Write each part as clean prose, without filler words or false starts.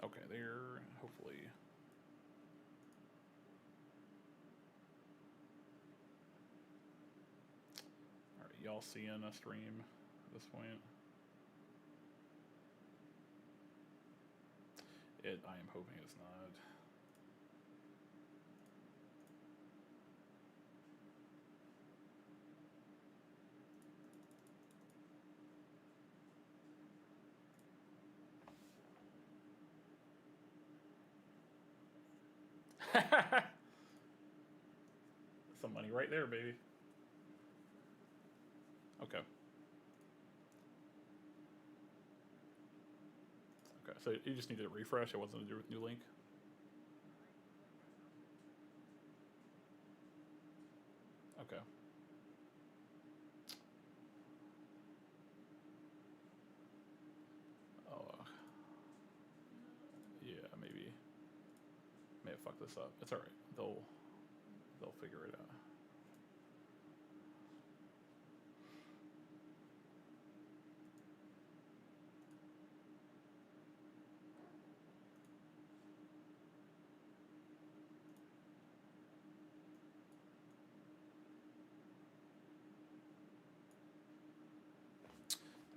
Okay, there. Hopefully. All right, y'all seeing a stream at this point? I am hoping it's not. Some money right there, baby. Okay. Okay, so you just needed a refresh. It wasn't a new link. Okay. Oh, yeah, maybe. May have fucked this up. It's all right. They'll figure it out.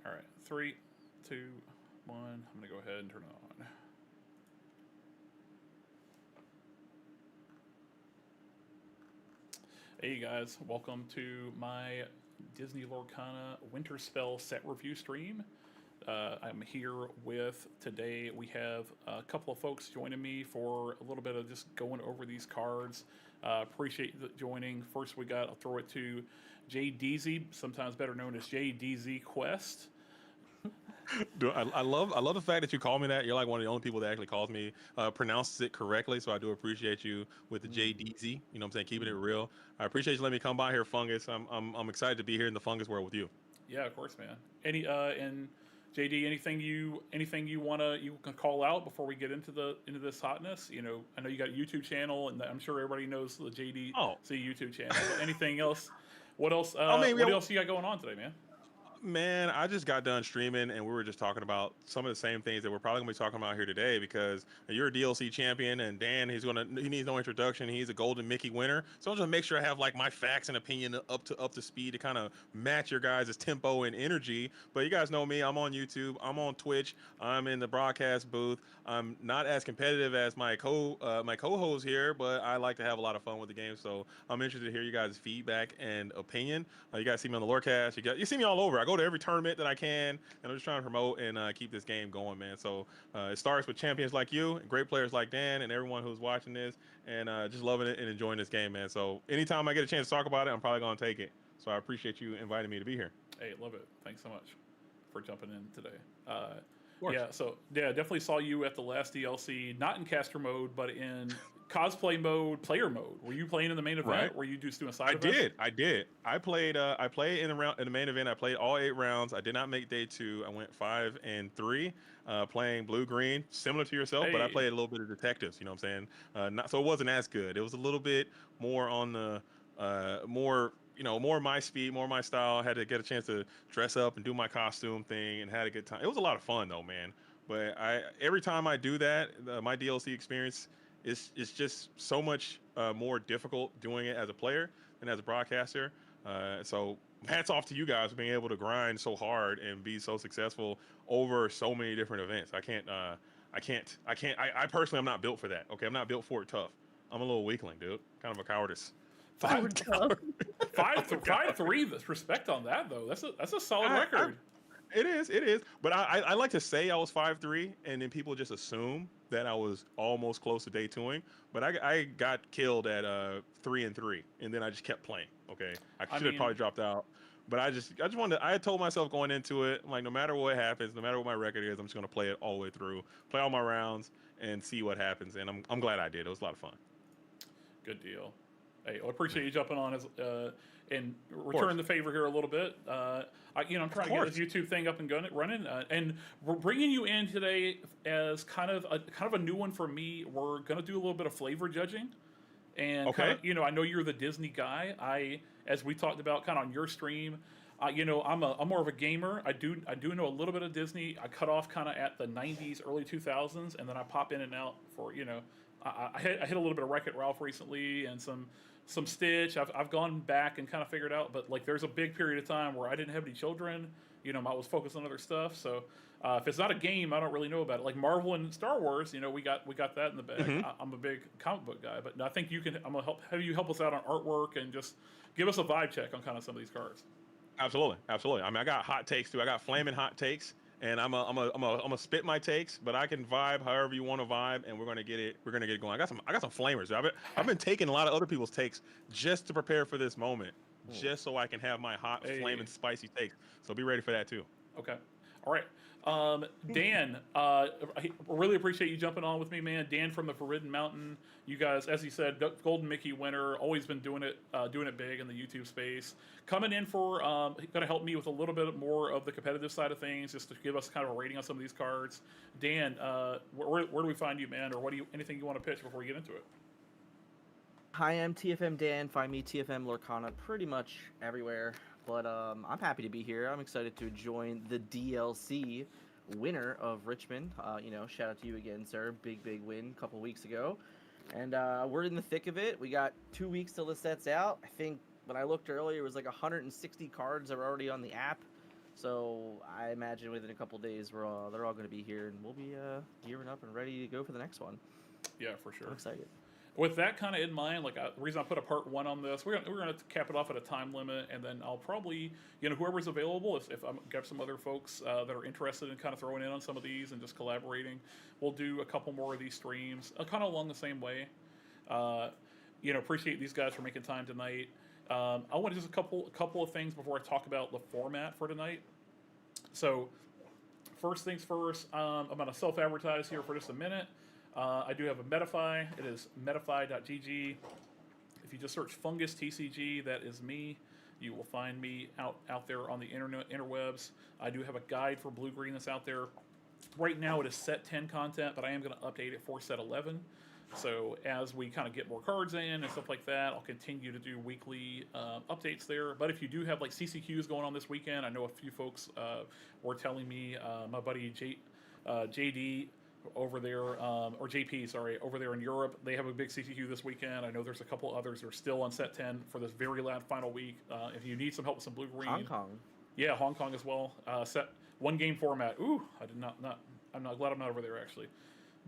All right, 3, 2, 1. I'm gonna go ahead and turn it on. Hey guys, welcome to my Disney Lorcana Winterspell set review stream. I'm here with, today we have a couple of folks joining me for a little bit of just going over these cards. Appreciate the joining. First I'll throw it to JDZ, sometimes better known as JDZ Quest. Dude, I love the fact that you call me that. You're like one of the only people that actually calls me, pronounces it correctly. So I do appreciate you with the JDZ. You know what I'm saying? Keeping it real. I appreciate you letting me come by here, Fungus. I'm excited to be here in the Fungus world with you. Yeah, of course, man. And JD, anything you you can call out before we get into this hotness? You know, I know you got a YouTube channel, and I'm sure everybody knows the JDC Oh, YouTube channel. But anything else? What else? I mean, What else you got going on today, man? man, I just got done streaming and we were just talking about some of the same things that we're probably gonna be talking about here today because you're a DLC champion and Dan, he needs no introduction. He's a Golden Mickey winner. So I'm just make sure I have like my facts and opinion up to speed to kind of match your guys' tempo and energy. But you guys know me, I'm on YouTube, I'm on Twitch, I'm in the broadcast booth. I'm not as competitive as my co-host here, but I like to have a lot of fun with the game. So I'm interested to hear you guys' feedback and opinion. You guys see me on the Lorecast, you see me all over. I go to every tournament that I can, and I'm just trying to promote and keep this game going, man. So it starts with champions like you, and great players like Dan, and everyone who's watching this, and just loving it and enjoying this game, man. So anytime I get a chance to talk about it, I'm probably going to take it. So I appreciate you inviting me to be here. Hey, love it. Thanks so much for jumping in today. Of course. Yeah, definitely saw you at the last DLC, not in caster mode, but in cosplay mode, player mode. Were you playing in the main event? Right. Were you just doing side events? I did. I played in the main event. I played all 8 rounds. I did not make day 2. I went 5 and 3, playing blue green, similar to yourself, but I Hey. played a little bit of detectives, you know what I'm saying? So it wasn't as good. It was a little bit more on the more my speed, more my style. I had to get a chance to dress up and do my costume thing and had a good time. It was a lot of fun though, man. But every time I do that, my DLC experience is just so much more difficult doing it as a player than as a broadcaster. So hats off to you guys for being able to grind so hard and be so successful over so many different events. I personally am not built for that. Okay, I'm not built for it tough. I'm a little weakling, dude. Kind of a cowardice. Five, 5-3. Respect on that though. That's a solid record. It is. But I like to say I was 5'3", and then people just assume that I was almost close to day 2ing. But I got killed at 3 and 3, and then I just kept playing. Okay, I should have probably dropped out. But I just wanted. I had told myself going into it, like no matter what happens, no matter what my record is, I'm just gonna play it all the way through, play all my rounds, and see what happens. And I'm glad I did. It was a lot of fun. Good deal. Hey, I appreciate you jumping on and returning the favor here a little bit. I'm trying to get this YouTube thing up and running, and we're bringing you in today as kind of a new one for me. We're gonna do a little bit of flavor judging, and okay. I know you're the Disney guy. As we talked about kind of on your stream, I'm more of a gamer. I do know a little bit of Disney. I cut off kind of at the '90s, early 2000s, and then I pop in and out for I hit a little bit of Wreck-It Ralph recently and some Stitch. I've gone back and kind of figured out, but like there's a big period of time where I didn't have any children. I was focused on other stuff. So if it's not a game, I don't really know about it. Like Marvel and Star Wars, we got that in the bag. I'm a big comic book guy, but I think I'm gonna have you help us out on artwork and just give us a vibe check on kind of some of these cards. Absolutely. I mean, I got hot takes too. I got flaming hot takes, and I'm a spit my takes, but I can vibe however you want to vibe, and we're gonna get it going. I got some flamers. I've been taking a lot of other people's takes just to prepare for this moment, just so I can have my hot, flaming, spicy takes. So be ready for that too. Okay. All right. Dan, I really appreciate you jumping on with me, man. Dan from the Forbidden Mountain. You guys, as you said, Golden Mickey winner, always been doing it big in the YouTube space. Coming in for going to help me with a little bit more of the competitive side of things, just to give us kind of a rating on some of these cards. Dan, where do we find you, man, or anything you want to pitch before we get into it? Hi, I'm TFM Dan. Find me TFM Lorcana pretty much everywhere. But I'm happy to be here. I'm excited to join the DLC winner of Richmond. Shout out to you again, sir. Big win a couple weeks ago. And we're in the thick of it. We got 2 weeks till the set's out. I think when I looked earlier, it was like 160 cards are already on the app. So I imagine within a couple days, they're all going to be here, and we'll be gearing up and ready to go for the next one. Yeah, for sure. I'm excited. With that kind of in mind, the reason I put a part 1 on this, we're gonna cap it off at a time limit, and then I'll probably, whoever's available, if I've got some other folks that are interested in kind of throwing in on some of these and just collaborating, we'll do a couple more of these streams, kind of along the same way. Appreciate these guys for making time tonight. I want to just a couple of things before I talk about the format for tonight. So, first things first, I'm gonna self-advertise here for just a minute. I do have a Metafy. It is metafy.gg. If you just search Fungus TCG, that is me. You will find me out there on the interwebs. I do have a guide for blue-green that's out there. Right now it is set 10 content, but I am going to update it for set 11. So as we kind of get more cards in and stuff like that, I'll continue to do weekly updates there. But if you do have like CCQs going on this weekend, I know a few folks were telling me, my buddy JD over there, or JP, sorry, over there in Europe, they have a big CCQ this weekend. I know there's a couple others that are still on set 10 for this very last final week. If you need some help with some blue-green. Hong Kong. Yeah, Hong Kong as well. Set 1 game format. Ooh, I'm not glad I'm not over there actually.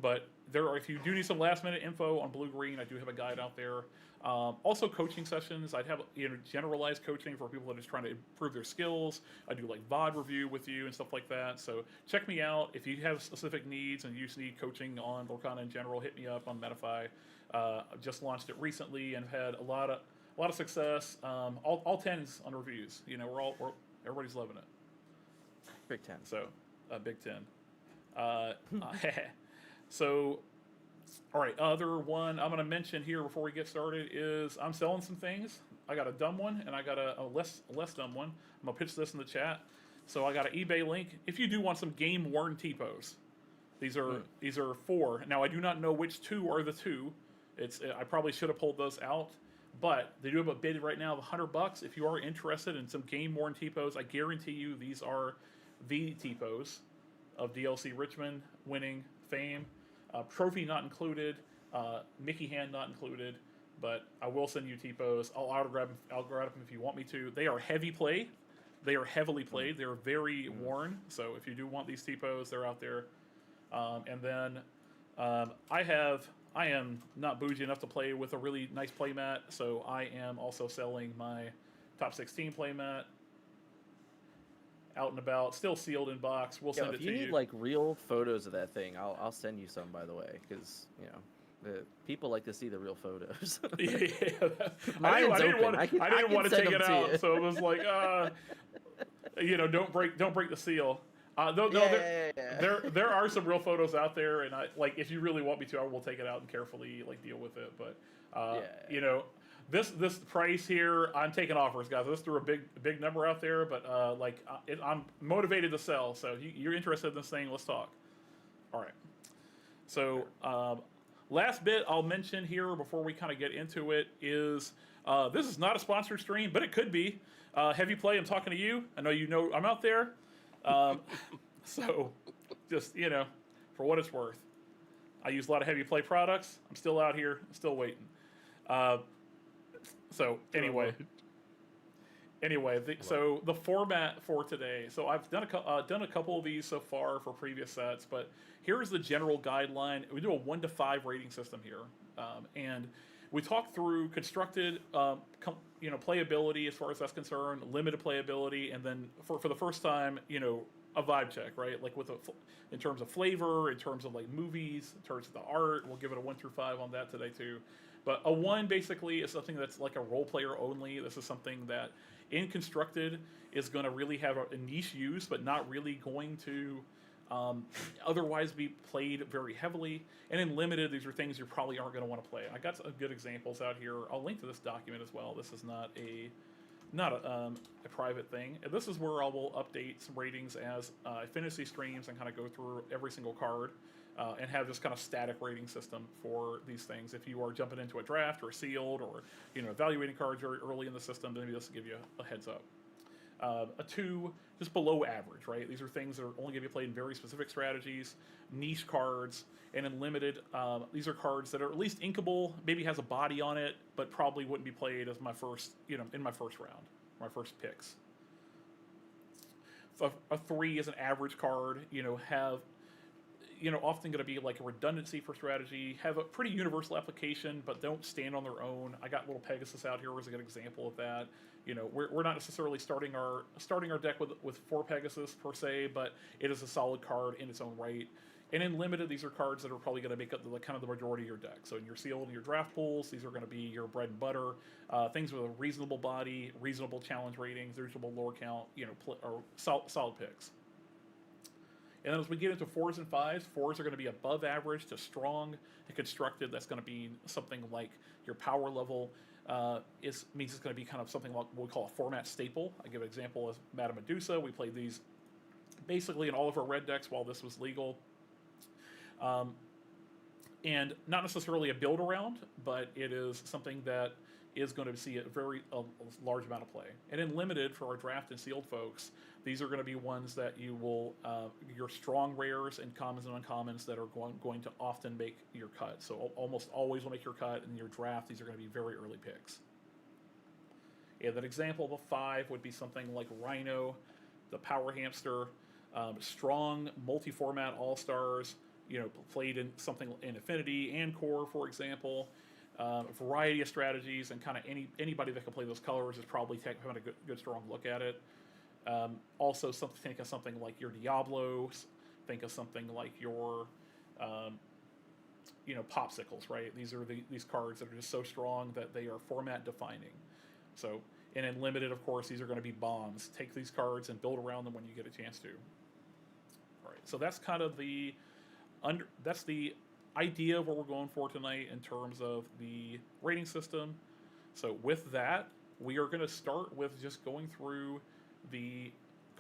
But if you do need some last-minute info on blue-green, I do have a guide out there. Also, coaching sessions. I'd have generalized coaching for people that are just trying to improve their skills. I do like VOD review with you and stuff like that. So check me out if you have specific needs and you just need coaching on Lorcana in general. Hit me up on Metafy. Just launched it recently and had a lot of success. All 10s on reviews. Everybody's loving it. Big 10. So Big 10. So. All right, other one I'm going to mention here before we get started is I'm selling some things. I got a dumb one and I got a less dumb one. I'm going to pitch this in the chat. So I got an eBay link. If you do want some game-worn T-pos, these are 4. Now, I do not know which 2 are the 2. I probably should have pulled those out, but they do have a bid right now of $100. If you are interested in some game-worn T-pos, I guarantee you these are the T-pos of DLC Richmond winning fame. Trophy not included, Mickey hand not included, but I will send you T-pos. I'll grab them if you want me to. They are heavy play. They are heavily played. They're very worn. So if you do want these T-pos, they're out there. And then I am not bougie enough to play with a really nice playmat, so I am also selling my top 16 playmat. Out and about, still sealed in box. We'll send it to you. If you need like real photos of that thing, I'll send you some, by the way, because the people like to see the real photos. Yeah. I didn't want to take it out, so it was like, don't break the seal. There are some real photos out there, and if you really want me to, I will take it out and carefully deal with it. But This price here, I'm taking offers, guys. This threw a big number out there, but I'm motivated to sell. So you're interested in this thing? Let's talk. All right. So last bit I'll mention here before we kind of get into it is this is not a sponsored stream, but it could be. Heavy Play, I'm talking to you. I know I'm out there. So just, for what it's worth. I use a lot of Heavy Play products. I'm still out here, still waiting. So anyway, so the format for today. So I've done a couple of these so far for previous sets, but here's the general guideline. We do a 1 to 5 rating system here, and we talk through constructed, playability as far as that's concerned, limited playability, and then for the first time, a vibe check, right? Like in terms of flavor, in terms of like movies, in terms of the art. We'll give it a 1 through 5 on that today too. But a 1 basically is something that's like a role player only. This is something that in constructed is going to really have a niche use, but not really going to otherwise be played very heavily. And in limited, these are things you probably aren't going to want to play. I got some good examples out here. I'll link to this document as well. This is not a private thing. And this is where I will update some ratings as I finish these streams and kind of go through every single card and have this kind of static rating system for these things. If you are jumping into a draft or a sealed or evaluating cards very early in the system, then maybe this will give you a heads up. A 2, just below average, right? These are things that are only going to be played in very specific strategies, niche cards, and in limited, these are cards that are at least inkable, maybe has a body on it, but probably wouldn't be played as my first, in my first round, my first picks. So a 3 is an average card, have, often going to be like a redundancy for strategy, have a pretty universal application, but don't stand on their own. I got little Pegasus out here as a good example of that. We're not necessarily starting our deck with 4 Pegasus per se, but it is a solid card in its own right. And in limited, these are cards that are probably going to make up the majority of your deck. So in your sealed and your draft pools, these are going to be your bread and butter, things with a reasonable body, reasonable challenge ratings, reasonable lore count, or solid picks. And then as we get into 4s and 5s, 4s are going to be above average to strong and constructed. That's going to be something like your power level. Means it's going to be kind of something like what we call a format staple. I give an example as Madame Medusa. We played these basically in all of our red decks while this was legal. And not necessarily a build around, but it is something that is going to see a large amount of play. And in limited, for our draft and sealed folks, these are going to be ones that you will, your strong rares and commons and uncommons that are going to often make your cut. So almost always will make your cut. In your draft, these are going to be very early picks. And an example of a 5 would be something like Rhino, the Power Hamster, strong multi-format all-stars, played in something in Affinity and Core, for example. A variety of strategies, and kind of anybody that can play those colors is probably having a good strong look at it. Also, think of something like your Diablos. Think of something like your, Popsicles, right? These are these cards that are just so strong that they are format defining. So, and in limited, of course, these are going to be bombs. Take these cards and build around them when you get a chance to. All right, so that's kind of the idea of what we're going for tonight in terms of the rating system. So with that, we are going to start with just going through the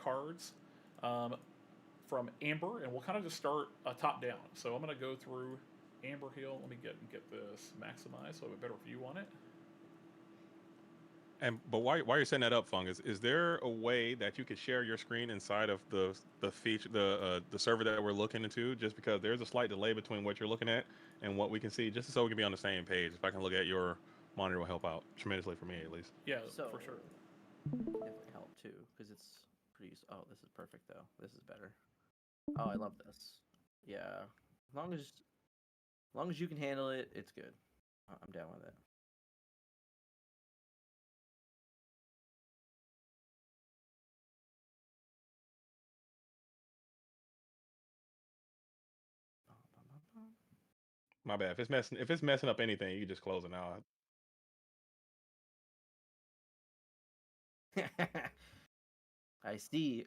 cards from Amber, and we'll kind of just start top down. So I'm going to go through Amber Hill. Let me get this maximized so I have a better view on it. But while you're setting that up, Fungus, is there a way that you could share your screen inside of the feature, the server that we're looking into? Just because there's a slight delay between what you're looking at and what we can see, just so we can be on the same page. If I can look at your monitor, will help out tremendously for me, at least. Yeah, for sure. Definitely help too, because it's pretty. Oh, this is perfect though. This is better. Oh, I love this. Yeah, as long as you can handle it, it's good. I'm down with it. My bad. If it's messing up anything, you can just close it now. I see.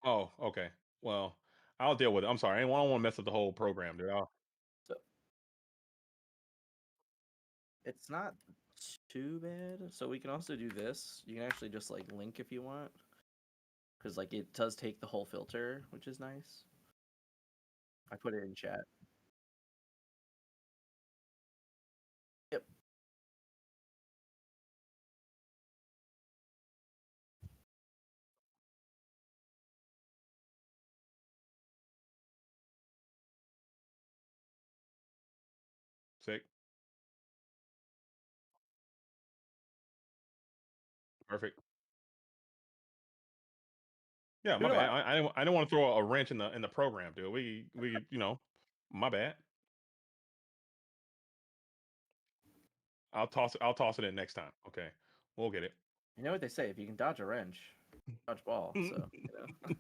Oh, okay. Well, I'll deal with it. I'm sorry. I don't want to mess up the whole program, dude. So it's not too bad. So we can also do this. You can actually just like link if you want, because like it does take the whole filter, which is nice. I put it in chat. Yep. Sick. Perfect. Yeah, my Who do bad. I? I don't want to throw a wrench in the program, dude. We my bad. I'll toss it in next time. Okay, we'll get it. You know what they say? If you can dodge a wrench, dodge ball. So you know.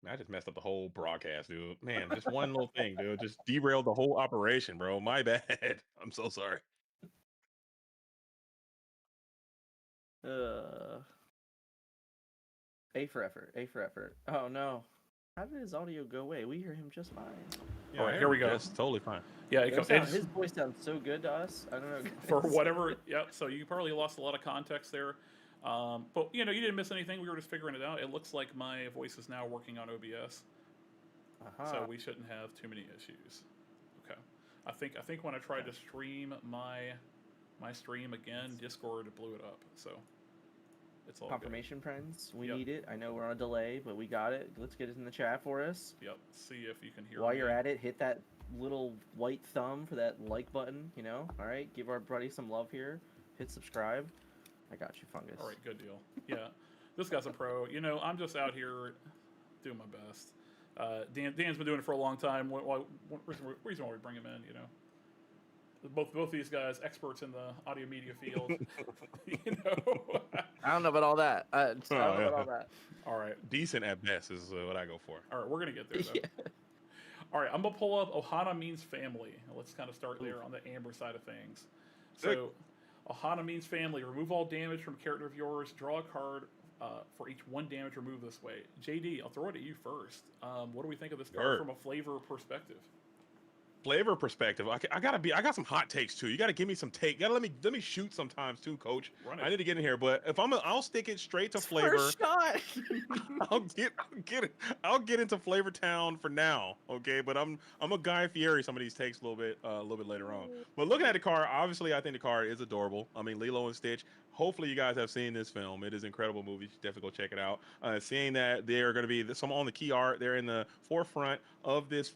I just messed up the whole broadcast, dude. Man, just one little thing, dude. Just derailed the whole operation, bro. My bad. I'm so sorry. Uh, A for effort. A for effort. Oh no. How did his audio go away? We hear him just fine. Yeah, All right, here we go. That's totally fine. Yeah, His voice sounds so good to us. I don't know. for whatever. Yep. So you probably lost a lot of context there, but you didn't miss anything. We were just figuring it out. It looks like my voice is now working on OBS, so we shouldn't have too many issues. Okay. I think when I tried to stream my stream again, Discord blew it up. So it's all confirmation, friends. We Yep. need it. I know we're on a delay, but we got it. Let's get it in the chat for us. good. Yep. See if you can hear. While me. you're at it, hit that little white thumb for that like button. All right, give our buddy some love here. Hit subscribe. I got you, Fungus. All right, good deal. Yeah, this guy's a pro. I'm just out here doing my best. Dan's been doing it for a long time. Reason why we bring him in, both these guys experts in the audio media field. I don't know about all that. I don't know about all that. All right, Decent at best is what I go for. all right, we're gonna get there. Though. Yeah. All right, I'm gonna pull up Ohana means family. Let's kind of start there on the amber side of things. So, Ohana means family. Remove all damage from a character of yours. Draw a card for each one damage removed this way. JD, I'll throw it at you first. What do we think of this card from a flavor perspective? Flavor perspective, I got some hot takes too. You got to give me some take. You got to let me shoot sometimes too, Coach. I need to get in here, but if I'll stick it straight to flavor. First shot. I'll get into Flavor Town for now, okay? But I'm a Guy Fieri some of these takes a little bit later on. But looking at the card, obviously I think the card is adorable. I mean, Lilo and Stitch. Hopefully you guys have seen this film. It is an incredible movie. You should definitely go check it out. Seeing that there are going to be some on the key art, they're in the forefront of this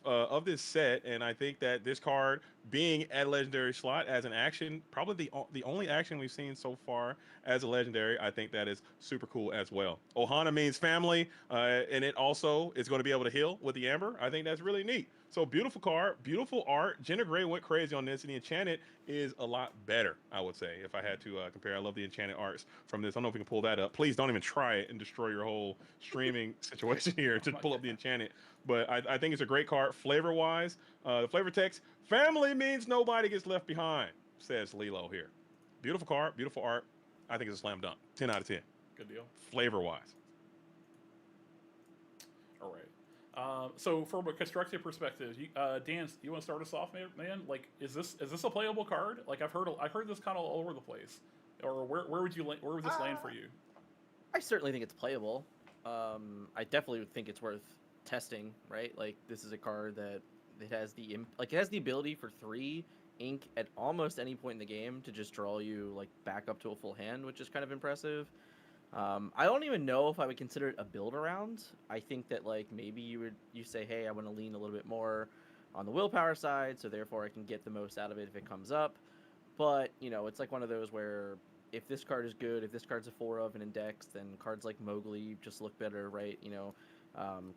set, and I think that this card being at legendary slot as an action, probably the only action we've seen so far as a legendary, I think that is super cool as well. Ohana means family, and it also is going to be able to heal with the Amber. I think that's really neat. So beautiful card, beautiful art. Jenna Gray went crazy on this, and the Enchanted is a lot better, I would say, if I had to compare. I love the Enchanted arts from this. I don't know if we can pull that up. Please don't even try it and destroy your whole streaming situation here. Just pull up the Enchanted. But I think it's a great card flavor-wise. The flavor text, family means nobody gets left behind, says Lilo here. Beautiful card, beautiful art. I think it's a slam dunk. 10 out of 10. Good deal. Flavor-wise. All right. So from a constructive perspective, Dan, you want to start us off, man? Like, is this a playable card? Like, I've heard this kind of all over the place. Or where would this land for you? I certainly think it's playable. I definitely would think it's worth testing, right? Like, this is a card that it has the ability for 3 ink at almost any point in the game to just draw you like back up to a full hand, which is kind of impressive. I don't even know if I would consider it a build around. I think that like maybe you say, hey, I want to lean a little bit more on the willpower side, so therefore I can get the most out of it if it comes up. But it's like one of those where if this card is good, if this card's a 4 of and index, then cards like Mowgli just look better, right?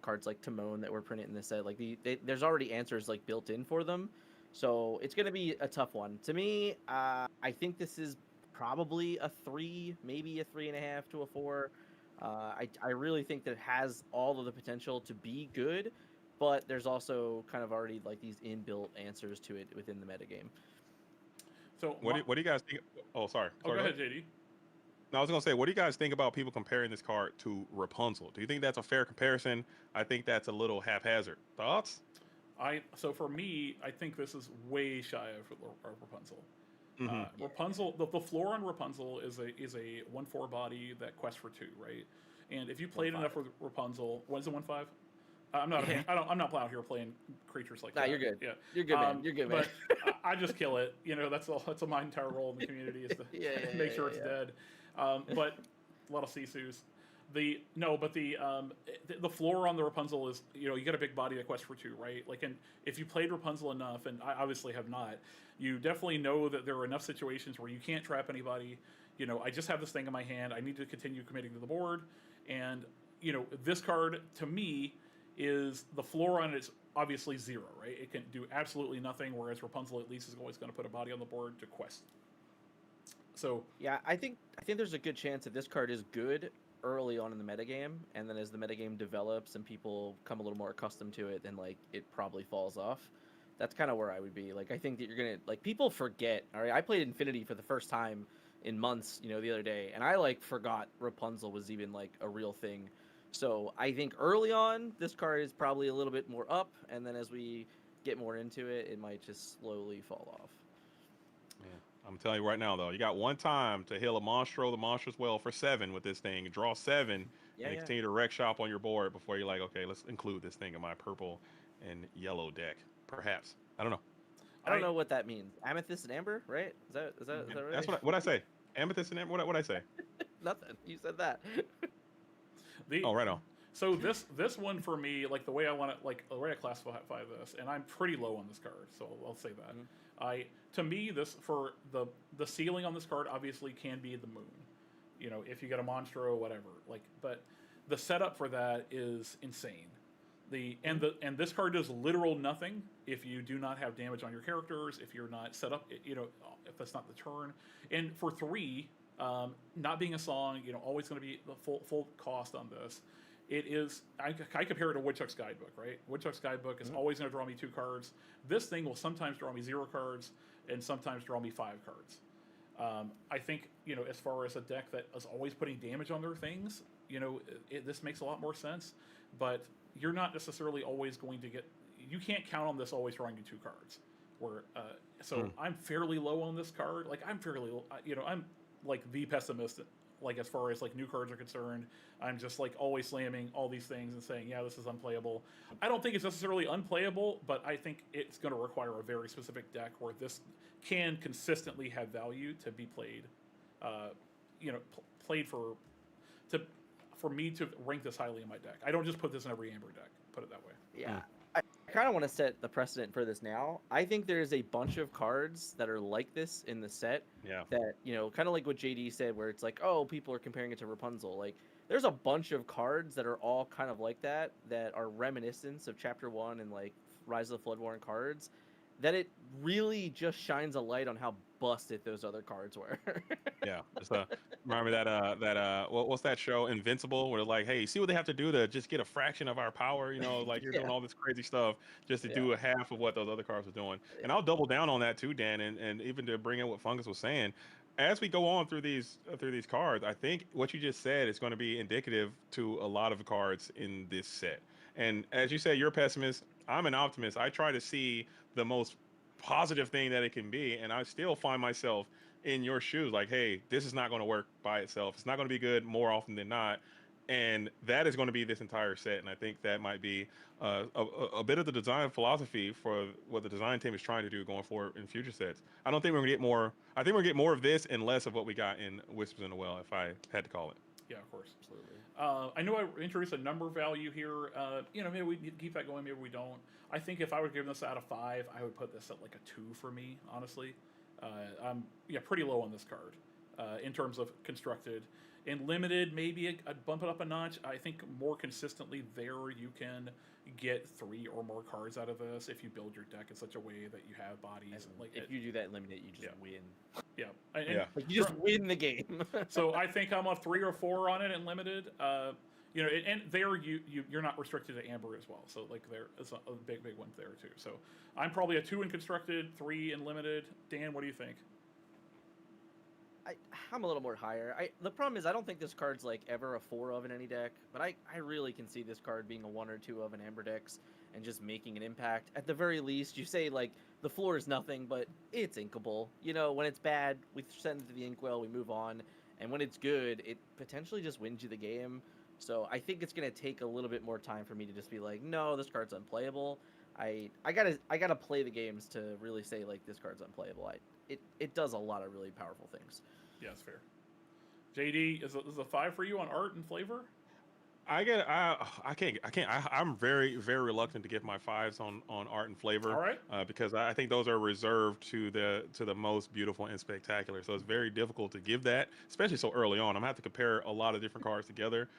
Cards like Timon that were printed in this set, like there's already answers like built in for them. So it's going to be a tough one. To me, I think this is probably a 3, maybe a 3.5 to a 4. I really think that it has all of the potential to be good, but there's also kind of already like these inbuilt answers to it within the metagame. So what do you guys think? Oh, sorry. Go ahead, JD. No, I was going to say, what do you guys think about people comparing this card to Rapunzel? Do you think that's a fair comparison? I think that's a little haphazard. Thoughts? So for me, I think this is way shy of Rapunzel. Hmm. Rapunzel, the floor on Rapunzel is a 1/4 body that quests for 2, right? And if you played 1/5. enough with Rapunzel, what is it 1/5? I'm not Yeah. I'm not out here playing creatures like Nah, that. you're good. Yeah, You're good, man. You're good, man. but I just kill it. You know, that's all. That's my entire role in the community is to Yeah, make sure it's yeah. dead. But a lot of Sisus. The floor on the Rapunzel is, you know, you get a big body that quests for 2, right? Like, and if you played Rapunzel enough, and I obviously have not, you definitely know that there are enough situations where you can't trap anybody. You know, I just have this thing in my hand. I need to continue committing to the board, and you know, this card to me is the floor on it is obviously 0, right? It can do absolutely nothing, whereas Rapunzel at least is always going to put a body on the board to quest. So Yeah, I think there's a good chance that this card is good early on in the metagame, and then as the metagame develops and people come a little more accustomed to it, then like it probably falls off. That's kind of where I would be. Like, I think that you're gonna like people forget. All right, I played Infinity for the first time in months, you know, the other day, and I like forgot Rapunzel was even like a real thing. So I think early on this card is probably a little bit more up, and then as we get more into it, it might just slowly fall off. Yeah. I'm telling you right now, though, you got one time to heal a Monstro, the Monstrous Well for 7 with this thing. Draw 7 Yeah, and yeah. continue to wreck shop on your board before you're like, okay, let's include this thing in my purple and yellow deck. Perhaps. I don't know. I don't know what that means. Amethyst and Amber, right? Is that right? That's what I say. Amethyst and what I say. Nothing. You said that. the Oh, right on. so this one for me, like the way I want to, like the way I classify this, and I'm pretty low on this card, so I'll say that. To me, this for the ceiling on this card obviously can be the moon. You know, if you get a Monstro or whatever, like, but the setup for that is insane. And this card does literal nothing if you do not have damage on your characters, if you're not set up, you know, if that's not the turn. And for 3, not being a song, you know, always going to be the full cost on this. It is, I compare it to Woodchuck's Guidebook, right? Woodchuck's Guidebook is always going to draw me 2 cards. This thing will sometimes draw me 0 cards and sometimes draw me 5 cards. I think, you know, as far as a deck that is always putting damage on their things, you know, this makes a lot more sense. But you're not necessarily always going to get, you can't count on this always drawing you 2 cards. I'm fairly low on this card. Like, I'm fairly, you know, I'm like the pessimist, like as far as like new cards are concerned. I'm just like always slamming all these things and saying, yeah, this is unplayable. I don't think it's necessarily unplayable, but I think it's going to require a very specific deck where this can consistently have value to be played. You know, played for me to rank this highly in my deck. I don't just put this in every Amber deck. Put it that way. Yeah. I kind of want to set the precedent for this now. I think there's a bunch of cards that are like this in the set. Yeah. That, you know, kind of like what JD said, where it's like, oh, people are comparing it to Rapunzel. Like, there's a bunch of cards that are all kind of like that are reminiscents of Chapter 1 and like Rise of the Floodborn cards. That it really just shines a light on how busted those other cards were. Yeah. Just remember that what's that show Invincible, where they're like, hey, see what they have to do to just get a fraction of our power, you know, like you're doing all this crazy stuff just to do a half of what those other cards are doing. And I'll double down on that too, Dan, and even to bring in what Fungus was saying. As we go on through these cards, I think what you just said is going to be indicative to a lot of cards in this set. And as you say, you're a pessimist. I'm an optimist. I try to see the most positive thing that it can be, and I still find myself in your shoes. Like, hey, this is not going to work by itself. It's not going to be good more often than not, and that is going to be this entire set. And I think that might be a bit of the design philosophy for what the design team is trying to do going forward in future sets. I don't think we're going to get more. I think we're going to get more of this and less of what we got in Whispers in the Well, if I had to call it. Yeah, of course. Absolutely. I know I introduced a number value here. You know, maybe we keep that going, maybe we don't. I think if I would give this out of 5, I would put this at like a 2 for me, honestly. I'm pretty low on this card in terms of constructed. In limited, maybe I'd bump it up a notch. I think more consistently there you can get 3 or more cards out of this if you build your deck in such a way that you have bodies. Like, if you do that in limited, you just win. Yeah. Like, you just win the game. So I think I'm a 3 or 4 on it in limited. You know, and there you're not restricted to Amber as well. So like there is a big one there too. So I'm probably a 2 in constructed, 3 in limited. Dan, what do you think? I'm a little more higher. The problem is I don't think this card's like ever a 4 of in any deck, but I really can see this card being a 1 or 2 of in Amber decks. and just making an impact. At the very least, you say like the floor is nothing, but it's inkable. You know, when it's bad, we send it to the inkwell, we move on, and when it's good, it potentially just wins you the game. So I think it's gonna take a little bit more time for me to just be like, no, this card's unplayable. I gotta play the games to really say like this card's unplayable. It does a lot of really powerful things. Yeah, that's fair. JD, is a 5 for you on art and flavor? I can't. I'm very, very reluctant to give my 5s on art and flavor. All right. Because I think those are reserved to the most beautiful and spectacular. So it's very difficult to give that, especially so early on. I'm gonna have to compare a lot of different cards together.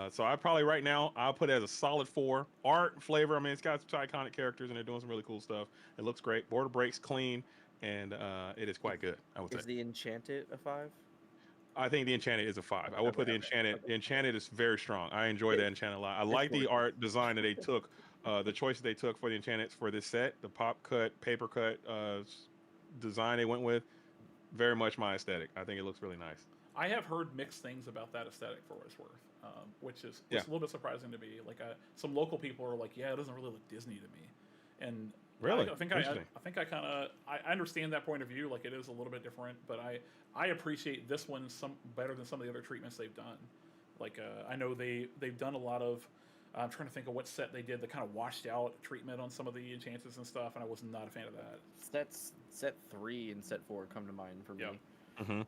So I probably right now I'll put it as a solid 4. Art, flavor. I mean, it's got some iconic characters and they're doing some really cool stuff. It looks great. Border breaks clean, and it is quite good. I would say. Is the Enchanted a 5? I think the Enchanted is a 5. I will put the Enchanted. Okay. The Enchanted is very strong. I enjoy the Enchanted a lot. I like the art design that they took, the choices they took for the Enchanted for this set, the pop cut, paper cut design they went with. Very much my aesthetic. I think it looks really nice. I have heard mixed things about that aesthetic for what it's worth, which is a little bit surprising to me. Like some local people are like, yeah, it doesn't really look Disney to me, and really, I think I kind of I understand that point of view. Like it is a little bit different, but I appreciate this one better than some of the other treatments they've done. Like I know they've done a lot of. I'm trying to think of what set they did the kind of washed out treatment on some of the enchantments and stuff, and I was not a fan of that. Set 3 and set 4 come to mind for me. Mm-hmm.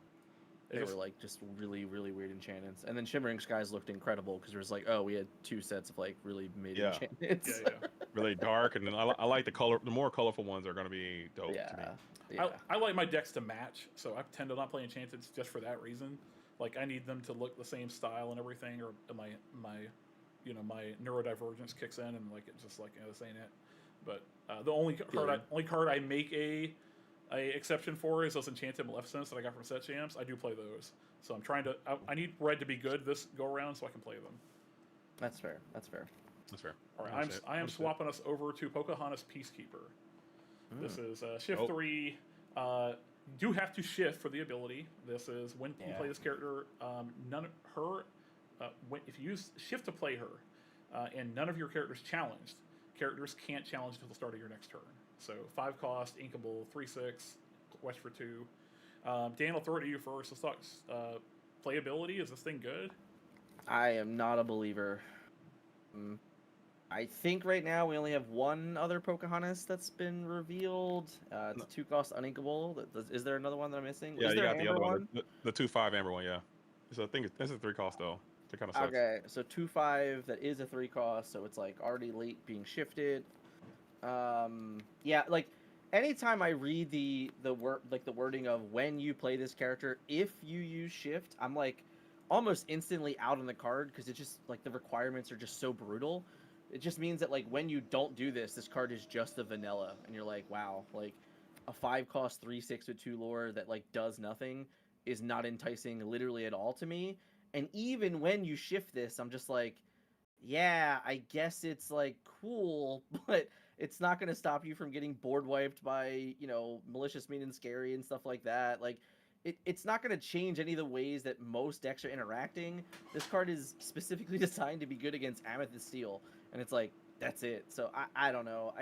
They were like just really, really weird enchantments. And then Shimmering Skies looked incredible because it was like, oh, we had 2 sets of like really made enchantments. Yeah. Really dark, and then I like the color. The more colorful ones are going to be dope to me. Yeah. I like my decks to match, so I tend to not play enchantments just for that reason. Like I need them to look the same style and everything, or my my neurodivergence kicks in and like it's just like this ain't it. But the only card I make a exception for is those enchanted Maleficents that I got from Set Champs. I do play those, so I'm trying to. I need red to be good this go around so I can play them. That's fair. All right, I am swapping us over to Pocahontas Peacekeeper. This is shift 3. You do have to shift for the ability. This is when you play this character. If you use shift to play her, and none of your characters challenged, characters can't challenge until the start of your next turn. So 5 cost, inkable, 3/6, quest for 2. Dan, I'll throw it to you first. Let's talk playability. Is this thing good? I am not a believer. I think right now we only have one other Pocahontas that's been revealed. It's a 2 cost uninkable. Is there another one that I'm missing? Yeah, is you there got the other one. The 2/5 Amber one, yeah. So I think that's a 3 cost though. It kind of sucks. Okay, so 2/5 that is a 3 cost, so it's like already late being shifted. Yeah, like anytime I read the wording of when you play this character, if you use shift, I'm like almost instantly out on the card because it's just like the requirements are just so brutal. It just means that like when you don't do this, this card is just a vanilla, and you're like, wow, like a 5 cost 3/6 with 2 lore that like does nothing is not enticing literally at all to me. And even when you shift this, I'm just like, yeah, I guess it's like cool, but it's not going to stop you from getting board wiped by, malicious, mean, and scary and stuff like that. Like, it's not going to change any of the ways that most decks are interacting. This card is specifically designed to be good against Amethyst Steel, and it's like, that's it. So I don't know.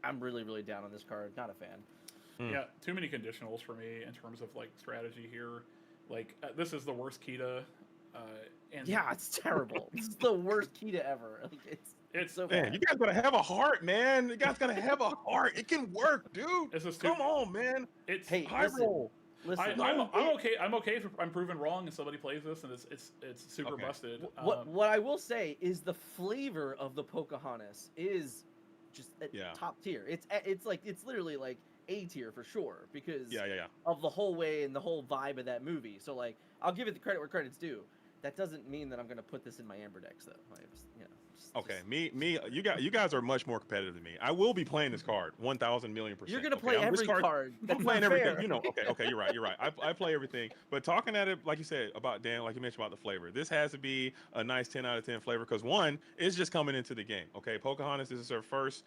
I'm really, really down on this card. Not a fan. Yeah, too many conditionals for me in terms of like strategy here. Like this is the worst Kita. And yeah, it's terrible. This is the worst Kita ever. Like, it's so bad. Man, you guys gotta have a heart, man. You guys gotta have a heart. It can work, dude. Come on, man. It's high roll. Listen, I'm okay. I'm okay if I'm proven wrong and somebody plays this and it's super busted. What I will say is the flavor of the Pocahontas is just top tier. It's literally like A tier for sure because of the whole way and the whole vibe of that movie. So like I'll give it the credit where credit's due. That doesn't mean that I'm gonna put this in my Amber decks though. You guys are much more competitive than me. I will be playing this card 1,000,000,000%. You're gonna play every card. I'm playing everything. Okay, you're right. I play everything. But talking at it, like you said about Dan, like you mentioned about the flavor, this has to be a nice 10 out of 10 flavor because one, it's just coming into the game. Okay, Pocahontas is her first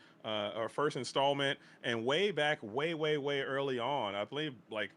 installment, and way early on, I believe like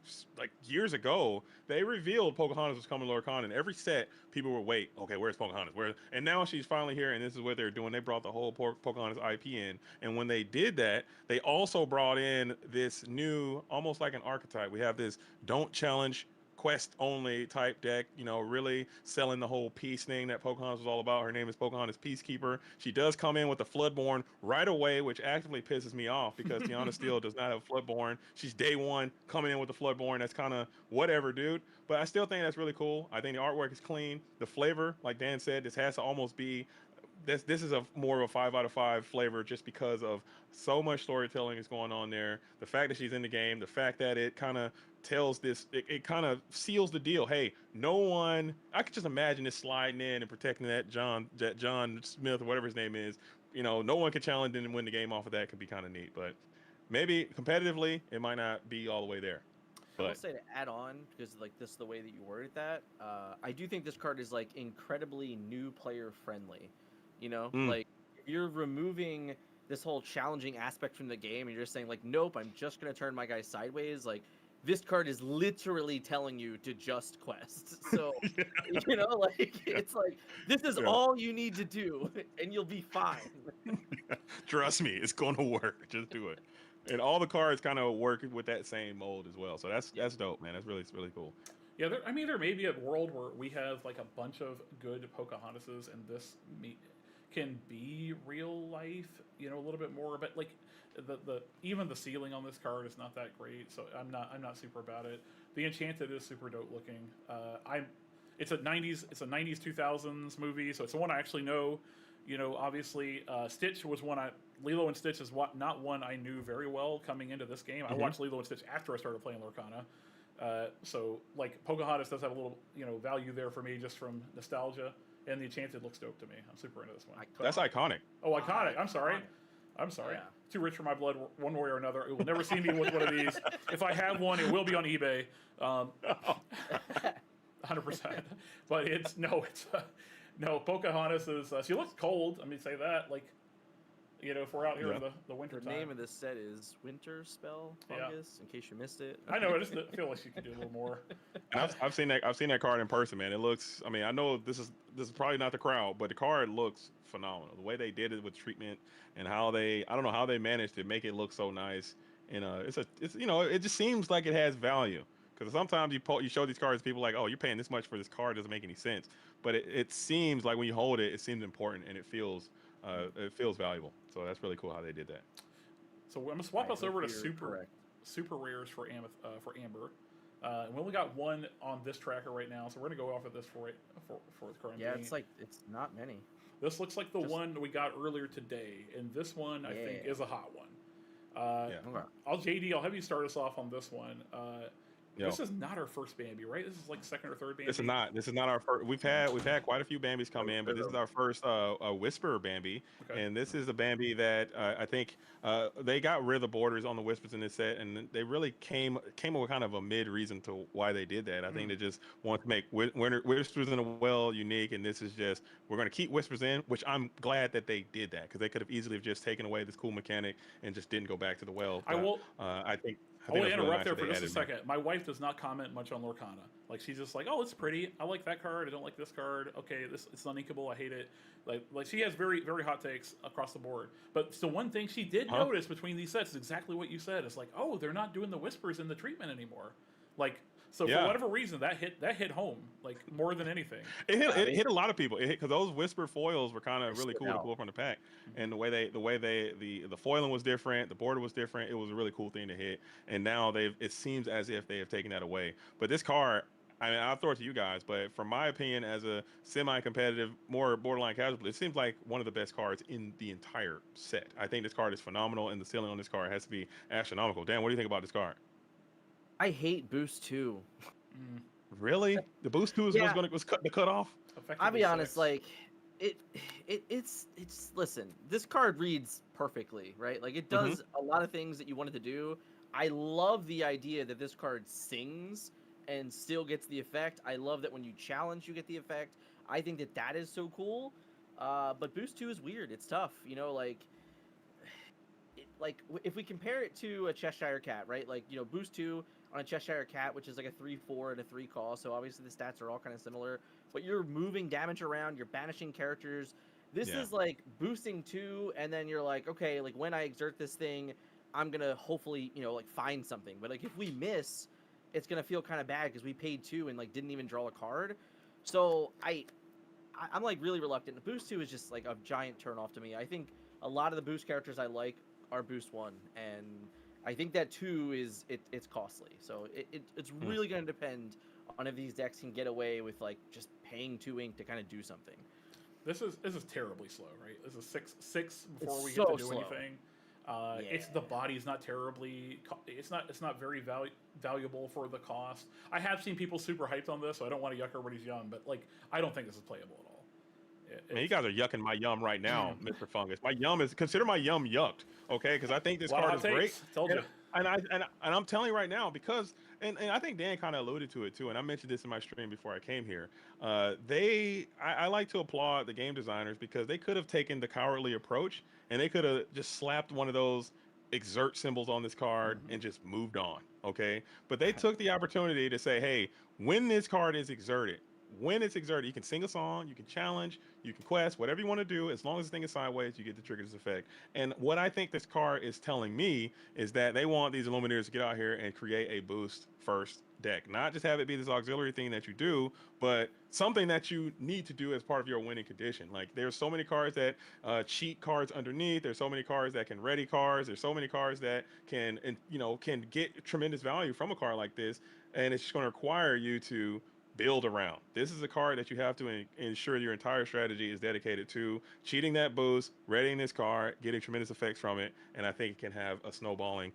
years ago, they revealed Pocahontas was coming to Lorcana, and every set people were wait, okay, where's Pocahontas? And now she's finally here, and this is what they're doing. They brought the whole Pocahontas IP in, and when they did that, they also brought in this new, almost like an archetype. We have this don't challenge quest only type deck, really selling the whole peace thing that Pocahontas was all about. Her name is Pocahontas Peacekeeper. She does come in with the Floodborn right away, which actively pisses me off because Tiana Steele does not have Floodborn. She's day one coming in with the Floodborn. That's kind of whatever, dude. But I still think that's really cool. I think the artwork is clean. The flavor, like Dan said, this has to almost be this is a more of a 5 out of 5 flavor just because of so much storytelling is going on there. The fact that she's in the game, the fact that it kind of tells this, it kind of seals the deal. Hey, no one, I could just imagine this sliding in and protecting that John Smith or whatever his name is. No one could challenge and win the game off of that. Could be kind of neat, but maybe competitively it might not be all the way there. I will But say to add on, because like this is the way that you worded that, I do think this card is like incredibly new player friendly. Like if you're removing this whole challenging aspect from the game and you're just saying like, nope, I'm just gonna turn my guy sideways, like this card is literally telling you to just quest. So like it's like this is all you need to do and you'll be fine. trust me, it's going to work. Just do it. And all the cards kind of work with that same mold as well. So that's dope, man. That's really cool. Yeah, there may be a world where we have like a bunch of good Pocahontases, and this can be real life, a little bit more. But like the even the ceiling on this card is not that great, so I'm not super about it. The Enchanted is super dope looking. It's a 90s 2000s movie, so it's the one I actually know. Obviously, Stitch was one Lilo and Stitch is not one I knew very well coming into this game. I watched Lilo and Stitch after I started playing Lorcana. So like Pocahontas does have a little value there for me just from nostalgia, and the Enchanted looks dope to me. I'm super into this one. That's iconic. Oh, iconic! I'm sorry. Yeah. Too rich for my blood, one way or another. It will never see me with one of these. If I have one, it will be on eBay. 100%. But no. Pocahontas is. She looks cold. I mean, say that like. If we're out here in the winter The time. name of this set is Winterspell Fungus, in case you missed it. I know. I just feel like she could do a little more. And I've seen that card in person, man. It looks. I mean, I know this is probably not the crowd, but the card looks phenomenal. The way they did it with treatment and I don't know how they managed to make it look so nice. And it just seems like it has value. Because sometimes you show these cards, people are like, oh, you're paying this much for this card, doesn't make any sense. But it seems like when you hold it, it seems important and it feels valuable. So that's really cool how they did that. So I'm gonna swap us over to super rares for Amber. And we only got one on this tracker right now, so we're gonna go off of this for the current. Yeah, it's not many. This looks like the one we got earlier today, and this one I think is a hot one. I'll have you start us off on this one. This is not our first Bambi, right? This is like second or third Bambi. This is not our first. We've had quite a few Bambis come in, but this is our first Whisper Bambi, and this is a Bambi that I think they got rid of the borders on the Whispers in this set, and they really came up with kind of a mid reason to why they did that. I think they just want to make Whispers in a well unique, and this is just we're going to keep Whispers in, which I'm glad that they did that because they could have easily just taken away this cool mechanic and just didn't go back to the well. I will. I think I want to interrupt there for just a second. My wife does not comment much on Lorcana. Like she's just like, oh, it's pretty. I like that card. I don't like this card. Okay, it's uninkable. I hate it. Like she has very very hot takes across the board. But the one thing she did notice between these sets is exactly what you said. It's like, oh, they're not doing the Whispers in the treatment anymore. Like so for whatever reason that hit home like more than anything. It hit a lot of people. It hit because those Whisper foils were kind of really cool to pull from the pack, and the way the foiling was different, the border was different. It was a really cool thing to hit, and now it seems as if they have taken that away. But this card, I mean, I'll throw it to you guys, but from my opinion, as a semi-competitive, more borderline casual, it seems like one of the best cards in the entire set. I think this card is phenomenal, and the ceiling on this card has to be astronomical. Dan, what do you think about this card? I hate Boost 2. Really? The Boost 2 was cut the cutoff? I'll be honest, like it's listen, this card reads perfectly, right? Like it does a lot of things that you wanted to do. I love the idea that this card sings and still gets the effect. I love that when you challenge, you get the effect. I think that is so cool. But Boost 2 is weird. It's tough, like if we compare it to a Cheshire Cat, right? Like, Boost 2 on a Cheshire Cat, which is like a 3/4 and a 3 call, so obviously the stats are all kind of similar, but you're moving damage around, you're banishing characters. This Yeah. is like boosting 2, and then you're like, okay, like when I exert this thing, I'm gonna hopefully, like find something. But like if we miss, it's gonna feel kind of bad because we paid 2 and like didn't even draw a card. So I'm like really reluctant. The boost 2 is just like a giant turn off to me. I think a lot of the boost characters I like are boost 1, and I think that 2 is it's costly. So it's really gonna depend on if these decks can get away with like just paying 2 ink to kind of do something. This is terribly slow, right? This is six before It's we get to so do slow. anything. It's the body's not terribly. It's not very valuable for the cost. I have seen people super hyped on this, so I don't want to yuck everybody's yum, but like I don't think this is playable at all. Man, you guys are yucking my yum right now, Mr. Fungus. My yum is consider my yum yucked, okay? Because I think this card is great. Told you. And I'm telling you right now because and I think Dan kind of alluded to it too, and I mentioned this in my stream before I came here. I like to applaud the game designers because they could have taken the cowardly approach and they could have just slapped one of those exert symbols on this card and just moved on, okay? But they took the opportunity to say, hey, when this card is exerted, you can sing a song, you can challenge, you can quest, whatever you want to do. As long as the thing is sideways, you get to trigger this effect. And what I think this card is telling me is that they want these Illuminators to get out here and create a boost first deck. Not just have it be this auxiliary thing that you do, but something that you need to do as part of your winning condition. Like there's so many cards that cheat cards underneath. There's so many cards that can ready cards. There's so many cards that can get tremendous value from a card like this. And it's just going to require you to build around. This is a card that you have to ensure your entire strategy is dedicated to cheating that boost, readying this card, getting tremendous effects from it, and I think it can have a snowballing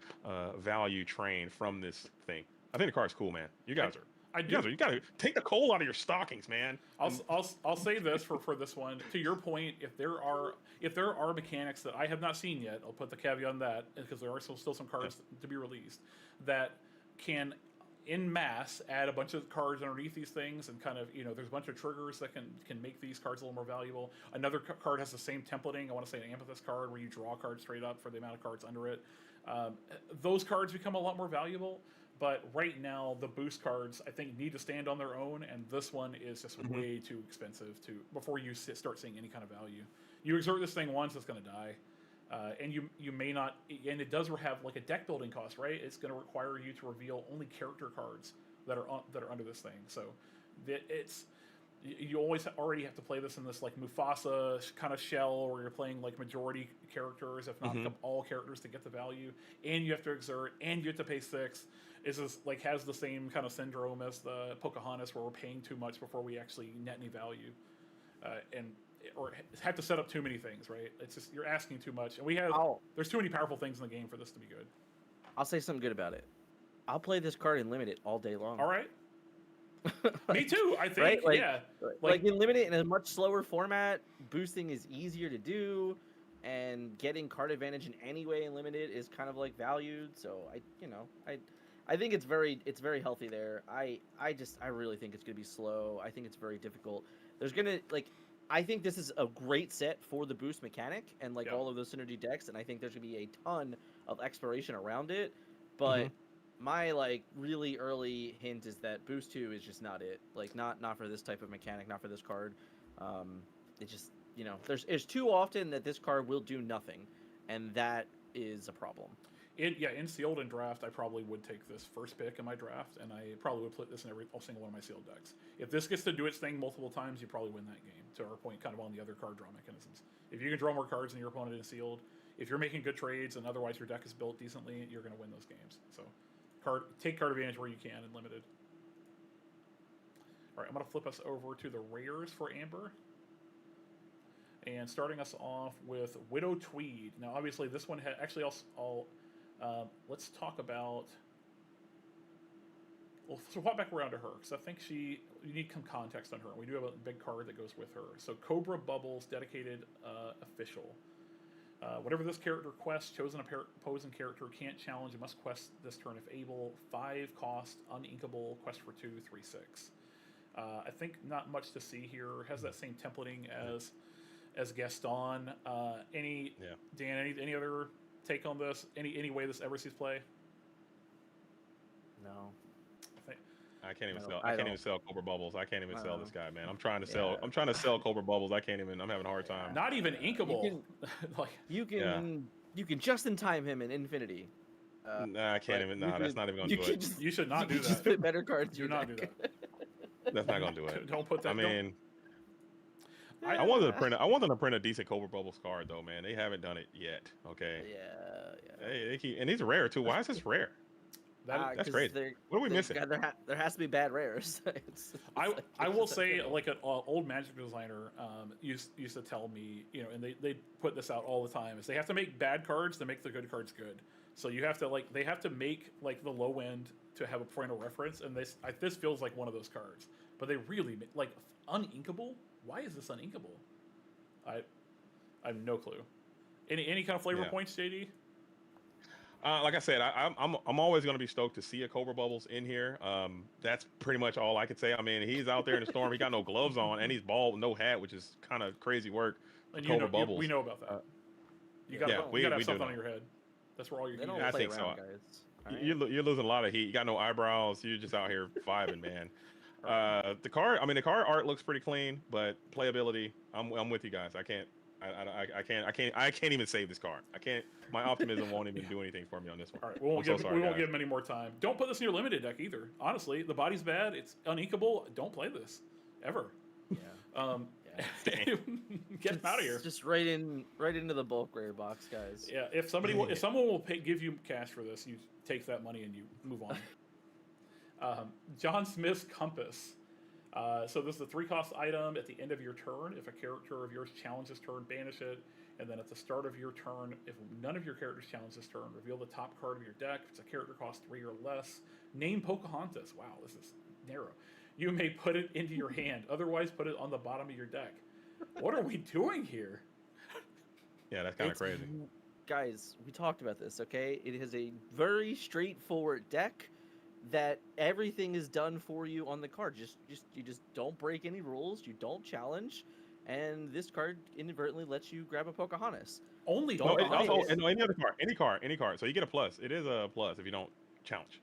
value train from this thing. I think the card's cool, man. You gotta take the coal out of your stockings, man. I'll say this for this one. To your point, if there are mechanics that I have not seen yet, I'll put the caveat on that because there are still some cards to be released that can in mass add a bunch of cards underneath these things and kind of there's a bunch of triggers that can make these cards a little more valuable. Another card has the same templating. I want to say an amethyst card where you draw a card straight up for the amount of cards under it. Those cards become a lot more valuable, but right now the boost cards I think need to stand on their own, and this one is just way too expensive before you start seeing any kind of value. You exert this thing once, it's going to die. And you may not, and it does have like a deck building cost, right? It's going to require you to reveal only character cards that are under this thing. So you already have to play this in this like Mufasa kind of shell, where you're playing like majority characters, if not all characters, to get the value. And you have to exert, and you have to pay 6. Is this like has the same kind of syndrome as the Pocahontas, where we're paying too much before we actually net any value, or have to set up too many things, right? It's just you're asking too much, and there's too many powerful things in the game for this to be good. I'll say something good about it. I'll play this card in Limited all day long. All right. Me too. I think. Right? Like, yeah. Like in Limited, in a much slower format, boosting is easier to do, and getting card advantage in any way in Limited is kind of like valued. So I think it's very healthy there. I really think it's gonna be slow. I think it's very difficult. I think this is a great set for the boost mechanic and all of those synergy decks, and I think there's gonna be a ton of exploration around it. But my really early hint is that boost 2 is just not it. Not for this type of mechanic, not for this card. It just there's too often that this card will do nothing, and that is a problem. In sealed and draft, I probably would take this first pick in my draft, and I probably would put this in every single one of my sealed decks. If this gets to do its thing multiple times, you probably win that game. To our point, kind of on the other card draw mechanisms. If you can draw more cards than your opponent in sealed, if you're making good trades and otherwise your deck is built decently, you're going to win those games. So, take card advantage where you can in Limited. All right, I'm going to flip us over to the rares for Amber. And starting us off with Widow Tweed. Now, obviously, this one actually let's talk about. Well, so hop back around to her, because I think you need some context on her. We do have a big card that goes with her. So Cobra Bubbles, dedicated official. Whatever this character quests, chosen opposing character can't challenge and must quest this turn if able. 5 cost, uninkable, quest for 2, 3, 6. I think not much to see here. Has that same templating as Gaston. Dan, any other take on this? Any way this ever sees play? No. I can't even No, sell. I I can't even don't. sell Cobra Bubbles. I can't even sell this guy, man. I'm trying to Yeah. sell. I'm trying to sell Cobra Bubbles. I can't even. I'm having a hard time. Not even inkable. You Like, You Yeah. can just in time him in Infinity. Nah, I can't but even. you Nah, that's could- not even gonna you do could it. just- you should not you do could Just that. put better cards. in Do your not do deck. that. That's not gonna do it. Don't put that. I mean, I- I wanted to print. I want them to print a decent Cobra Bubbles card though, man. They haven't done it yet. Okay. Yeah. They keep, and these are rare too. Why is this rare? that, That's crazy. What are we missing? There has to be bad rares. I will say, like an old Magic designer used to tell me, you know, and they put this out all the time, is they have to make bad cards to make the good cards good. So you have to they have to make like the low end to have a point of reference, and this feels like one of those cards. But they really like uninkable. Why is this uninkable? I have no clue. Any kind of flavor Yeah. points, JD? Like I said, I'm always going to be stoked to see a Cobra Bubbles in here. That's pretty much all I could say. I mean, he's out there in the storm. He got no gloves on, and he's bald, no hat, which is kind of crazy work. And Cobra Bubbles. we know about that. You got yeah, to have we do something know. on your head. That's where all your They heat don't is. I play think so. around, guys. All right? You're losing a lot of heat. You got no eyebrows. You're just out here vibing, man. The card art looks pretty clean, but playability, I'm with you guys. I can't even save this card. I can't. My optimism won't even do anything for me on this one. All right, we won't I'm so sorry, we won't guys. give him any more time. Don't put this in your limited deck either. Honestly, the body's bad. It's uninkable. Don't play this ever. Yeah. Get him out of here. Just right into the bulk rare box, guys. Yeah, if someone will give you cash for this, you take that money and you move on. John Smith's Compass. So this is a 3-cost item. At the end of your turn, if a character of yours challenges turn, banish it. And then at the start of your turn, if none of your characters challenge this turn, reveal the top card of your deck. If it's a character cost 3 or less, name Pocahontas. Wow, this is narrow. You may put it into your hand. Otherwise, put it on the bottom of your deck. What are we doing here? Yeah, that's kind of crazy. Guys, we talked about this, okay? It is a very straightforward deck that everything is done for you on the card. You just don't break any rules, you don't challenge, and this card inadvertently lets you grab a Pocahontas. Only No, Pocahontas. no, any other card, any card. So you get a plus. It is a plus if you don't challenge.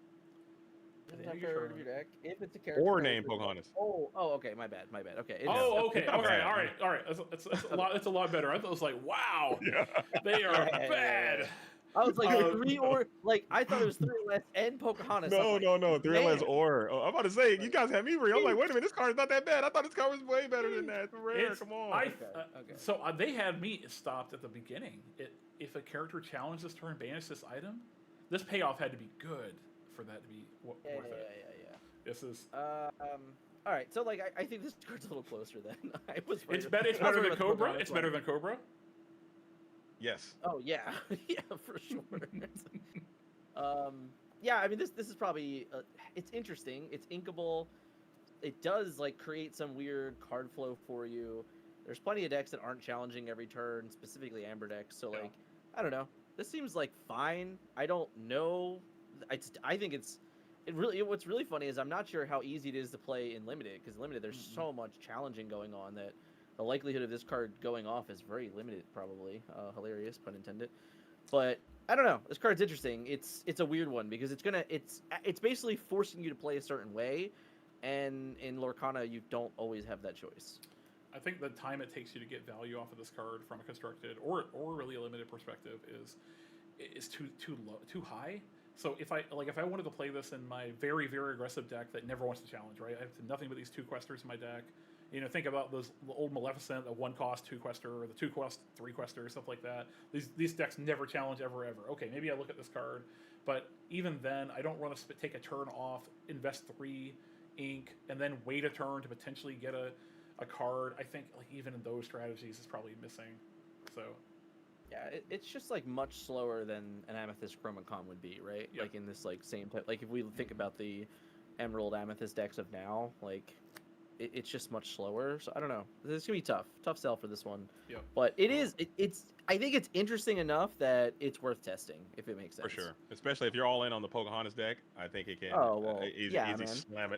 If it's a character Or card, name it's- Pocahontas. Oh, okay, my bad. Okay. it is. Oh, okay, Not okay, bad. all right. It's a lot better. I thought it was like, wow, Yeah. they are Yeah. bad. I was like 3 or I thought it was 3 or less and Pocahontas. No, I'm like, no. 3 less man. or. Oh, I'm about to say, you guys have me real. I'm like, wait a minute, this card's not that bad. I thought this card was way better than that. It's rare. It's- Come on. Okay. So they had me stopped at the beginning. If a character challenges this turn, banish this item. This payoff had to be good for that to be worth Yeah. it. This is All right, so I think this card's a little closer then. I was. it's right- better. It's I was better right than about the Cobra. Pocahontas It's one. better than Cobra. Yes. Oh yeah, yeah, for sure. Yeah, I mean this is probably it's interesting. It's inkable. It does create some weird card flow for you. There's plenty of decks that aren't challenging every turn, specifically Amber decks. So Yeah. I don't know. This seems fine. I don't know. I think what's really funny is I'm not sure how easy it is to play in limited, because limited there's so much challenging going on that the likelihood of this card going off is very limited, probably. Hilarious, pun intended. But I don't know. This card's interesting. It's a weird one because it's basically forcing you to play a certain way, and in Lorcana you don't always have that choice. I think the time it takes you to get value off of this card from a constructed or really a limited perspective is too low, too high. So if I wanted to play this in my very, very aggressive deck that never wants to challenge, right? I have nothing but these 2 questers in my deck. You know, think about those old Maleficent, the 1-cost 2-quester, or the 2-cost 3-quester, stuff like that. These decks never challenge ever. Okay, maybe I look at this card, but even then, I don't want to take a turn off, invest 3 ink, and then wait a turn to potentially get a card. I think even in those strategies is probably missing. So Yeah, it's just much slower than an Amethyst Chromacon would be, right? Yep. In this same type. If we think about the Emerald Amethyst decks of now, it's just much slower. So I don't know. This is gonna be tough sell for this one. Yep. But it's I think it's interesting enough that it's worth testing, if it makes sense. For sure. Especially if you're all in on the Pocahontas deck, I think it can Oh, well, easy yeah, man.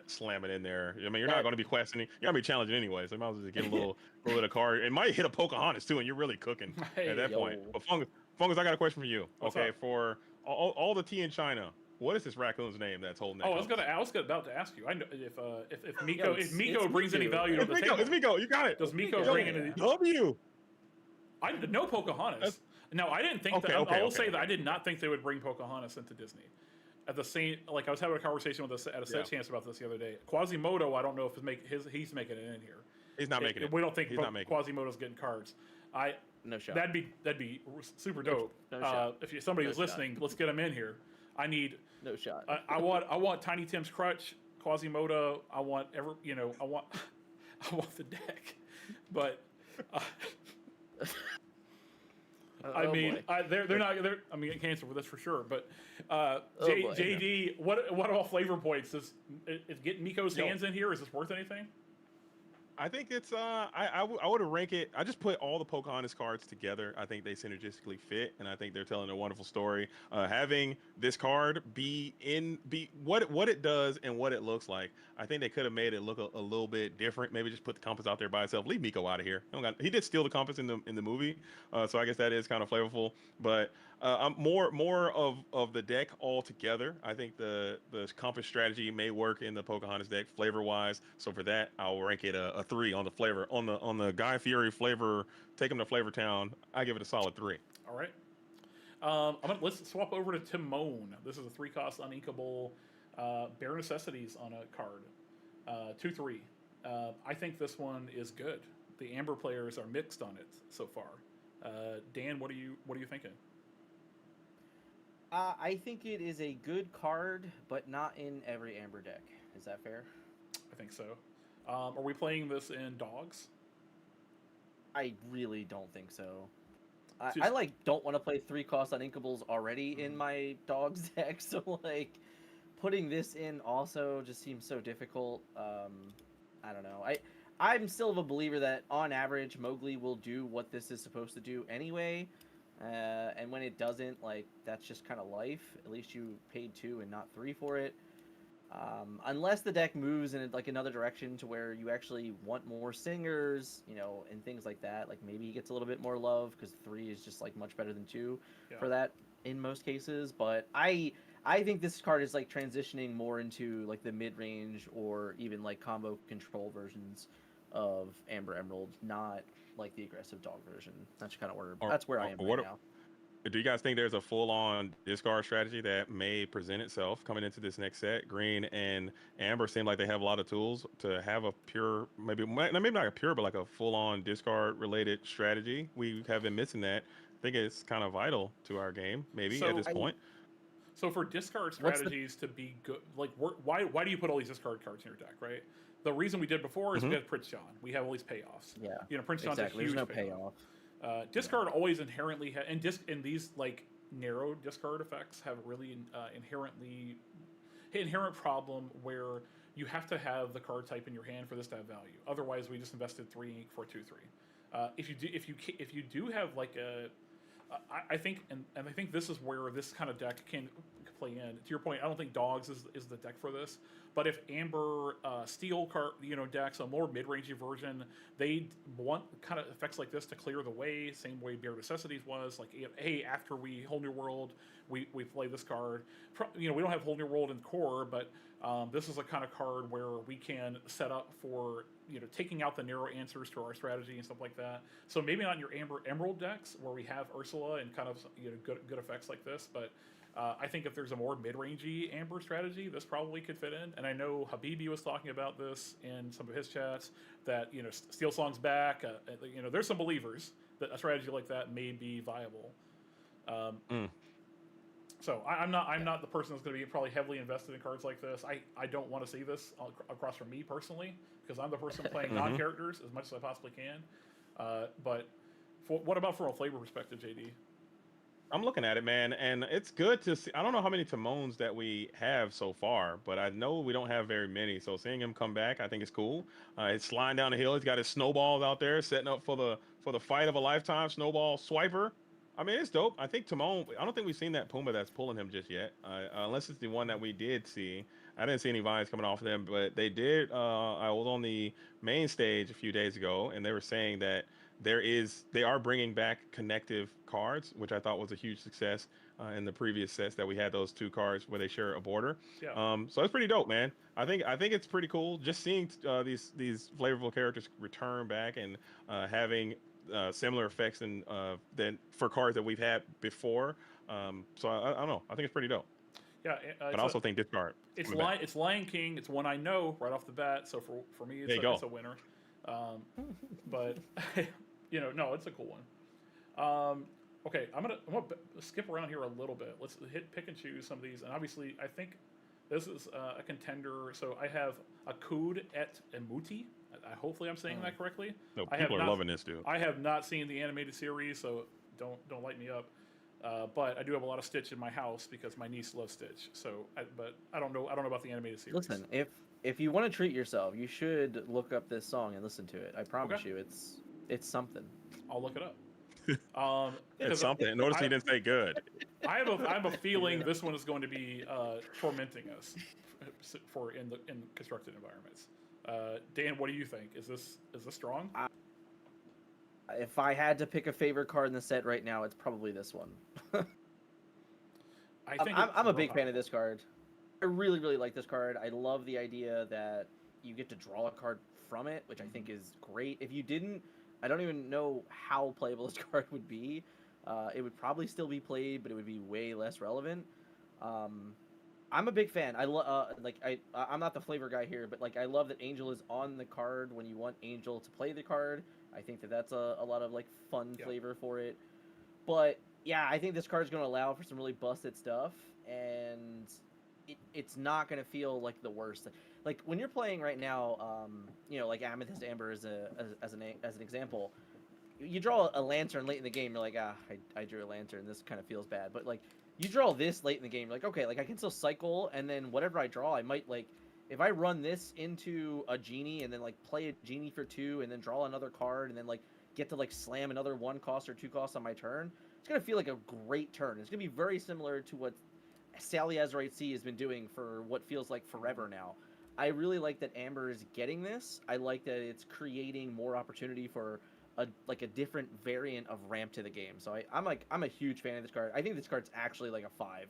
slam it in there. I mean, you're That- not going to be questioning. You're going to be challenging anyway, so you might as well just get a little bit of card. It might hit a Pocahontas too, and you're really cooking Hey, at that yo. point. But Fungus, I got a question for you. What's okay, up? for all the tea in China, What is this raccoon's name that's holding that? Oh, I was about to ask you. I know if Miko brings any value to the table. It's Miko. You got it. Does Miko bring any? W. I know Pocahontas. No, I didn't think that. I will say that I did not think they would bring Pocahontas into Disney. At the same, like I was having a conversation with at a set chance about this the other day. Quasimodo, I don't know if he's making it in here. He's not making it. We don't think Quasimodo's getting cards. No shot. That'd be super dope. No shot. If somebody is listening, let's get him in here. I need no shot. I want Tiny Tim's crutch, Quasimodo. I want I want the deck, but. I mean, they're not. I mean, cancer for this for sure. But JD, what about flavor points? Is getting Miko's hands in here? Is this worth anything? I think it's I would rank it. I just put all the Pocahontas cards together. I think they synergistically fit, and I think they're telling a wonderful story. Having this card be what it does and what it looks like. I think they could have made it look a little bit different. Maybe just put the compass out there by itself. Leave Miko out of here. He did steal the compass in the movie, so I guess that is kind of flavorful. But I'm more of the deck altogether. I think the compass strategy may work in the Pocahontas deck flavor wise. So for that, I'll rank it a 3 on the flavor on the Guy Fieri flavor. Take him to Flavor Town. I give it a solid 3. All right. Let's swap over to Timon. This is a 3-cost uninkable bare necessities on a card. 2/3. I think this one is good. The Amber players are mixed on it so far. Dan, what are you thinking? I think it is a good card, but not in every Amber deck. Is that fair? I think so. Are we playing this in dogs? I really don't think so. I don't want to play 3-cost uninkables already in my dogs deck, so putting this in also just seems so difficult. I don't know. I'm still of a believer that on average Mowgli will do what this is supposed to do anyway. And when it doesn't, that's just kind of life. At least you paid 2 and not 3 for it. Unless the deck moves in another direction to where you actually want more singers, and things like that. Maybe he gets a little bit more love because 3 is just much better than 2 for that in most cases. But I think this card is transitioning more into the mid-range or even combo control versions of Amber Emerald, not the aggressive dog version. That's kind of where I am right now. Do you guys think there's a full-on discard strategy that may present itself coming into this next set? Green and Amber seem like they have a lot of tools to have a pure, maybe not a pure, but a full-on discard-related strategy. We have been missing that. I think it's kind of vital to our game, maybe at this point. So for discard strategies to be good, why do you put all these discard cards in your deck, right? The reason we did before is we had Prince John. We have all these payoffs. Yeah. Prince John's a huge There's no payoff. Discard always inherently and these narrow discard effects have really inherent problem where you have to have the card type in your hand for this to have value. Otherwise, we just invested 3 ink for 2/3. If you do have I think I think this is where this kind of deck can play in. To your point, I don't think dogs is the deck for this. But if Amber Steel card decks, a more mid-rangey version, they want kind of effects like this to clear the way. Same way Bare Necessities was hey, after we Whole New World, we play this card. We don't have Whole New World in core, but this is a kind of card where we can set up for taking out the narrow answers to our strategy and stuff like that. So maybe not in your Amber Emerald decks where we have Ursula and kind of good effects like this, but I think if there's a more mid-rangey Amber strategy, this probably could fit in. And I know Habibi was talking about this in some of his chats that Steel Song's back. There's some believers that a strategy like that may be viable. So I'm not the person that's going to be probably heavily invested in cards like this. I don't want to see this across from me personally because I'm the person playing non-characters as much as I possibly can. But what about from a flavor perspective, JD? I'm looking at it, man, and it's good to see. I don't know how many Timons that we have so far, but I know we don't have very many. So seeing him come back, I think it's cool. It's sliding down the hill. He's got his snowballs out there, setting up for the fight of a lifetime. Snowball swiper. I mean, it's dope. I think Timon. I don't think we've seen that Puma that's pulling him just yet, unless it's the one that we did see. I didn't see any vines coming off of them, but they did. I was on the main stage a few days ago, and they were saying that they are bringing back connective cards, which I thought was a huge success. in the previous sets that we had those two cards where they share a border. Yeah. So it's pretty dope, man. I think it's pretty cool just seeing these flavorful characters return back and having similar effects than for cards that we've had before. So I don't know. I think it's pretty dope. Yeah. But I also think this card. It's coming back. It's Lion King. It's one I know right off the bat. So for me, it's a winner. But no, it's a cool one. Okay, I'm gonna skip around here a little bit. Let's pick and choose some of these, and obviously I think this is a contender. So I have Akud et Emuti. Hopefully I'm saying that correctly. No, people are loving this, dude. I have not seen the animated series, so don't light me up. But I do have a lot of Stitch in my house because my niece loves Stitch. But I don't know about the animated series. Listen, if you want to treat yourself, you should look up this song and listen to it. I promise you, it's something. I'll look it up. It's something. Notice he didn't say good. I have a feeling this one is going to be tormenting us in constructed environments. Dan, what do you think? Is this strong? If I had to pick a favorite card in the set right now, it's probably this one. I'm a big fan of this card. I really, really like this card. I love the idea that you get to draw a card from it, which I think is great. If you didn't, I don't even know how playable this card would be. It would probably still be played, but it would be way less relevant. I'm a big fan. I'm not the flavor guy here, but I love that Angel is on the card when you want Angel to play the card. I think that's a lot of fun flavor for it. But yeah, I think this card is going to allow for some really busted stuff, and it's not going to feel like the worst. When you're playing right now, Amethyst Amber as an example, you draw a lantern late in the game. You're like, I drew a lantern. This kind of feels bad. But you draw this late in the game, you're like, okay, I can still cycle, and then whatever I draw, I might if I run this into a Genie and then play a Genie for 2 and then draw another card and then get to slam another 1 cost or 2 cost on my turn, it's gonna feel like a great turn. It's gonna be very similar to what Sally Azurite C has been doing for what feels like forever now. I really like that Amber is getting this. I like that it's creating more opportunity for a different variant of ramp to the game. So I'm a huge fan of this card. I think this card's actually a 5.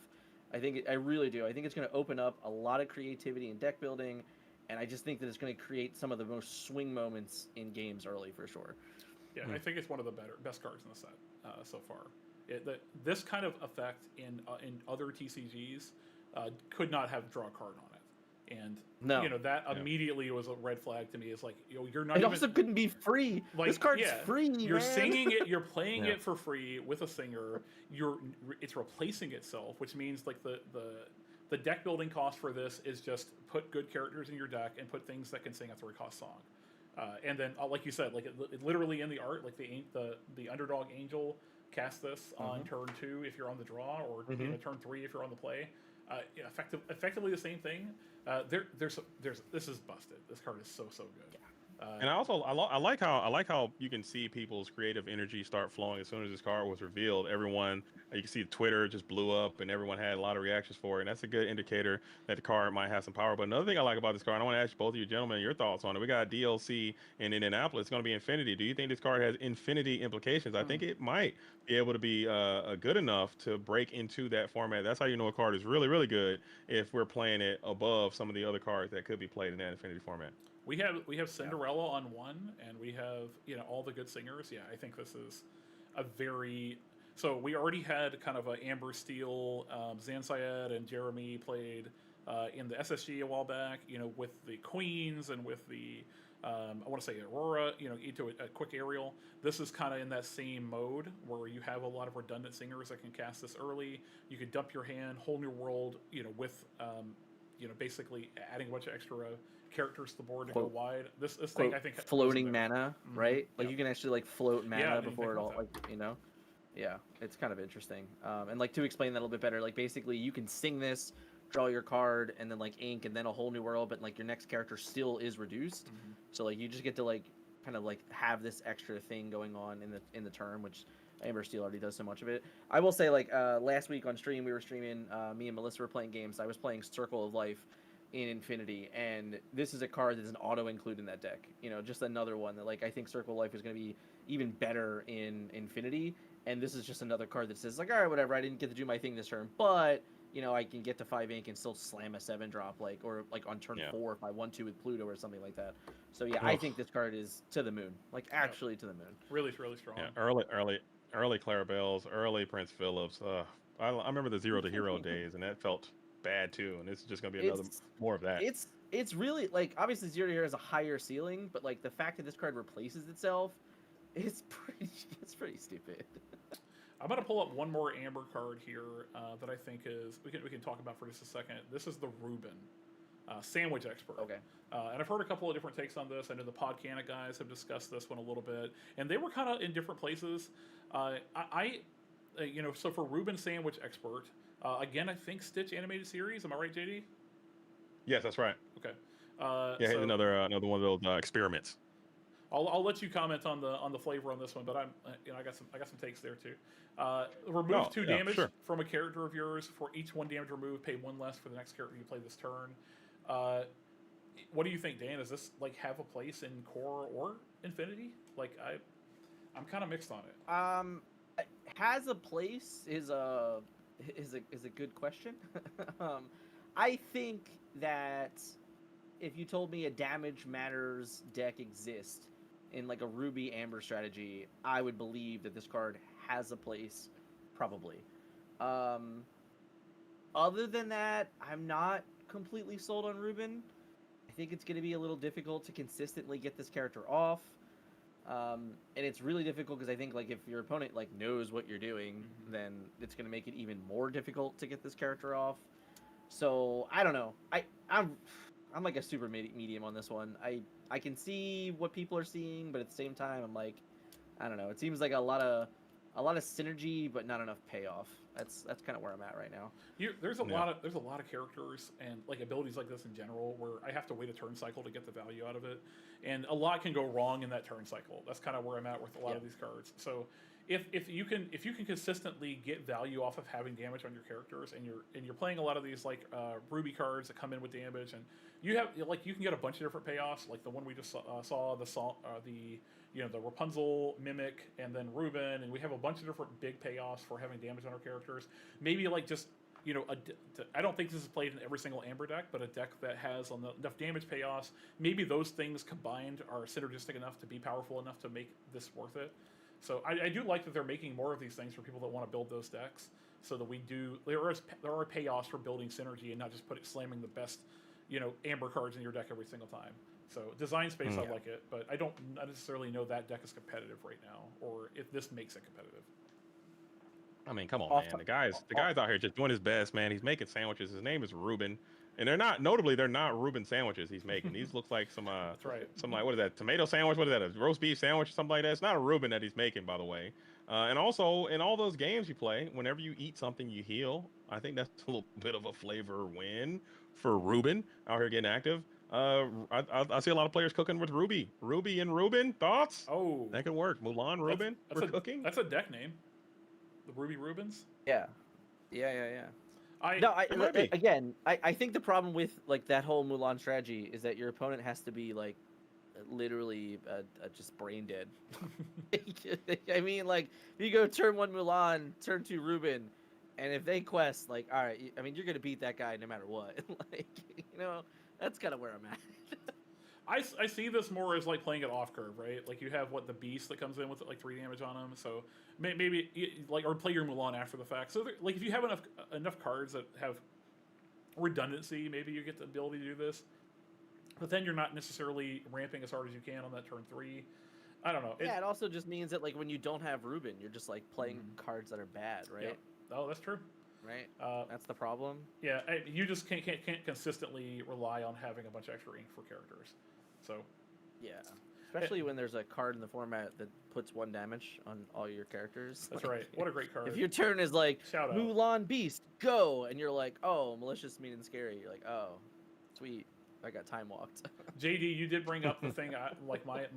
I really do. I think it's going to open up a lot of creativity in deck building, and I just think that it's going to create some of the most swing moments in games early for sure. Yeah, I think it's one of the best cards in the set so far. This kind of effect in other TCGs could not have draw a card on it. And that immediately was a red flag to me. It's you're not. It also couldn't be free. This card's free. You're man. singing it. You're playing it for free with a singer. It's replacing itself, which means the deck building cost for this is just put good characters in your deck and put things that can sing a 3-cost song. And then, like you said, it literally in the art, the underdog Angel cast this on turn 2 if you're on the draw, or turn 3 if you're on the play. Effectively the same thing. This is busted. This card is so good. And I like how you can see people's creative energy start flowing as soon as this card was revealed. Everyone, you can see Twitter just blew up, and everyone had a lot of reactions for it. And that's a good indicator that the card might have some power. But another thing I like about this card, I want to ask both of you gentlemen your thoughts on it. We got DLC in Indianapolis. It's going to be Infinity. Do you think this card has Infinity implications? I think it might be able to be good enough to break into that format. That's how you know a card is really, really good if we're playing it above some of the other cards that could be played in that Infinity format. We have Cinderella on 1, and we have all the good singers. Yeah, I think this is a very. So we already had kind of a Amber Steel, Zan Syed and Jeremy played in the SSG a while back. With the Queens and with the I want to say Aurora. Into a quick aerial. This is kind of in that same mode where you have a lot of redundant singers that can cast this early. You could dump your hand, whole new world. With basically adding a bunch of extra characters to the board to go wide. This thing, I think, floating mana, right? You can actually float mana before it all, that. Yeah, it's kind of interesting. And to explain that a little bit better, basically you can sing this, draw your card, and then ink, and then a whole new world, but your next character still is reduced. So you just get to kind of have this extra thing going on in the turn, which Amber Steel already does so much of it. I will say last week on stream we were streaming, me and Melissa were playing games. I was playing Circle of Life in Infinity, and this is a card that's an auto include in that deck. Just another one that I think Circle of Life is going to be even better in Infinity, and this is just another card that says like, all right, whatever, I didn't get to do my thing this turn, but I can get to 5 ink and still slam a 7-drop, or on turn 4 if I want to with Pluto or something like that. So yeah, I think this card is to the moon, like actually to the moon. Really, really strong. Yeah, early Clarabelle's, early Prince Phillips. I remember the 0 to hero days, and that felt bad too. And it's just gonna be another more of that. It's really like, obviously 0 to hero has a higher ceiling, but like the fact that this card replaces itself is pretty stupid. I'm gonna pull up one more Amber card here that I think is we can talk about for just a second. This is the Reuben, sandwich expert. Okay. And I've heard a couple of different takes on this. I know the Podcana guys have discussed this one a little bit, and they were kind of in different places. So for Reuben sandwich expert, again, I think Stitch animated series. Am I right, JD? Yes, that's right. Okay. Yeah, so, another one of those experiments. I'll let you comment on the flavor on this one, but I got some takes there too. Remove 2 damage from a character of yours. For each 1 damage removed, pay 1 less for the next character you play this turn. What do you think, Dan? Does this like have a place in Core or Infinity? Like I'm kind of mixed on it. Has a place is a good question. I think that if you told me a damage matters deck exists in like a Ruby Amber strategy, I would believe that this card has a place, probably. Other than that, I'm not completely sold on Reuben. I think it's going to be a little difficult to consistently get this character off. And it's really difficult because I think like if your opponent like knows what you're doing, then it's going to make it even more difficult to get this character off. So I don't know. I'm like a super medium on this one. I can see what people are seeing, but at the same time, I'm like, I don't know. It seems like a lot of synergy, but not enough payoff. That's kind of where I'm at right now. There's a lot of characters and like abilities like this in general where I have to wait a turn cycle to get the value out of it, and a lot can go wrong in that turn cycle. That's kind of where I'm at with a lot of these cards. So if you can consistently get value off of having damage on your characters, and you're playing a lot of these like Ruby cards that come in with damage, and you can get a bunch of different payoffs, like the one we just saw the Rapunzel, Mimic, and then Reuben, and we have a bunch of different big payoffs for having damage on our characters. Maybe like just I don't think this is played in every single Amber deck, but a deck that has enough damage payoffs, maybe those things combined are synergistic enough to be powerful enough to make this worth it. So I do like that they're making more of these things for people that want to build those decks, so that there are payoffs for building synergy and not just slamming the best Amber cards in your deck every single time. So design space, I like it, but I don't necessarily know that deck is competitive right now, or if this makes it competitive. I mean, come on, man. The guy's out here just doing his best, man. He's making sandwiches. His name is Reuben, and they're not Reuben sandwiches he's making. These look like some That's right. some like, what is that, tomato sandwich? What is that, a roast beef sandwich or something like that? It's not a Reuben that he's making, by the way. And also, in all those games you play, whenever you eat something, you heal. I think that's a little bit of a flavor win for Reuben out here getting active. I see a lot of players cooking with Ruby and Reuben. Thoughts? Oh, that could work. Mulan, Reuben, we're cooking. That's a deck name. The Ruby Reubens? Yeah. I think the problem with like that whole Mulan strategy is that your opponent has to be like literally just brain dead. I mean, like if you go turn 1 Mulan, turn 2 Reuben, and if they quest, like, all right, I mean, you're gonna beat that guy no matter what. Like, that's kind of where I'm at. I see this more as like playing it off curve, right? Like you have the beast that comes in with like 3 damage on him, so maybe like, or play your Mulan after the fact. So like if you have enough cards that have redundancy, maybe you get the ability to do this. But then you're not necessarily ramping as hard as you can on that turn 3. I don't know. It also just means that like when you don't have Reuben, you're just like playing cards that are bad, right? Yeah. Oh, that's true. Right. That's the problem. Yeah, you just can't consistently rely on having a bunch of extra ink for characters. So. Yeah. Especially when there's a card in the format that puts 1 damage on all your characters. That's right. What a great card. If your turn is like Shout Mulan Beast, go, and you're like, oh, malicious, mean, and scary. You're like, oh, sweet, I got time walked. JD, you did bring up the thing. Like my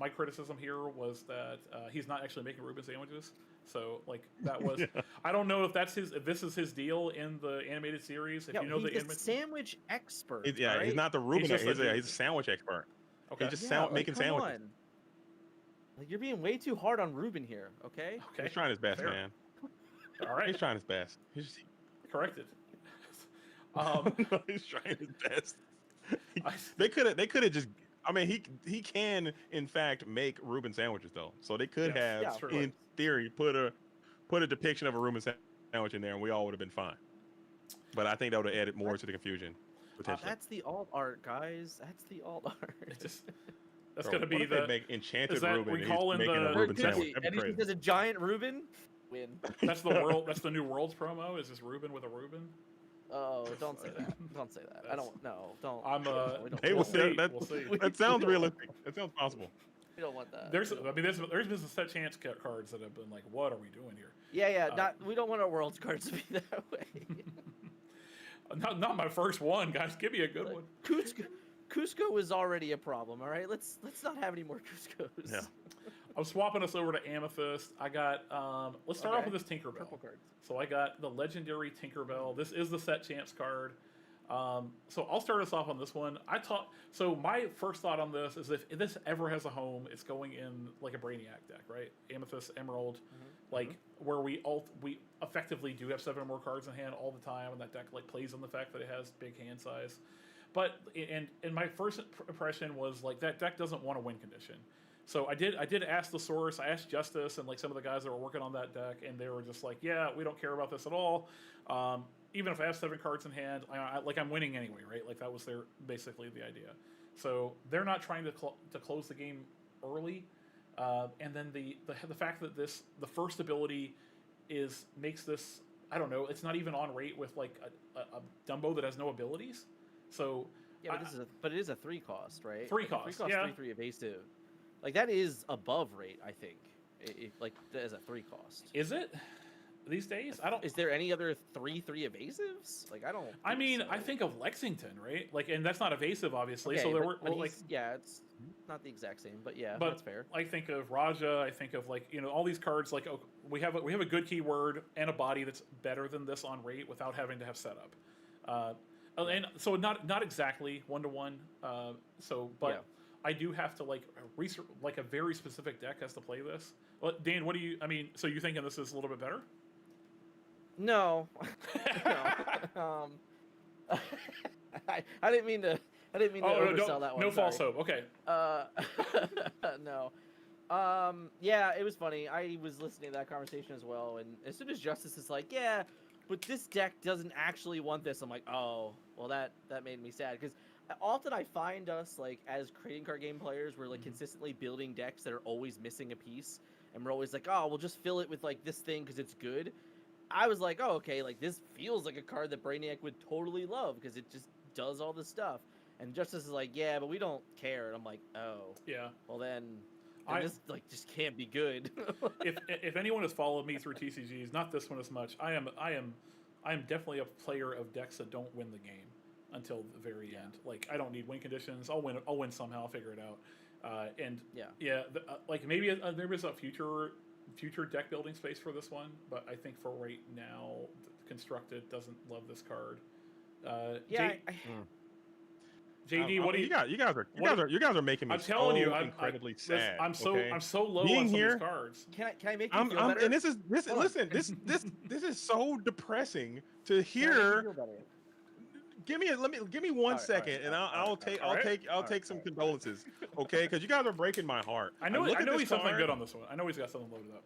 criticism here was that he's not actually making Reuben sandwiches. So like that was, I don't know if this is his deal in the animated series. If he's a sandwich expert. Right? He's not the Reuben. He's a sandwich expert. Okay, he's just making sandwiches. Like, you're being way too hard on Reuben here. Okay. Okay. He's trying his best, Fair. man. All right. He's trying his best. Corrected. He's trying his best. I- They could have just. I mean, he can in fact make Reuben sandwiches though, so they could Yes, have, yeah, of true. in theory, put a depiction of a Reuben sandwich in there, and we all would have been fine. But I think that would have added more to the confusion potentially. That's the alt art, guys. That's the alt art. It just that's Bro, gonna what be if they the make enchanted is that Reuben. And he's recalling making the- a Reuben Could sandwich. be. That'd And be if he crazy. does a giant Reuben, win. that's the world. That's the new Worlds promo. Is this Reuben with a Reuben? Oh, don't say that. Don't say that. I don't. No, don't. I'm no, we don't, They we'll will- see. that- We'll see. That sounds realistic. That sounds possible. we don't want that. There's We don't- I mean there's been some set chance cards that have been like, what are we doing here? yeah. We don't want our world's cards to be that way. Not my first one, guys. Give me a good one. Cusco was already a problem. All right, let's not have any more Cuscos. Yeah. I'm swapping us over to Amethyst. I got let's start off Okay. with this Tinkerbell. Purple cards. So I got the legendary Tinkerbell. This is the set champs card. So I'll start us off on this one. So my first thought on this is if this ever has a home, it's going in like a Brainiac deck, right? Amethyst, Emerald, like where we effectively do have 7 or more cards in hand all the time, and that deck like plays on the fact that it has big hand size. But and my first impression was like that deck doesn't want a win condition. So I did ask the source. I asked Justice and like some of the guys that were working on that deck, and they were just like, "Yeah, we don't care about this at all. Even if I have 7 cards in hand, I'm winning anyway, right? Like that was basically the idea. So they're not trying to close the game early, and then the fact that the first ability makes this, I don't know, it's not even on rate with like a Dumbo that has no abilities. So Yeah, but it is a 3 cost, right? 3 Like, cost, 3 cost, yeah. 3/3 evasive. Like that is above rate, I think. Like as a 3 cost. Is it these days? I don't. Is there any other 3/3 evasives? Like I don't. I mean, so. I think of Lexington, right? Like, and that's not evasive, obviously. Okay, so there but were like, yeah, it's not the exact same, but yeah, but that's fair. I think of Raja. I think of like all these cards. Like, oh, we have a good keyword and a body that's better than this on rate without having to have setup. And so not exactly 1-to-1. So, but. Yeah. I do have to like research, like a very specific deck has to play this. Well, Dan, what do you? I mean, so you thinking this is a little bit better? No, no. I didn't mean to. I didn't mean to oversell that one. No false sorry. hope. Okay. No. Yeah, it was funny. I was listening to that conversation as well, and as soon as Justice is like, "Yeah, but this deck doesn't actually want this," I'm like, "Oh, well, that made me sad." Because often I find us like as trading card game players, we're like consistently building decks that are always missing a piece, and we're always like, "Oh, we'll just fill it with like this thing because it's good." I was like, "Oh, okay, like this feels like a card that Brainiac would totally love because it just does all this stuff." And Justice is like, "Yeah, but we don't care." And I'm like, "Oh, Yeah. well then I- this like just can't be good." if anyone has followed me through TCGs, not this one as much. I am definitely a player of decks that don't win the game until the very end. Like I don't need win conditions. I'll win somehow. I'll figure it out. And Yeah. like maybe there is a future deck building space for this one, but I think for right now, Constructed doesn't love this card. Yeah, JD, what do you? You guys are making me I'm telling you, I'm incredibly listen, sad. I'm so okay? I'm so low Being on some here- of these cards. can I make you feel better? And this Hold on. listen, this is so depressing to Can I make you hear. feel better? Give me 1 second, and I'll take some condolences, okay? Because you guys are breaking my heart. I know look at this he's something card, good on this one. I know he's got something loaded up.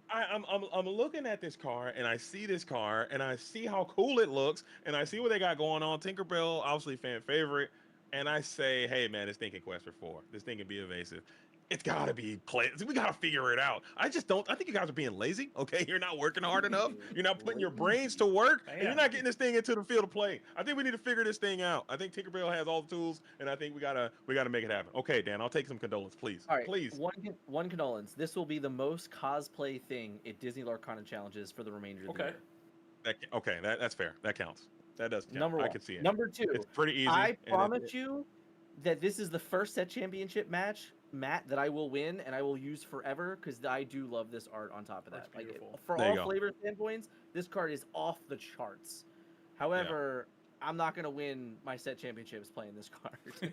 I'm looking at this car, and I see this car, and I see how cool it looks, and I see what they got going on. Tinkerbell, obviously fan favorite, and I say, hey man, this thing can quest for 4. This thing can be evasive. It's gotta be play. We gotta figure it out. I think you guys are being lazy. Okay, you're not working hard enough. You're not putting your brains to work, and you're not getting this thing into the field of play. I think we need to figure this thing out. I think Tinkerbell has all the tools, and I think we gotta make it happen. Okay, Dan, I'll take some condolence, please. All right, Please. One condolence. This will be the most cosplay thing at Disney Lorcana challenges for the remainder of the year. That's fair. That counts. That does count. Number one. I can see it. Number 2. It's pretty easy. I and promise you that this is the first set championship match, Matt, that I will win and I will use forever because I do love this art on top of that. That's beautiful. For There you all go. flavor standpoints, this card is off the charts. However, I'm not going to win my set championships playing this card.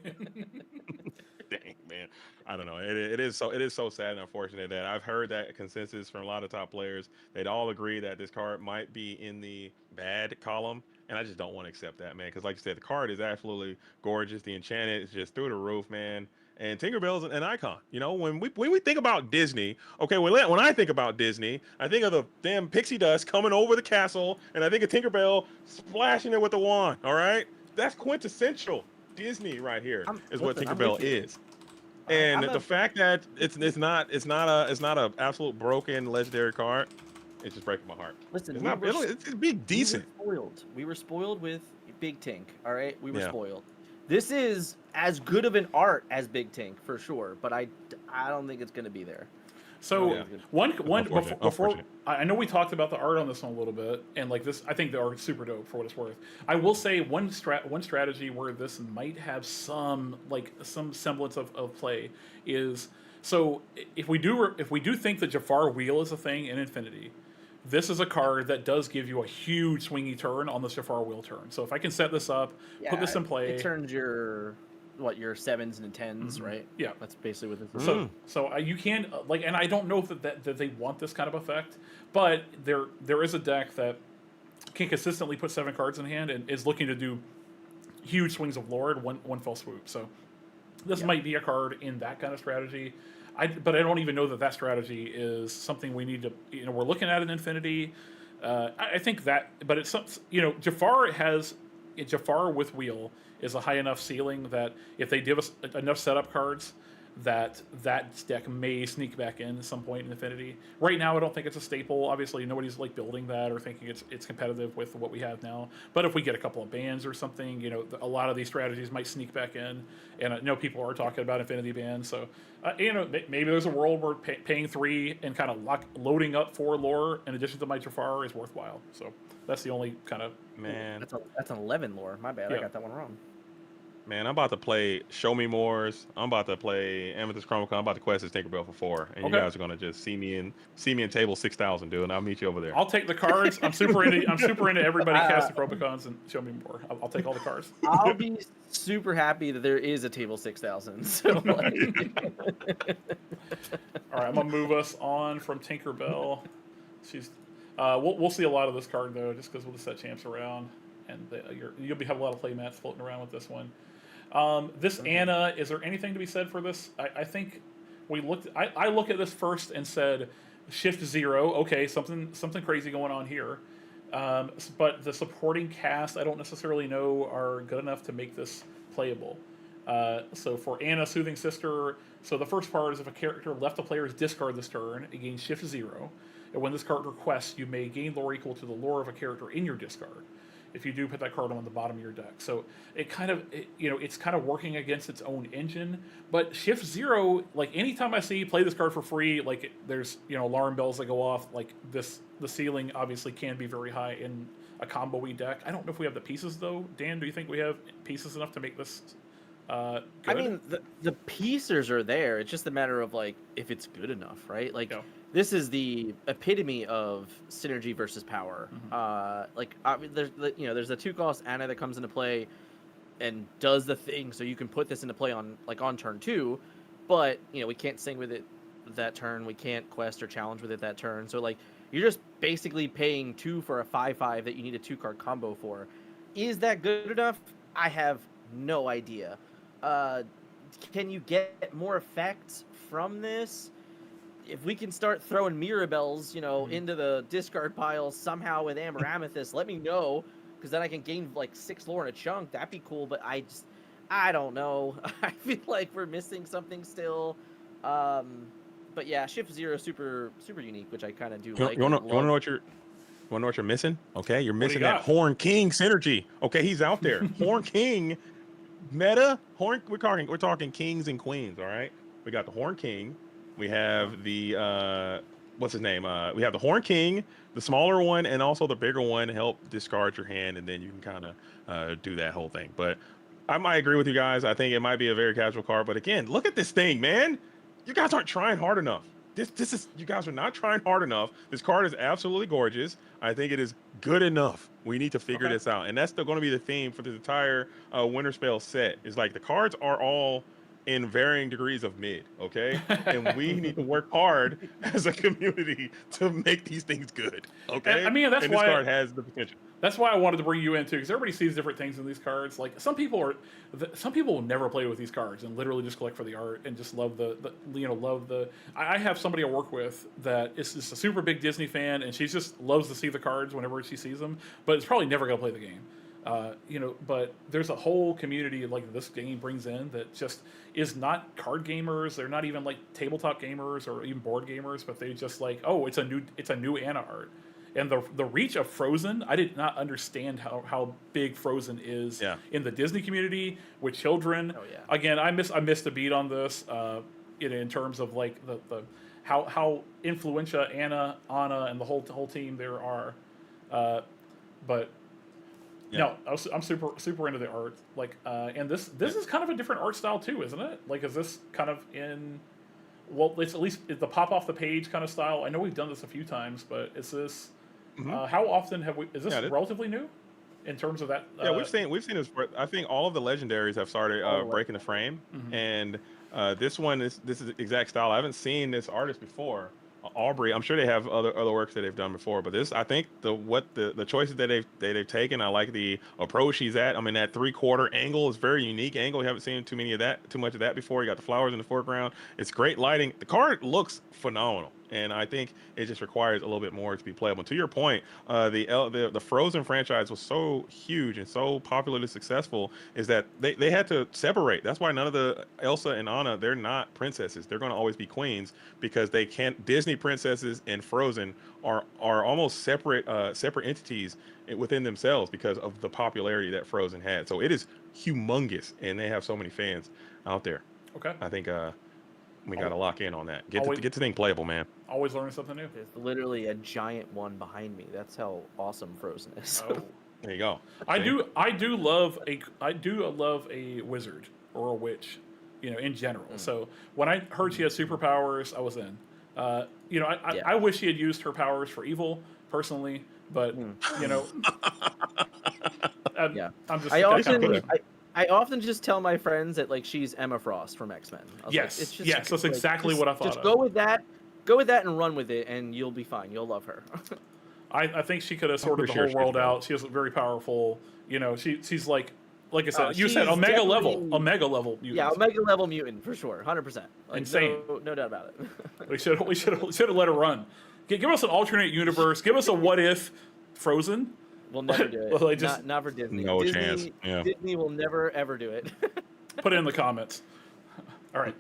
Dang, man. I don't know. It is so sad and unfortunate that I've heard that consensus from a lot of top players. They'd all agree that this card might be in the bad column, and I just don't want to accept that, man. Because like you said, the card is absolutely gorgeous. The enchanted is just through the roof, man. And Tinkerbell's an icon. You know, when we think about Disney, okay, when I think about Disney, I think of the damn pixie dust coming over the castle, and I think of Tinkerbell splashing it with a wand. All right, that's quintessential Disney right here. What Tinkerbell is. And the fact that it's not a absolute broken legendary card, it's just breaking my heart. Listen, it's be decent. We were spoiled with Big Tink. All right, we were spoiled. This is as good of an art as Big Tink for sure, but I don't think it's going to be there. So one before I know we talked about the art on this one a little bit, and like this, I think the art's super dope for what it's worth. I will say one strategy where this might have some semblance of play is, so if we do think the Jafar wheel is a thing in Infinity, this is a card that does give you a huge swingy turn on the Jafar wheel turn. So if I can set this up, put this in play, it turns your 7s and 10s, right? Yeah, that's basically what this is. So you can and I don't know that they want this kind of effect, but there is a deck that can consistently put 7 cards in hand and is looking to do huge swings of Lord one fell swoop. So this might be a card in that kind of strategy. But I don't even know that strategy is something we need to. We're looking at in Infinity. I think that, but it's Jafar with wheel is a high enough ceiling that if they give us enough setup cards, that deck may sneak back in at some point in Infinity. Right now, I don't think it's a staple. Obviously, nobody's like building that or thinking it's competitive with what we have now. But if we get a couple of bans or something, a lot of these strategies might sneak back in. And I know people are talking about Infinity bans, so maybe there's a world where paying 3 and kind of loading up 4 lore in addition to my Jafar is worthwhile. So that's the only kind of That's an 11 lore. My bad, I got that one wrong. Man, I'm about to play Show Me Mores. I'm about to play Amethyst Chromicon. I'm about to quest as Tinkerbell for 4, and you guys are gonna just see me in table 6,000, dude. And I'll meet you over there. I'll take the cards. I'm super into everybody casting Chromicons and Show Me More. I'll take all the cards. I'll be super happy that there is a table 6,000. So all right, I'm gonna move us on from Tinkerbell. She's we'll see a lot of this card though, just because we'll just set champs around, and you'll have a lot of play mats floating around with this one. Anna, is there anything to be said for this? I think we looked. I look at this first and said, shift 0. Okay, something crazy going on here. But the supporting cast, I don't necessarily know are good enough to make this playable. So for Anna, Soothing Sister, so the first part is if a character left the player's discard this turn, it gains shift 0. And when this card requests, you may gain lore equal to the lore of a character in your discard. If you do, put that card on the bottom of your deck. So it's kind of working against its own engine. But shift 0, like anytime I see play this card for free, like there's alarm bells that go off. Like this, the ceiling obviously can be very high in a combo-y deck. I don't know if we have the pieces though. Dan, do you think we have pieces enough to make this good? I mean, the pieces are there. It's just a matter of like if it's good enough, right? Like. Yeah. This is the epitome of synergy versus power. There's the 2-cost Anna that comes into play and does the thing, so you can put this into play on turn 2, but we can't sing with it that turn. We can't quest or challenge with it that turn. So you're just basically paying 2 for a 5/5 that you need a 2-card combo for. Is that good enough? I have no idea. Can you get more effects from this? If we can start throwing Mirabelles, into the discard pile somehow with Amber Amethyst, let me know, because then I can gain 6 lore in a chunk. That'd be cool, but I don't know. I feel like we're missing something still. But yeah, shift 0 super unique, which I kind of do like. You want to know what you're missing? Okay, you're missing that Horn King synergy. Okay, he's out there. Horn King meta. We're talking kings and queens. All right, we got the Horn King. We have the what's his name? We have the Horn King, the smaller one, and also the bigger one. Help discard your hand, and then you can kind of do that whole thing. But I might agree with you guys. I think it might be a very casual card. But again, look at this thing, man. You guys aren't trying hard enough. You guys are not trying hard enough. This card is absolutely gorgeous. I think it is good enough. We need to figure this out, and that's still going to be the theme for the entire Winterspell set. Is like the cards are all in varying degrees of mid, okay? And we need to work hard as a community to make these things good, okay? I mean, that's and this why card has the potential. That's why I wanted to bring you in too, because everybody sees different things in these cards. Like some people will never play with these cards and literally just collect for the art and just love love the. I have somebody I work with that is just a super big Disney fan, and she just loves to see the cards whenever she sees them, but it's probably never gonna play the game. But there's a whole community like this game brings in that just is not card gamers. They're not even like tabletop gamers or even board gamers, but they just like, oh, it's a new Anna art. And the reach of Frozen, I did not understand how big Frozen is in the Disney community with children. Oh, yeah. Again, I missed a beat on this, in terms of like the how influential Anna, and the whole team there are. But no, I'm super into the art. Like, and this is kind of a different art style too, isn't it? Like, is this kind of in? Well, it's at least the pop off the page kind of style. I know we've done this a few times, but is this? How often have we? Is this relatively new, in terms of that? Yeah, we've seen this. I think all of the legendaries have started breaking the frame, and this is exact style. I haven't seen this artist before, Aubrey. I'm sure they have other works that they've done before, but this, I think the choices that they've taken. I like the approach he's at. I mean, that 3/4 angle is very unique angle. You haven't seen too much of that before. You got the flowers in the foreground. It's great lighting. The card looks phenomenal. And I think it just requires a little bit more to be playable. To your point, the Frozen franchise was so huge and so popularly successful is that they had to separate. That's why none of the Elsa and Anna, they're not princesses. They're going to always be queens because they can't. Disney princesses and Frozen are almost separate entities within themselves because of the popularity that Frozen had. So it is humongous, and they have so many fans out there. Okay, I think we got to lock in on that. Get the thing playable, man. Always learning something new. There's literally a giant one behind me. That's how awesome Frozen is. Oh. There you go. I do love a wizard or a witch, in general. So when I heard she had superpowers, I was in. I wish she had used her powers for evil, personally, but I'm just. I often just tell my friends that like she's Emma Frost from X-Men. Yes, it's just, yes, that's exactly what I thought. Just go with that and run with it, and you'll be fine. You'll love her. I think she could have sorted the whole world out. She is very powerful. She's like I said, you said Omega level mutant. Yeah, Omega level mutant for sure, 100%. Insane, no doubt about it. we should have let her run. Give us an alternate universe. Give us a what if Frozen. We'll never do it. Well, not for Disney. No Disney, chance. Yeah. Disney will never ever do it. Put it in the comments. All right.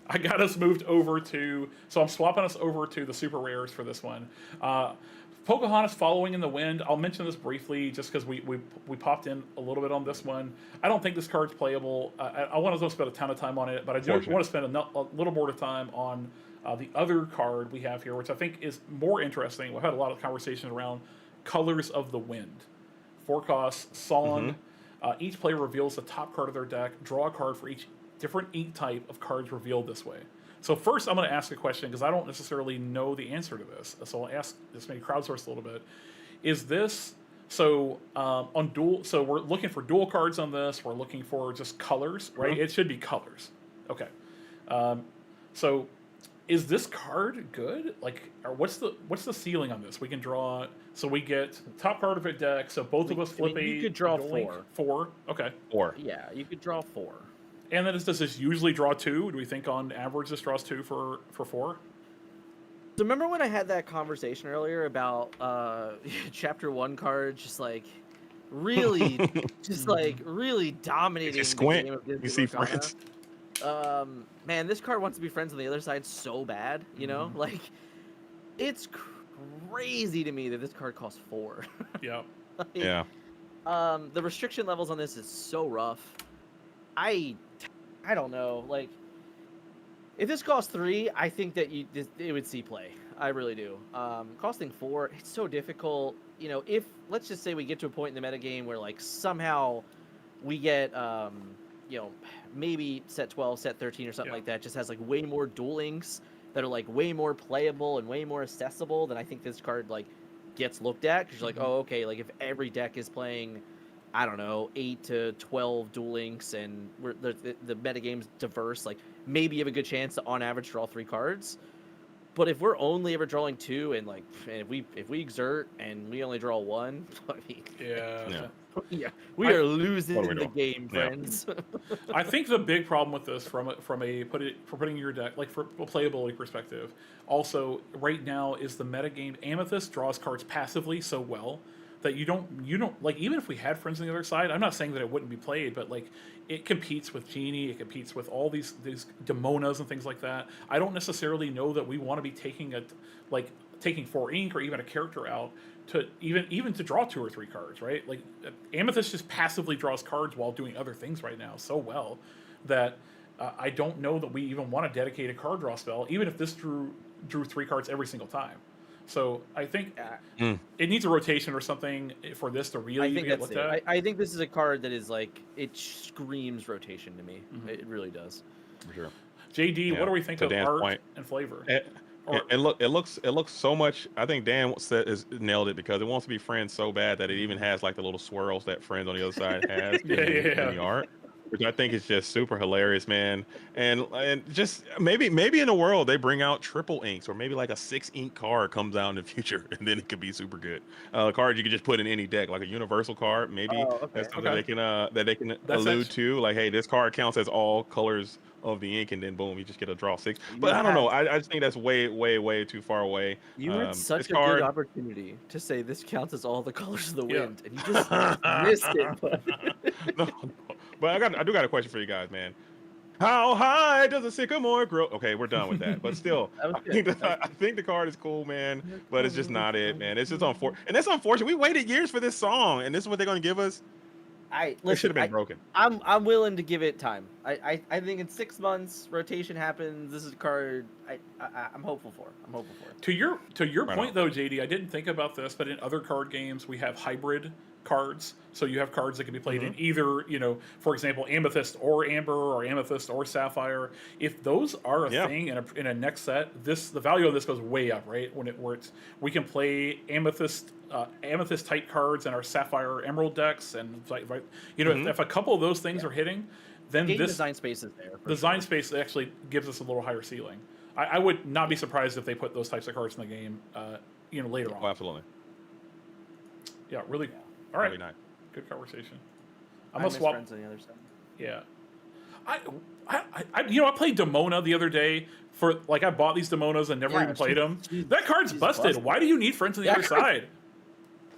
I got us moved over to. So I'm swapping us over to the super rares for this one. Pocahontas Following in the Wind. I'll mention this briefly just because we popped in a little bit on this one. I don't think this card's playable. I want to spend a ton of time on it, but I do want to spend a little more time on the other card we have here, which I think is more interesting. We've had a lot of conversation around Colors of the Wind. 4 costs, song. Each player reveals the top card of their deck. Draw a card for each different ink type of cards revealed this way. So first, I'm going to ask a question because I don't necessarily know the answer to this. So I'll ask this, maybe crowdsource a little bit. Is this on dual? So we're looking for dual cards on this. We're looking for just colors, right? It should be colors. Okay. So is this card good? Like, or what's the ceiling on this? We can draw. So we get top card of a deck. So both of us flip you could draw 4. 4. Okay. 4. Yeah, you could draw 4. And then does this usually draw 2? Do we think on average this draws 2 for 4? So remember when I had that conversation earlier about chapter 1 cards just like really really dominating Just squint. the game of Disney You see Lorcana? friends. Man, this card wants to be friends on the other side so bad, like it's crazy to me that this card costs 4. Yeah. Yeah. The restriction levels on this is so rough. I don't know. Like, if this costs 3, I think that it would see play. I really do. Costing 4, it's so difficult. If let's just say we get to a point in the metagame where like somehow we get maybe set 12, set 13 or something like that just has like way more duel links that are like way more playable and way more accessible, then I think this card like gets looked at because you're like, oh, okay, like if every deck is playing I don't know, 8 to 12 Duel Links, and the metagame's diverse. Like maybe you have a good chance to, on average, draw 3 cards. But if we're only ever drawing 2, and like, and if we exert and we only draw 1, I mean, Yeah. yeah, we are losing What are we the doing? game, Yeah. friends. I think the big problem with this, from putting your deck, like for a playability perspective, also right now is the metagame. Amethyst draws cards passively so well that you don't like, even if we had friends on the other side, I'm not saying that it wouldn't be played, but like it competes with Genie, it competes with all these Demonas and things like that. I don't necessarily know that we want to be taking taking 4 ink or even a character out to even to draw 2 or 3 cards, right? Like Amethyst just passively draws cards while doing other things right now so well that I don't know that we even want to dedicate a card draw spell, even if this drew 3 cards every single time. So I think it needs a rotation or something for this to really get looked at. I think this is a card that is like, it screams rotation to me. It really does. For sure. JD, what do we think of Dan's art point. and flavor? It looks so much. I think Dan nailed it, because it wants to be Friends so bad that it even has like the little swirls that Friends on the other side has in the art, which I think is just super hilarious, man. And just maybe in the world they bring out triple inks, or maybe like a 6 ink card comes out in the future, and then it could be super good. A card you could just put in any deck, like a universal card. Maybe that's something that they can allude to, like, hey, this card counts as all colors of the ink, and then boom, you just get a draw 6. But I don't know. I just think that's way too far away. You had such a good opportunity to say this counts as all the colors of the wind, and you just missed it. No, but I do got a question for you guys, man. How high does a sycamore grow? Okay, we're done with that. But still, I think the card is cool, man. But it's just not it, man. It's just unfortunate, and that's unfortunate. We waited years for this song, and this is what they're going to give us. It should have been broken. I'm willing to give it time. I think in 6 months rotation happens. This is a card I'm hopeful for. To your point though, JD, I didn't think about this, but in other card games we have hybrid cards. So you have cards that can be played in either, for example, Amethyst or Amber, or Amethyst or Sapphire. If those are a thing in a next set, the value of this goes way up, right? We can play Amethyst type cards in our Sapphire Emerald decks, and if a couple of those things are hitting, then this design space is there. Design space actually gives us a little higher ceiling. I would not be surprised if they put those types of cards in the game, later on. Oh, absolutely. Yeah, really. All right. Really nice. Good conversation. I'm gonna swap friends on the other side. Yeah. I played Demona the other day for I bought these Demonas and never even played them. That card's busted. Why do you need friends on the other side?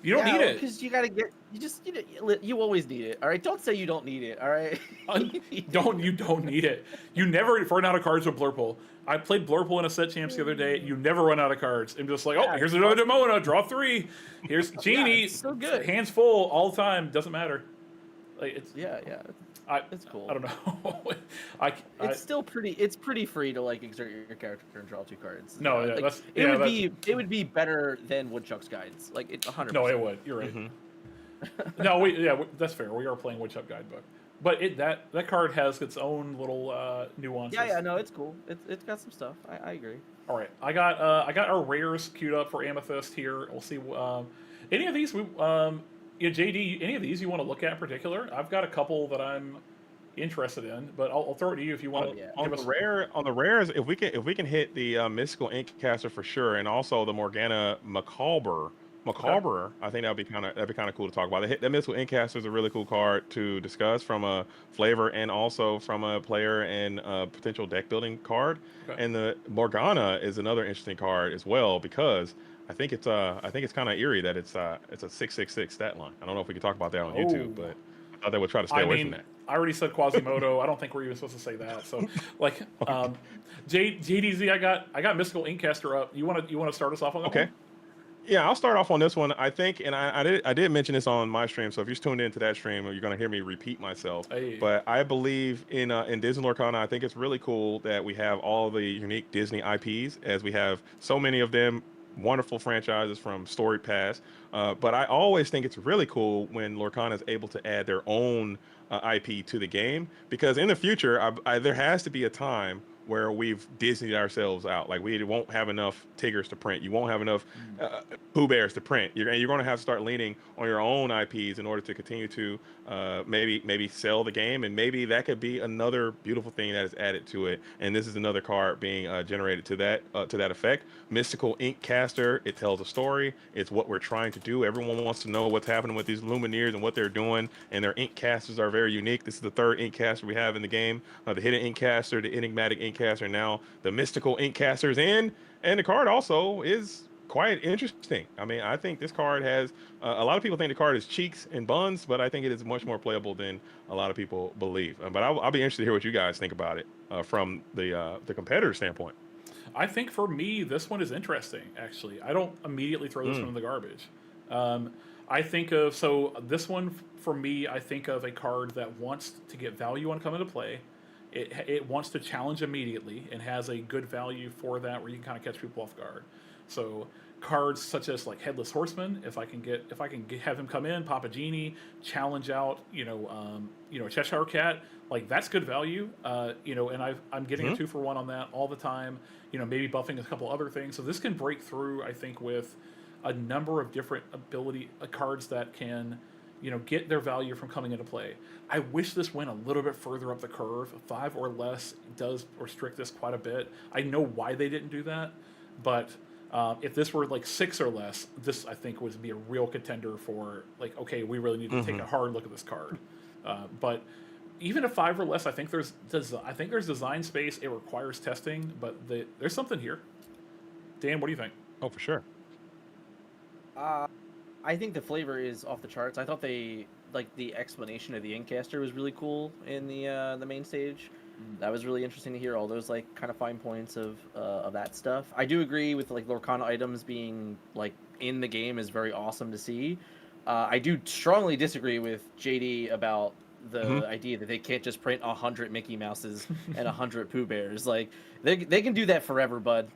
You don't need it. Because you gotta get. You always need it. All right. Don't say you don't need it. All right. You don't need it. You never run out of cards with Blurple. I played Blurple in a set champs the other day. You never run out of cards. I'm just like, here's another Demona. Draw 3. Here's Genie. It's so good. Hands full all the time. Doesn't matter. It's cool. I don't know. It's still pretty. It's pretty free to exert your character and draw 2 cards. No, it would be better than Woodchuck's Guides. 100%. No, it would. You're right. No, that's fair. We are playing Woodchuck Guidebook, but that card has its own little nuances. No, it's cool. It's got some stuff. I agree. All right, I got our rares queued up for Amethyst here. We'll see. Any of these JD, any of these you want to look at in particular? I've got a couple that I'm interested in, but I'll throw it to you if you want. On the rares, if we can hit the mystical Inkcaster for sure, and also the Morgana Macabre, I think that'd be kind of cool to talk about. That mystical Inkcaster is a really cool card to discuss from a flavor and also from a player and potential deck building card. Okay. And the Morgana is another interesting card as well, because I think it's kind of eerie that it's a 666 stat line. I don't know if we can talk about that on YouTube, but I thought they would try to stay away from that. I already said Quasimodo. I don't think we're even supposed to say that. So, JDZ, I got mystical Inkcaster up. You want to start us off on that? Okay. One? Yeah, I'll start off on this one. I think, and I did mention this on my stream, so if you're tuned into that stream, you're going to hear me repeat myself. Hey. But I believe in Disney Lorcana. I think it's really cool that we have all the unique Disney IPs, as we have so many of them, wonderful franchises from storied past. But I always think it's really cool when Lorcana is able to add their own IP to the game, because in the future, there has to be a time where we've Disneyed ourselves out. Like we won't have enough Tigers to print. You won't have enough Pooh Bears to print. You're going to have to start leaning on your own IPs in order to continue to maybe sell the game, and maybe that could be another beautiful thing that is added to it. And this is another card being generated to that effect. Mystical Inkcaster. It tells a story. It's what we're trying to do. Everyone wants to know what's happening with these Lumineers and what they're doing, and their Inkcasters are very unique. This is the third Inkcaster we have in the game. The hidden Inkcaster, the enigmatic Inkcaster, now the mystical Inkcasters, and the card also is quite interesting. I mean, I think this card has a lot of people think the card is cheeks and buns, but I think it is much more playable than a lot of people believe. But I'll be interested to hear what you guys think about it from the competitor standpoint. I think for me, this one is interesting, actually. I don't immediately throw this one in the garbage. I think of, so this one, for me, I think of a card that wants to get value on coming to play. It wants to challenge immediately and has a good value for that where you can kind of catch people off guard. So cards such as like Headless Horseman, if I can have him come in, pop a Genie, challenge out, a Cheshire Cat, like that's good value. And I'm getting a 2-for-1 on that all the time. Maybe buffing a couple other things. So this can break through, I think, with a number of different ability cards that can, get their value from coming into play. I wish this went a little bit further up the curve. 5 or less does restrict this quite a bit. I know why they didn't do that, but if this were like 6 or less, this I think would be a real contender for like, okay, we really need to take a hard look at this card. But even at 5 or less, I think there's design space. It requires testing, but there's something here. Dan, what do you think? Oh, for sure. I think the flavor is off the charts. I thought the explanation of the Inkcaster was really cool in the main stage. That was really interesting to hear all those like kind of fine points of that stuff. I do agree with like Lorcana items being like in the game is very awesome to see. I do strongly disagree with JD about the idea that they can't just print 100 Mickey Mouses and 100 Pooh Bears. Like they can do that forever, bud.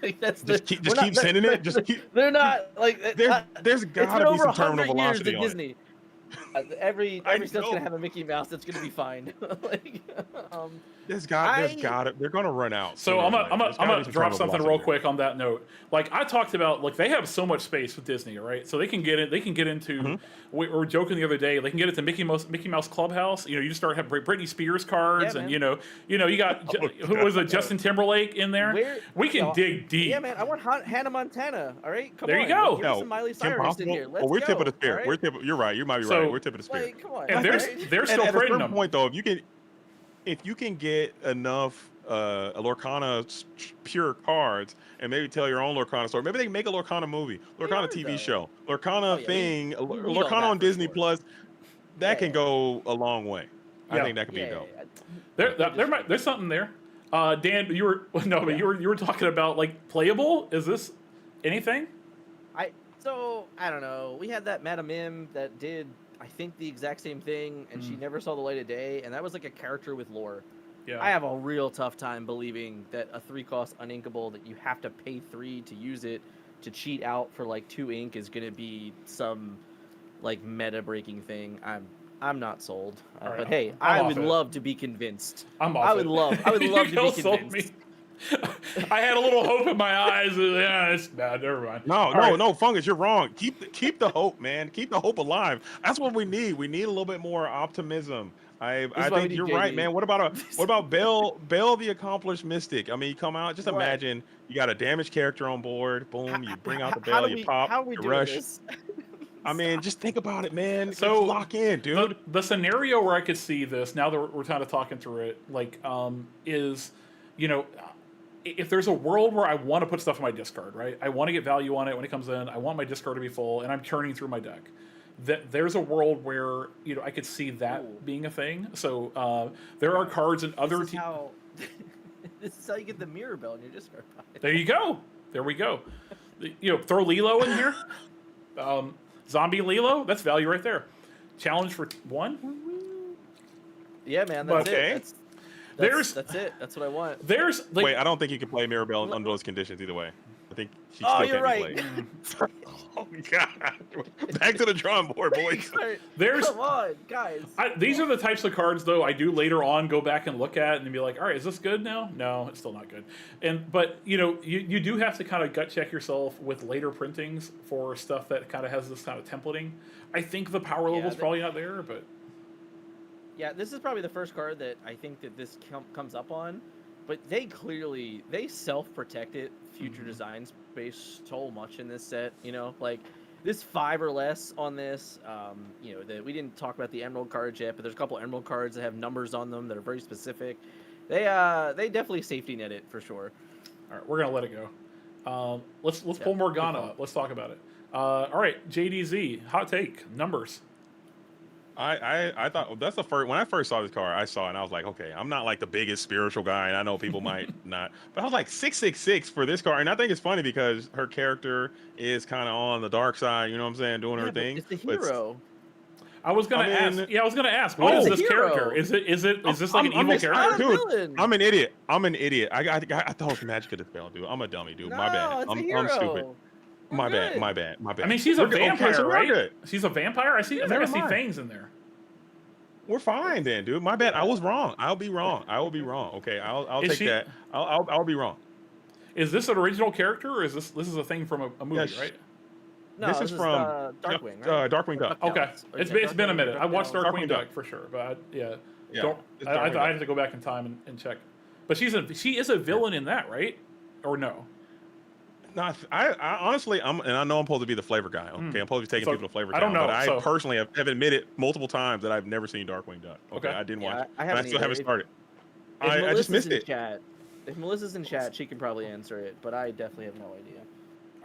Like that's keep sending it. Just keep. They're not like there's gotta be some terminal velocity on Disney. Every stuff's gonna have a Mickey Mouse. That's gonna be fine. There's got they're gonna run out. So I'm gonna drop something real quick on that note. Like I talked about, like they have so much space with Disney, right? So they can get it. They can get into. We were joking the other day. They can get it to Mickey Mouse Clubhouse. You just start having Britney Spears cards, and you got who was it, Justin Timberlake in there. We can dig deep. Yeah, man. I want Hannah Montana. All right, come there on. you go. Give me some Miley Cyrus in here. Let's we're go. tip of the spear. Right? You're right. You might be right. We're tip of the spear. Like, come on. And they're still at printing a them. Point though, if you can get enough Lorcana pure cards and maybe tell your own Lorcana story. Maybe they can make a Lorcana movie, Lorcana TV show, Lorcana thing, Lorcana on Disney Plus. That can go a long way. I think that could be dope. There's something there. Dan, you were talking about like playable. Is this anything? I don't know. We had that Madame Mim that did, I think, the exact same thing, and she never saw the light of day, and that was like a character with lore. Yeah. I have a real tough time believing that a 3-cost uninkable that you have to pay 3 to use it to cheat out for like 2 ink is going to be some like meta breaking thing. I'm not sold. But hey, I would love to be convinced. I would love to be convinced. I had a little hope in my eyes. Yeah, it's bad. Never mind. No, Fungus, you're wrong. Keep the hope, man. Keep the hope alive. That's what we need. We need a little bit more optimism. I think you're right, man. What about Bell the Accomplished Mystic? I mean, you come out. Just imagine you got a damaged character on board. Boom, you bring out the Bell, you pop, you rush. I mean, just think about it, man. So lock in, dude. The scenario where I could see this now that we're kind of talking through it, like, is, if there's a world where I want to put stuff in my discard, right? I want to get value on it when it comes in. I want my discard to be full, and I'm churning through my deck. There's a world where I could see that being a thing. So there are cards in other teams. This is how you get the Mirror Bell in your discard pile. There you go. There we go. Throw Lilo in here. Zombie Lilo. That's value right there. Challenge for 1. Yeah, man. That's it. That's it. That's what I want. Wait, I don't think you can play Mirror Bell under those conditions either way. think she Oh, still you're can't be right. played. Oh God! Back to the drawing board, boys. There's- Come on, guys. These are the types of cards, though, I do later on go back and look at and be like, all right, is this good now? No, it's still not good. But you do have to kind of gut check yourself with later printings for stuff that kind of has this kind of templating. I think the power level's probably not there, but yeah, this is probably the first card that I think that this comes up on. But they clearly self-protected future design space so much in this set. Like this 5 or less on this. We didn't talk about the emerald cards yet, but there's a couple emerald cards that have numbers on them that are very specific. They definitely safety net it for sure. all right, we're gonna let it go. Let's pull Morgana up. Let's talk about it. All right, JDZ, hot take, numbers. I thought that's the first. When I first saw this card, I saw it and I was like, okay, I'm not like the biggest spiritual guy, and I know people might not, but I was like 666 for this card, and I think it's funny because her character is kind of on the dark side. You know what I'm saying, doing her thing. It's the hero. I was gonna ask. Yeah, I was gonna ask. What is this character? Is this like an evil character? Dude, I'm an idiot. I thought it was Magic of Dispel, dude. I'm a dummy, dude. My bad. I'm stupid. My bad. I mean, she's a vampire, so right? good. She's a vampire. I think I see mind. fangs in there. We're fine then, dude. My bad. I was wrong. I'll be wrong. Okay, I'll take that. I'll be wrong. Is this an original character, or is this is a thing from a movie, right? No, this is from Darkwing, right? Darkwing Duck. Okay, it's been a minute. I watched Darkwing Duck for sure, but I have to go back in time and check. But she is a villain in that, right? Or no? No, I honestly, and I know I'm supposed to be the flavor guy. Okay, I'm supposed to be taking people to flavor. I don't know. But I personally have admitted multiple times that I've never seen Darkwing Duck. Okay, I didn't watch it. I still haven't started. I just missed it. If Melissa's in chat, she can probably answer it, but I definitely have no idea.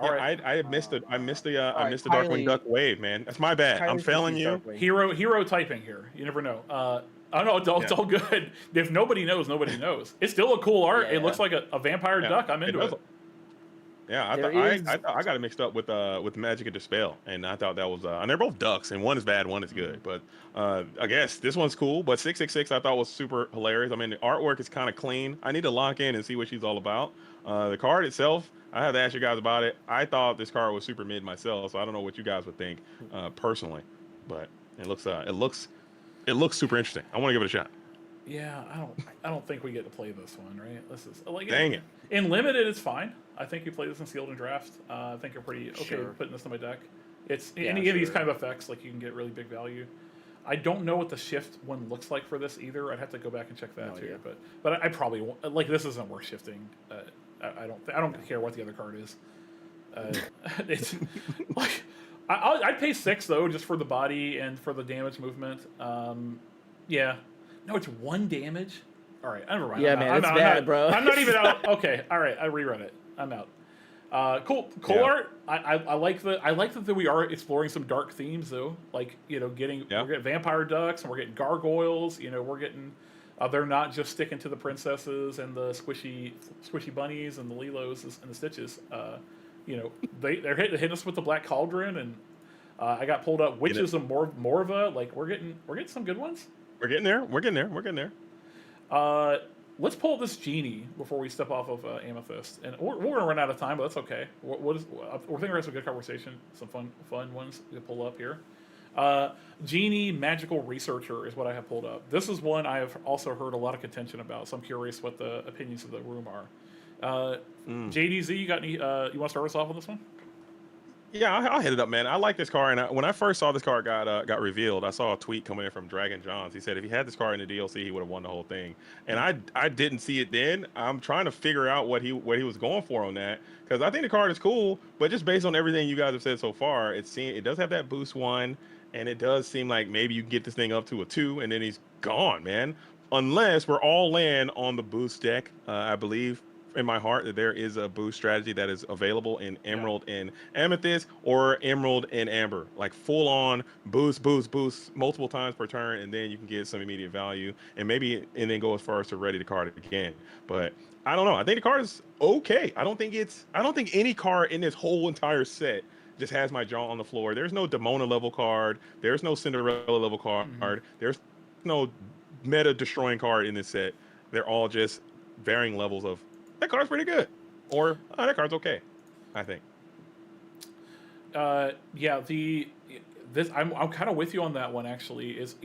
All right, I missed the Darkwing Duck wave, man. That's my bad. I'm failing you. Hero typing here. You never know. I don't know. It's all good. If nobody knows, nobody knows. It's still a cool art. It looks like a vampire duck. I'm into it. Yeah, I got it mixed up with Magic of Dispel, and I thought that was and they're both ducks, and one is bad, one is good. But I guess this one's cool. But 666 I thought was super hilarious. I mean, the artwork is kind of clean. I need to lock in and see what she's all about. The card itself, I have to ask you guys about it. I thought this card was super mid myself, so I don't know what you guys would think personally. But it looks super interesting. I want to give it a shot. Yeah, I don't think we get to play this one, right? This is like dang it. In limited, it's fine. I think you play this in sealed and draft. I think you're pretty okay Sure. putting this in my deck. It's any of these kind of effects, like you can get really big value. I don't know what the shift one looks like for this either. I'd have to go back and check that too. idea. But I probably won't, like this isn't worth shifting. I don't care what the other card is. It's like I'd pay 6 though, just for the body and for the damage movement. Yeah. No, it's 1 damage. All right, never mind. Yeah, man, it's bad, bro. I'm not even out. Okay, all right, I rerun it. I'm out. Cool art. I like that we are exploring some dark themes though. Like we're getting vampire ducks and we're getting gargoyles. We're getting. They're not just sticking to the princesses and the squishy bunnies and the Lilos and the Stitches. They're hitting us with the Black Cauldron, and I got pulled up Witches of Morva. Like we're getting some good ones. We're getting there. Let's pull this Genie before we step off of Amethyst, and we're gonna run out of time, but that's okay. We're thinking we're having a good conversation, some fun ones to pull up here. Genie Magical Researcher is what I have pulled up. This is one I have also heard a lot of contention about, so I'm curious what the opinions of the room are. JDZ, you got any? You want to start us off on this one? Yeah, I'll hit it up, man. I like this card, and when I first saw this card got revealed, I saw a tweet coming in from Dragon Johns. He said if he had this card in the DLC, he would have won the whole thing. And I didn't see it then. I'm trying to figure out what he was going for on that, because I think the card is cool, but just based on everything you guys have said so far, it does have that boost 1, and it does seem like maybe you can get this thing up to a 2, and then he's gone, man. Unless we're all in on the boost deck, I believe in my heart that there is a boost strategy that is available in Emerald and Amethyst, or Emerald and Amber, like full on boost multiple times per turn, and then you can get some immediate value, and then go as far as to ready the card again. But I don't know. I think the card is okay. I don't think any card in this whole entire set just has my jaw on the floor. There's no Demona level card. There's no Cinderella level card. There's no meta destroying card in this set. They're all just varying levels of that card's pretty good, or that card's okay. I think. Yeah, I'm kind of with you on that one actually. Is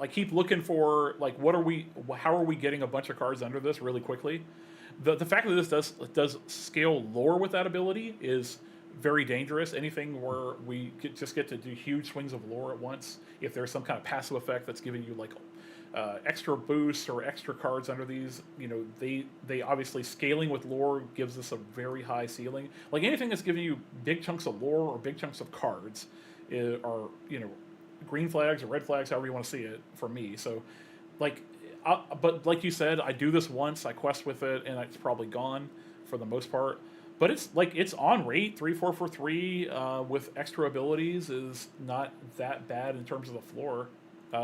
I keep looking for like how are we getting a bunch of cards under this really quickly? The fact that this does scale lore with that ability is very dangerous. Anything where we just get to do huge swings of lore at once, if there's some kind of passive effect that's giving you like extra boosts or extra cards under these, they obviously scaling with lore gives us a very high ceiling. Like anything that's giving you big chunks of lore or big chunks of cards are green flags or red flags, however you want to see it for me. So like, but like you said, I do this once, I quest with it, and it's probably gone for the most part. But it's on rate 3/4 for 3 with extra abilities is not that bad in terms of the floor.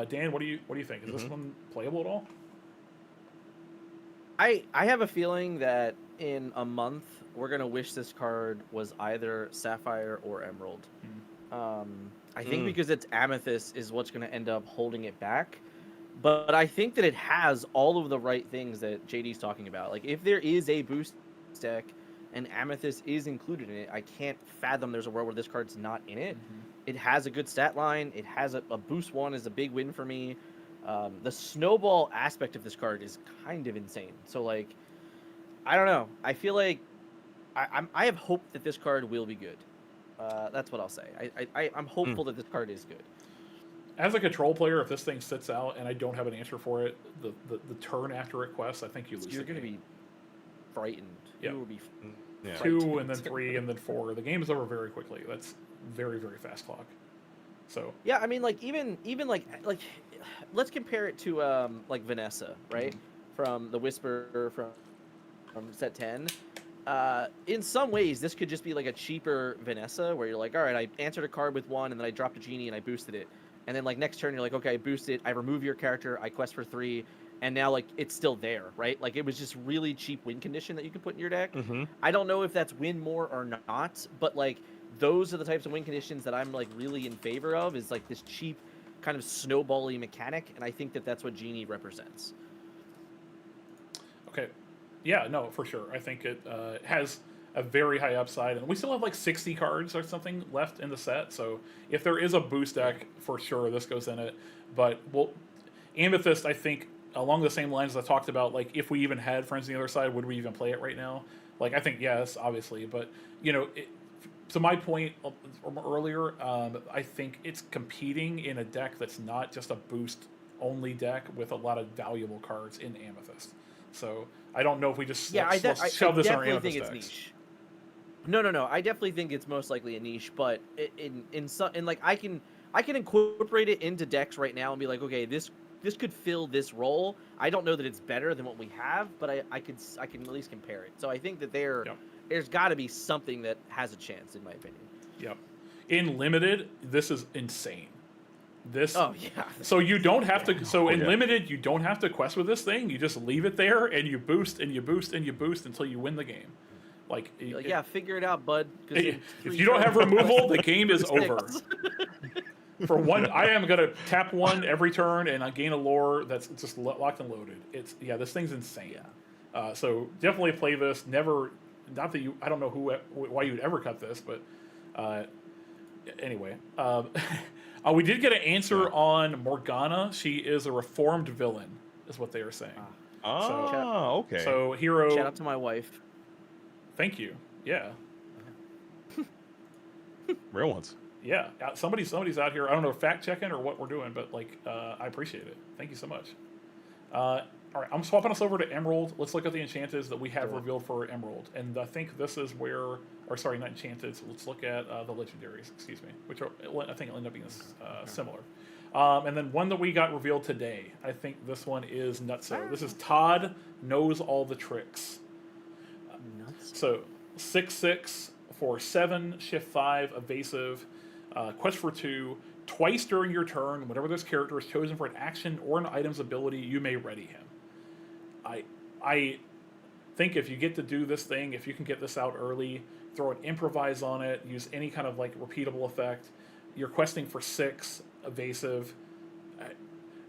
Dan, what do you think? Is this one playable at all? I have a feeling that in a month we're gonna wish this card was either Sapphire or Emerald. I think because it's Amethyst is what's gonna end up holding it back. But I think that it has all of the right things that JD's talking about. Like if there is a boost deck and Amethyst is included in it, I can't fathom there's a world where this card's not in it. It has a good stat line. It has a boost 1 is a big win for me. The snowball aspect of this card is kind of insane. So like, I don't know. I feel like I have hope that this card will be good. That's what I'll say. I'm hopeful that this card is good. As a control player, if this thing sits out and I don't have an answer for it, the turn after it quests, I think you lose. You're going to be frightened. Yeah. You will be 2 and then 3 and then 4. The game is over very quickly. That's very, very fast clock. So yeah, I mean, like even like let's compare it to like Vanessa, right? From the Whisper from set 10. In some ways, this could just be like a cheaper Vanessa, where you're like, all right, I answered a card with 1, and then I dropped a Genie and I boosted it, and then like next turn you're like, okay, I boosted, I remove your character, I quest for 3, and now like it's still there, right? Like it was just really cheap win condition that you could put in your deck. I don't know if that's win more or not, but like those are the types of win conditions that I'm like really in favor of. Is like this cheap kind of snowbally mechanic, and I think that that's what Genie represents. Okay, yeah, no, for sure. I think it has a very high upside, and we still have like 60 cards or something left in the set. So if there is a boost deck, for sure this goes in it. But Amethyst, I think, along the same lines as I talked about, like if we even had Friends on the Other Side, would we even play it right now? Like I think yes, obviously, but to my point from earlier, I think it's competing in a deck that's not just a boost only deck with a lot of valuable cards in Amethyst. So I don't know if we just shove this in our Amethyst decks. Niche. No. I definitely think it's most likely a niche, but I can incorporate it into decks right now and be like, okay, this could fill this role. I don't know that it's better than what we have, but I can at least compare it. So I think that there's got to be something that has a chance, in my opinion. Yep. In limited, this is insane. Oh yeah. So you don't have to. So in limited, you don't have to quest with this thing. You just leave it there, and you boost and you boost and you boost until you win the game. Like figure it out, bud. If you don't have removal, the game is over. For one, I am gonna tap 1 every turn, and I gain a lore that's just locked and loaded. This thing's insane. Yeah. So definitely play this. Never, not that I don't know why you'd ever cut this, but anyway. We did get an answer on Morgana. She is a reformed villain, is what they are saying. Okay. So hero. Shout out to my wife. Thank you. Yeah. Real ones. Yeah. Somebody's out here. I don't know, fact checking or what we're doing, but like, I appreciate it. Thank you so much. All right, I'm swapping us over to Emerald. Let's look at the enchanteds that we have revealed for Emerald, and I think this is where, or sorry, not enchanted. So let's look at the legendaries. Excuse me, which I think will end up being similar. And then one that we got revealed today. I think this one is Nutso. This is Todd Knows All the Tricks. So 6/6 for 7, shift 5, evasive, quest for 2. Twice during your turn, whenever this character is chosen for an action or an item's ability, you may ready him. I think if you get to do this thing, if you can get this out early, throw an improvise on it, use any kind of like repeatable effect, you're questing for 6, evasive.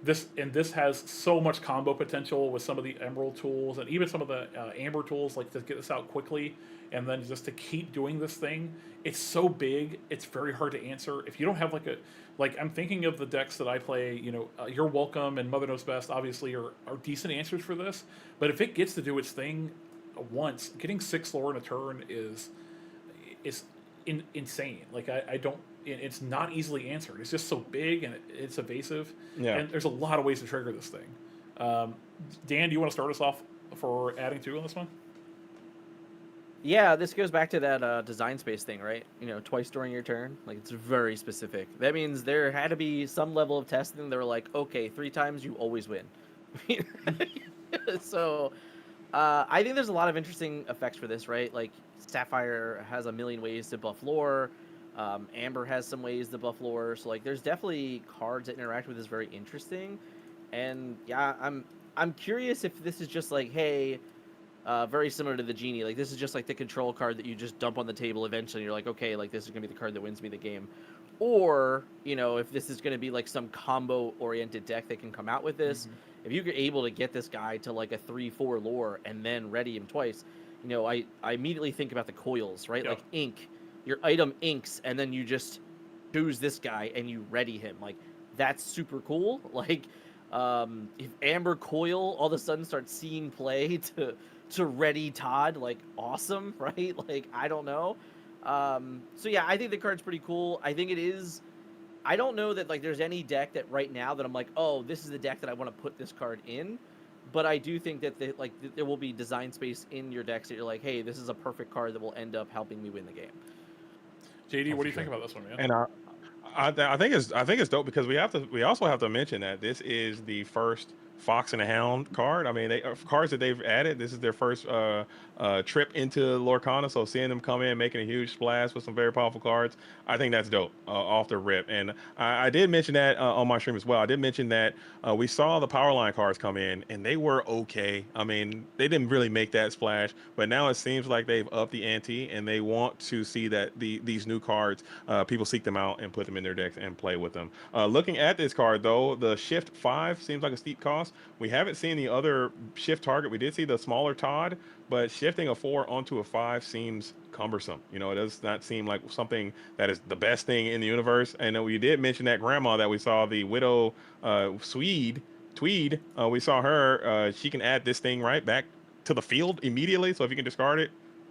this has so much combo potential with some of the emerald tools and even some of the amber tools, like to get this out quickly and then just to keep doing this thing. It's so big, it's very hard to answer if you don't have like I'm thinking of the decks that I play. You're Welcome and Mother Knows Best obviously are decent answers for this, but if it gets to do its thing once, getting 6 lore in a turn is insane. Like I don't. It's not easily answered. It's just so big and it's evasive. Yeah. And there's a lot of ways to trigger this thing. Dan, do you want to start us off for adding 2 on this one? Yeah, this goes back to that design space thing, right? Twice during your turn. Like, it's very specific. That means there had to be some level of testing. They were like, okay, 3 times, you always win. So, I think there's a lot of interesting effects for this, right? Like, Sapphire has a million ways to buff lore. Amber has some ways to buff lore. So, like, there's definitely cards that interact with this very interesting. And, yeah, I'm curious if this is just like, hey... very similar to the Genie. Like, this is just like the control card that you just dump on the table eventually. You're like, okay, like this is gonna be the card that wins me the game. Or, if this is gonna be like some combo oriented deck that can come out with this. If you're able to get this guy to like a 3-4 lore and then ready him twice, I immediately think about the coils, right? Yep. Like ink, your item inks, and then you just choose this guy and you ready him. Like, that's super cool. Like, if Amber Coil all of a sudden starts seeing play to ready Todd, like, awesome, right? Like, I don't know. So yeah, I think the card's pretty cool. I think it is. I don't know that like there's any deck that right now that I'm like, oh, this is the deck that I want to put this card in. But I do think that there will be design space in your decks that you're like, hey, this is a perfect card that will end up helping me win the game. JD, what do you think about this one, man? And I think it's dope because we also have to mention that this is the first Fox and the Hound card. I mean, cards that they've added. This is their first trip into Lorcana, so seeing them come in, making a huge splash with some very powerful cards, I think that's dope off the rip. And I did mention that on my stream as well. I did mention that we saw the power line cards come in, and they were okay. I mean, they didn't really make that splash, but now it seems like they've upped the ante, and they want to see that these new cards, people seek them out and put them in their decks and play with them. Looking at this card, though, the Shift 5 seems like a steep cost. We haven't seen the other shift target. We did see the smaller Todd, but shifting a 4 onto a 5 seems cumbersome. It does not seem like something that is the best thing in the universe. And we did mention that grandma that we saw, the Widow Tweed. We saw her. She can add this thing right back to the field immediately. So if you can discard it,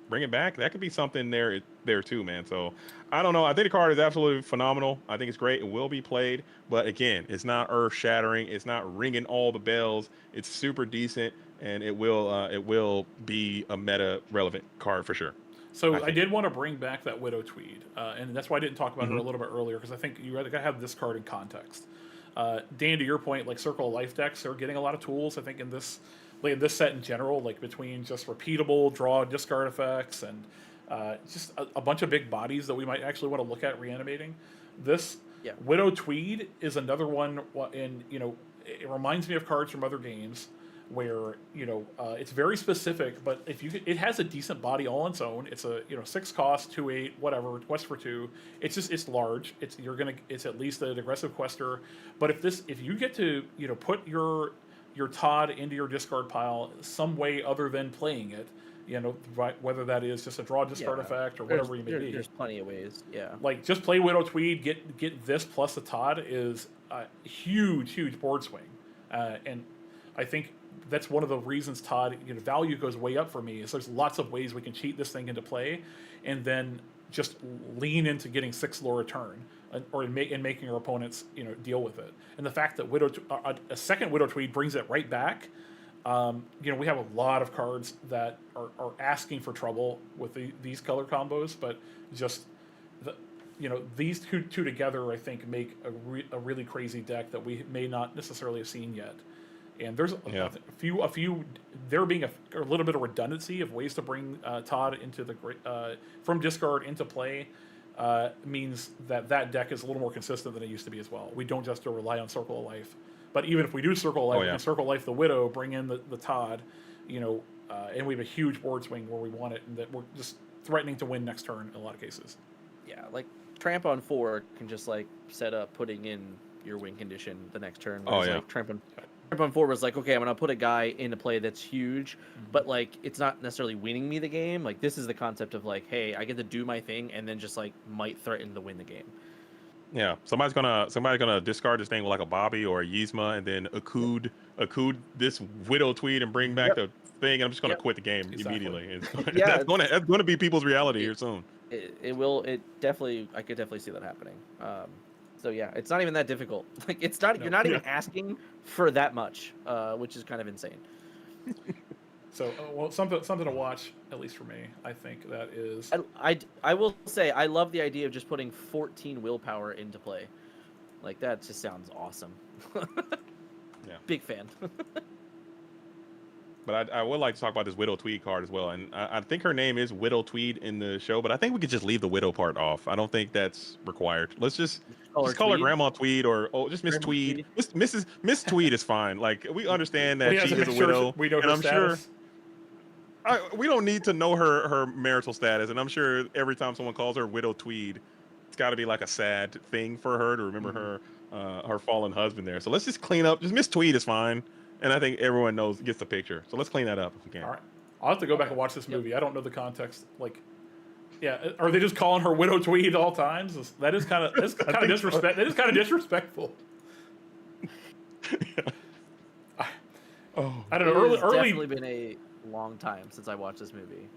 bring it back. That could be something there too, man. So I don't know. I think the card is absolutely phenomenal. I think it's great. It will be played, but again, it's not earth shattering. It's not ringing all the bells. It's super decent, and it will be a meta relevant card for sure. So I did want to bring back that Widow Tweed, and that's why I didn't talk about her a little bit earlier, because I think you got to have this card in context. Dan, to your point, like Circle of Life decks are getting a lot of tools. I think in this set in general, like between just repeatable draw discard effects and just a bunch of big bodies that we might actually want to look at reanimating. This Widow Tweed is another one, and it reminds me of cards from other games where it's very specific, but it has a decent body all on its own. It's a 6 cost, 2/8, whatever, quest for 2. It's large. It's at least an aggressive quester. But if you get to put your Todd into your discard pile some way other than playing it, whether that is just a draw discard effect or whatever you may be. There's plenty of ways, yeah. Like, just play Widow Tweed, get this plus a Todd is a huge board swing. And I think that's one of the reasons Todd, value goes way up for me, is there's lots of ways we can cheat this thing into play and then just lean into getting 6 lore a turn. Or in making our opponents, deal with it, and the fact that a second Widow Tweed brings it right back. We have a lot of cards that are asking for trouble with these color combos, but just these two together, I think, make a really crazy deck that we may not necessarily have seen yet. And there's a few. There being a little bit of redundancy of ways to bring Todd into from discard into play. Means that deck is a little more consistent than it used to be as well. We don't just rely on Circle of Life. But even if we do Circle of Life, we can Circle of Life the Widow, bring in the Todd, and we have a huge board swing where we want it, and that we're just threatening to win next turn in a lot of cases. Yeah, like Tramp on 4 can just like set up putting in your win condition the next turn. Oh, Whereas, yeah. like Tramp on 4 was like, okay, I'm gonna put a guy into play that's huge, but like it's not necessarily winning me the game. Like this is the concept of like, hey, I get to do my thing and then just like might threaten to win the game. Yeah, somebody's gonna discard this thing with like a Bobby or a Yzma, and then Akud this Widow Tweed and bring back the thing, and I'm just gonna quit the game immediately. It's Yeah, that's gonna be people's reality here soon. It will. It definitely. I could definitely see that happening. So yeah, it's not even that difficult. Like it's not. You're not even asking for that much, which is kind of insane. So, well, something to watch, at least for me. I think that is. I will say I love the idea of just putting 14 willpower into play. Like that just sounds awesome. Yeah. Big fan. But I would like to talk about this Widow Tweed card as well, and I think her name is Widow Tweed in the show, but I think we could just leave the Widow part off. I don't think that's required. Let's just call her Grandma Tweed or just Miss Tweed. Miss Tweed is fine. Like we understand that she is a widow, we know her and I'm status. sure we don't need to know her marital status, and I'm sure every time someone calls her Widow Tweed, it's got to be like a sad thing for her to remember her fallen husband there. So let's just clean up. Just Miss Tweed is fine. And I think everyone gets the picture. So let's clean that up if we can. All right. I'll have to go back and watch this movie. I don't know the context. Like, yeah, are they just calling her Widow Tweed at all times? That is kind of disrespect. That is kind of disrespectful. I don't know. It's definitely been a long time since I watched this movie.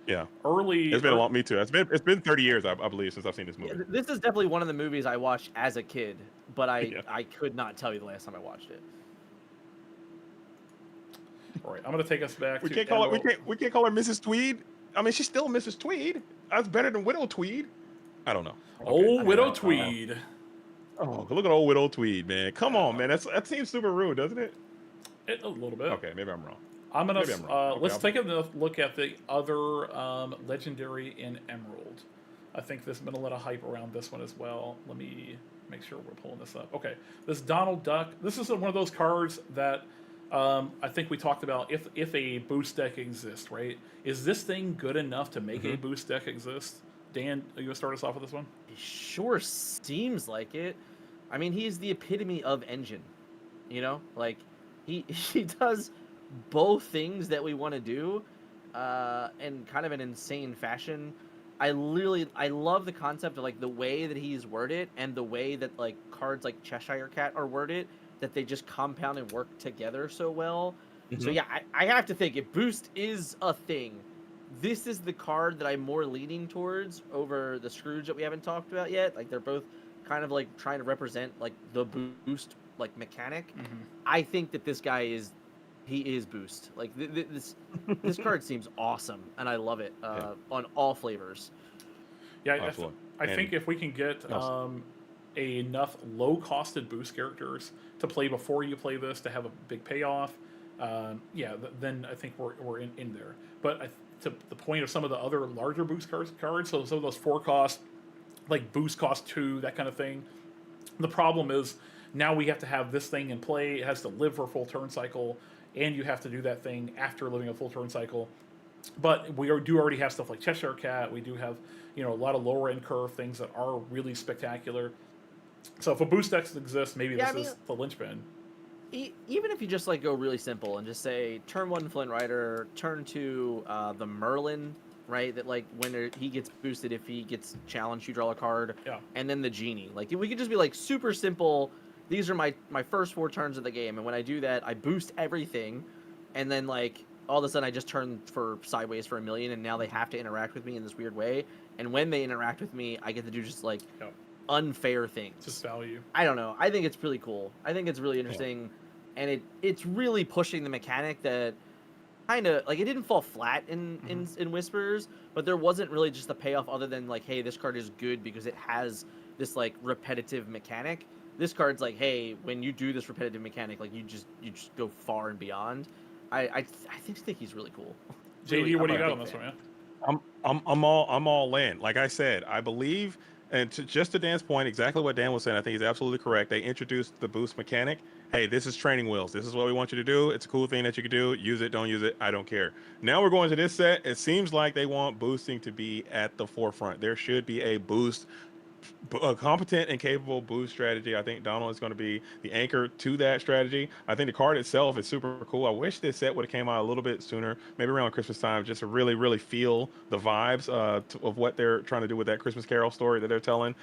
Yeah. Early. It's been a long. Me too. It's been 30 years, I believe, since I've seen this movie. Yeah, this is definitely one of the movies I watched as a kid, but I could not tell you the last time I watched it. All right, I'm going to take us back. We can't call her Mrs. Tweed. I mean, she's still Mrs. Tweed. That's better than Widow Tweed. I don't know. Old Widow Tweed. Oh, look at old Widow Tweed, man. Come on, man. That seems super rude, doesn't it? A little bit. Okay, maybe I'm wrong. Let's take a look at the other legendary in Emerald. I think there's been a lot of hype around this one as well. Let me make sure we're pulling this up. Okay, this Donald Duck. This is one of those cards that I think we talked about if a boost deck exists, right? Is this thing good enough to make a boost deck exist? Dan, are you going to start us off with this one? It sure seems like it. I mean, he's the epitome of engine. You know? Like, he does both things that we want to do in kind of an insane fashion. I love the concept of, like, the way that he's worded and the way that, like, cards like Cheshire Cat are worded, that they just compound and work together so well. So yeah, I have to think if boost is a thing, this is the card that I'm more leaning towards over the Scrooge that we haven't talked about yet. Like they're both kind of like trying to represent like the boost like mechanic. I think that this guy is boost. Like this card seems awesome and I love it on all flavors. Yeah, I think if we can get enough low-costed boost characters to play before you play this to have a big payoff, then I think we're in there. But to the point of some of the other larger boost cards, so some of those 4-cost, like boost cost 2, that kind of thing, the problem is now we have to have this thing in play. It has to live for a full turn cycle, and you have to do that thing after living a full turn cycle. But we do already have stuff like Cheshire Cat. We do have a lot of lower end curve things that are really spectacular. So if a boost deck exists, maybe this is the linchpin. Even if you just like go really simple and just say turn 1 Flint Rider, turn 2 the Merlin, right? That like when he gets boosted, if he gets challenged, you draw a card. Yeah. And then the Genie. Like we could just be like super simple. These are my first 4 turns of the game, and when I do that, I boost everything, and then like all of a sudden I just turn for sideways for 1 million, and now they have to interact with me in this weird way. And when they interact with me, I get to do just like unfair things. Just value. I don't know. I think it's really cool. I think it's really interesting, and it's really pushing the mechanic that kind of like it didn't fall flat in Whispers, but there wasn't really just a payoff other than like, hey, this card is good because it has this like repetitive mechanic. This card's like, hey, when you do this repetitive mechanic, like you just go far and beyond. I think he's really cool. JD, what do you got on this one, man? I'm all in. Like I said, I believe, and just to Dan's point, exactly what Dan was saying, I think he's absolutely correct. They introduced the boost mechanic. Hey, this is training wheels. This is what we want you to do. It's a cool thing that you can do. Use it, don't use it. I don't care. Now we're going to this set. It seems like they want boosting to be at the forefront. There should be a boost a competent and capable boost strategy. I think Donald is going to be the anchor to that strategy. I think the card itself is super cool. I wish this set would have came out a little bit sooner, maybe around Christmas time, just to really feel the vibes of what they're trying to do with that Christmas Carol story that they're telling.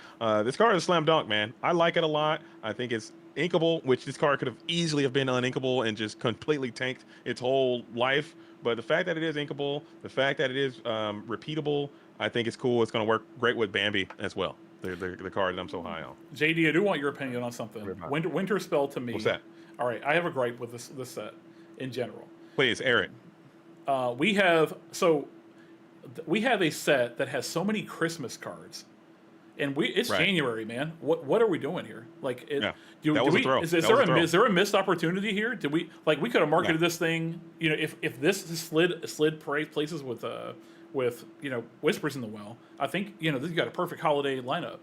This card is a slam dunk, man. I like it a lot. I think it's inkable, which this card could have easily have been uninkable and just completely tanked its whole life. But the fact that it is inkable, the fact that it is repeatable, I think it's cool. It's going to work great with Bambi as well. The card that I'm so high on. JD, I do want your opinion on something. Winterspell to me. What's that? All right, I have a gripe with this set in general. Please, Eric. We have a set that has so many Christmas cards, and it's Right. January, man. What are we doing here? Like, That was a throw. is That was a throw. there a missed opportunity here? Did we we could have marketed this thing? You know, if this slid places with Whispers in the Well, I think this got a perfect holiday lineup.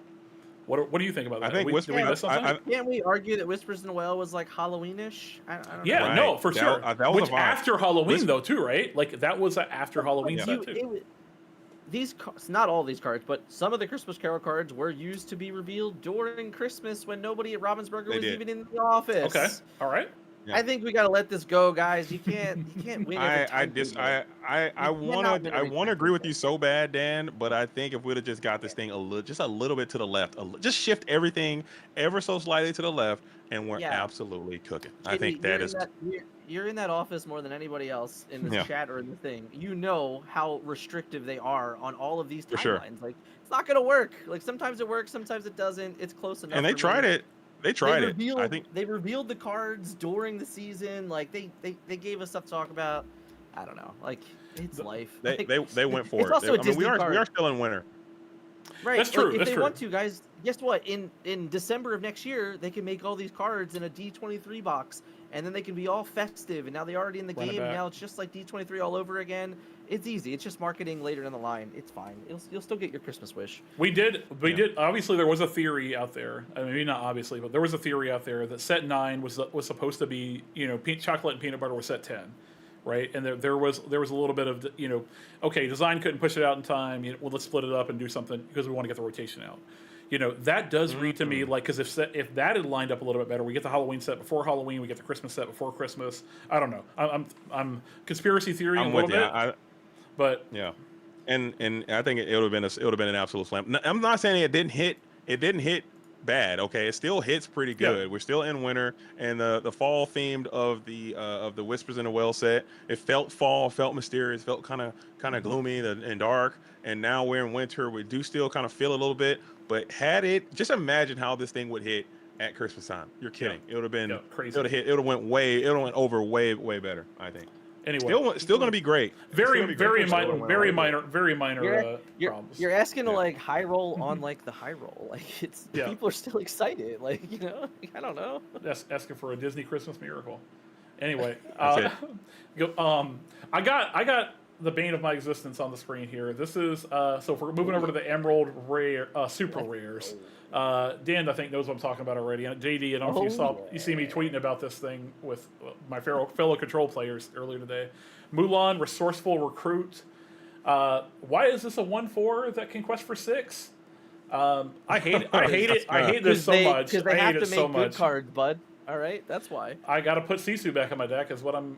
What do you think about that? I think Did we miss something? Can't we argue that Whispers in the Well was like Halloweenish? I don't Yeah, know. Right. no, for sure. That was Which a vibe. after Halloween though too, right? Like that was a after Halloween But set too. These not all these cards, but some of the Christmas Carol cards were used to be revealed during Christmas when nobody at Robbinsburger was did. even in the office. Okay, all right. Yeah. I think we gotta let this go, guys. You can't win. every I time. want win to every time. agree with you so bad, Dan. But I think if we'd have just got this thing just a little bit to the left, just shift everything ever so slightly to the left, and we're Yeah. absolutely cooking. I Jimmy, think that is. you're in that office more than anybody else in this Yeah. chat or in the thing. You know how restrictive they are on all of these For timelines. sure. Like it's not gonna work. Like sometimes it works, sometimes it doesn't. It's close enough. And they for tried me. it. They tried it. I think They revealed the cards during the season. Like they gave us stuff to talk about. I don't know. Like it's life. they Like, they went for it's it. also a we Disney are card. still in winter. right. That's true, If that's they true. want to, guys, guess what? In December of next year, they can make all these cards in a D23 box, and then they can be all festive. And now they're already in the Run it game. back. Now it's just like D23 all over again. It's easy. It's just marketing later in the line. It's fine. You'll still get your Christmas wish. We did. Yeah. Obviously, there was a theory out there. I mean, maybe not obviously, but there was a theory out there that set 9 was supposed to be, chocolate and peanut butter was set 10, right? And there was a little bit of, okay, design couldn't push it out in time. Well, let's split it up and do something because we want to get the rotation out. That does read to me like, because if that had lined up a little bit better, we get the Halloween set before Halloween, we get the Christmas set before Christmas. I don't know. I'm conspiracy theory a I'm little with you. bit, but Yeah, and I think it would have been an absolute slam. I'm not saying it didn't hit. It didn't hit bad. Okay, it still hits pretty good. Yeah. We're still in winter, and the fall themed of the Whispers in the Well set. It felt fall, felt mysterious, felt kind of gloomy and dark. And now we're in winter. We do still kind of feel a little bit, but had it, just imagine how this thing would hit at Christmas time. You're kidding. It would have been crazy. It would have hit. It would have went over way better. I think. anyway, Still going to be great. very Still gonna be great. very minor You're problems. you're asking to Yeah. like high roll on like the high roll. Like Yeah. people are still excited. Like I don't know. Asking for a Disney Christmas miracle. Anyway, That's I got the bane of my existence on the screen here. This is so if we're moving over to the Emerald Rare, Super Rares. Dan, I think, knows what I'm talking about already. And JD, I don't know if you see me tweeting about this thing with my fellow control players earlier today. Mulan, Resourceful Recruit. Why is this a 1/4 that can quest for 6? I hate it. I hate this so much. Because they I have hate to it make so good much. cards, bud. All right, that's why. I gotta put Sisu back on my deck. Is what I'm.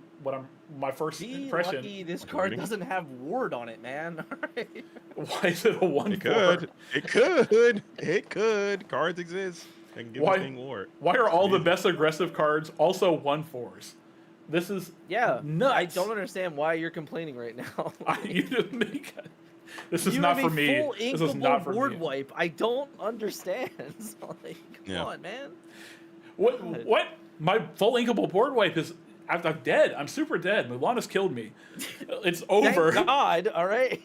My first Be impression. lucky this card doesn't have ward on it, man. All right. Why is it a 1/4? It could. Cards exist. They can give this thing ward. Why are all the best aggressive cards also 1/4s? This is Yeah. nuts. I don't understand why you're complaining right now. You didn't make. This is You not have for a me. full This is not for board me. wipe. I don't understand. So, like, come Yeah. on, man. What? My full inkable board wipe is. I'm dead. I'm super dead. Mulan has killed me. It's over. Thank God. All right.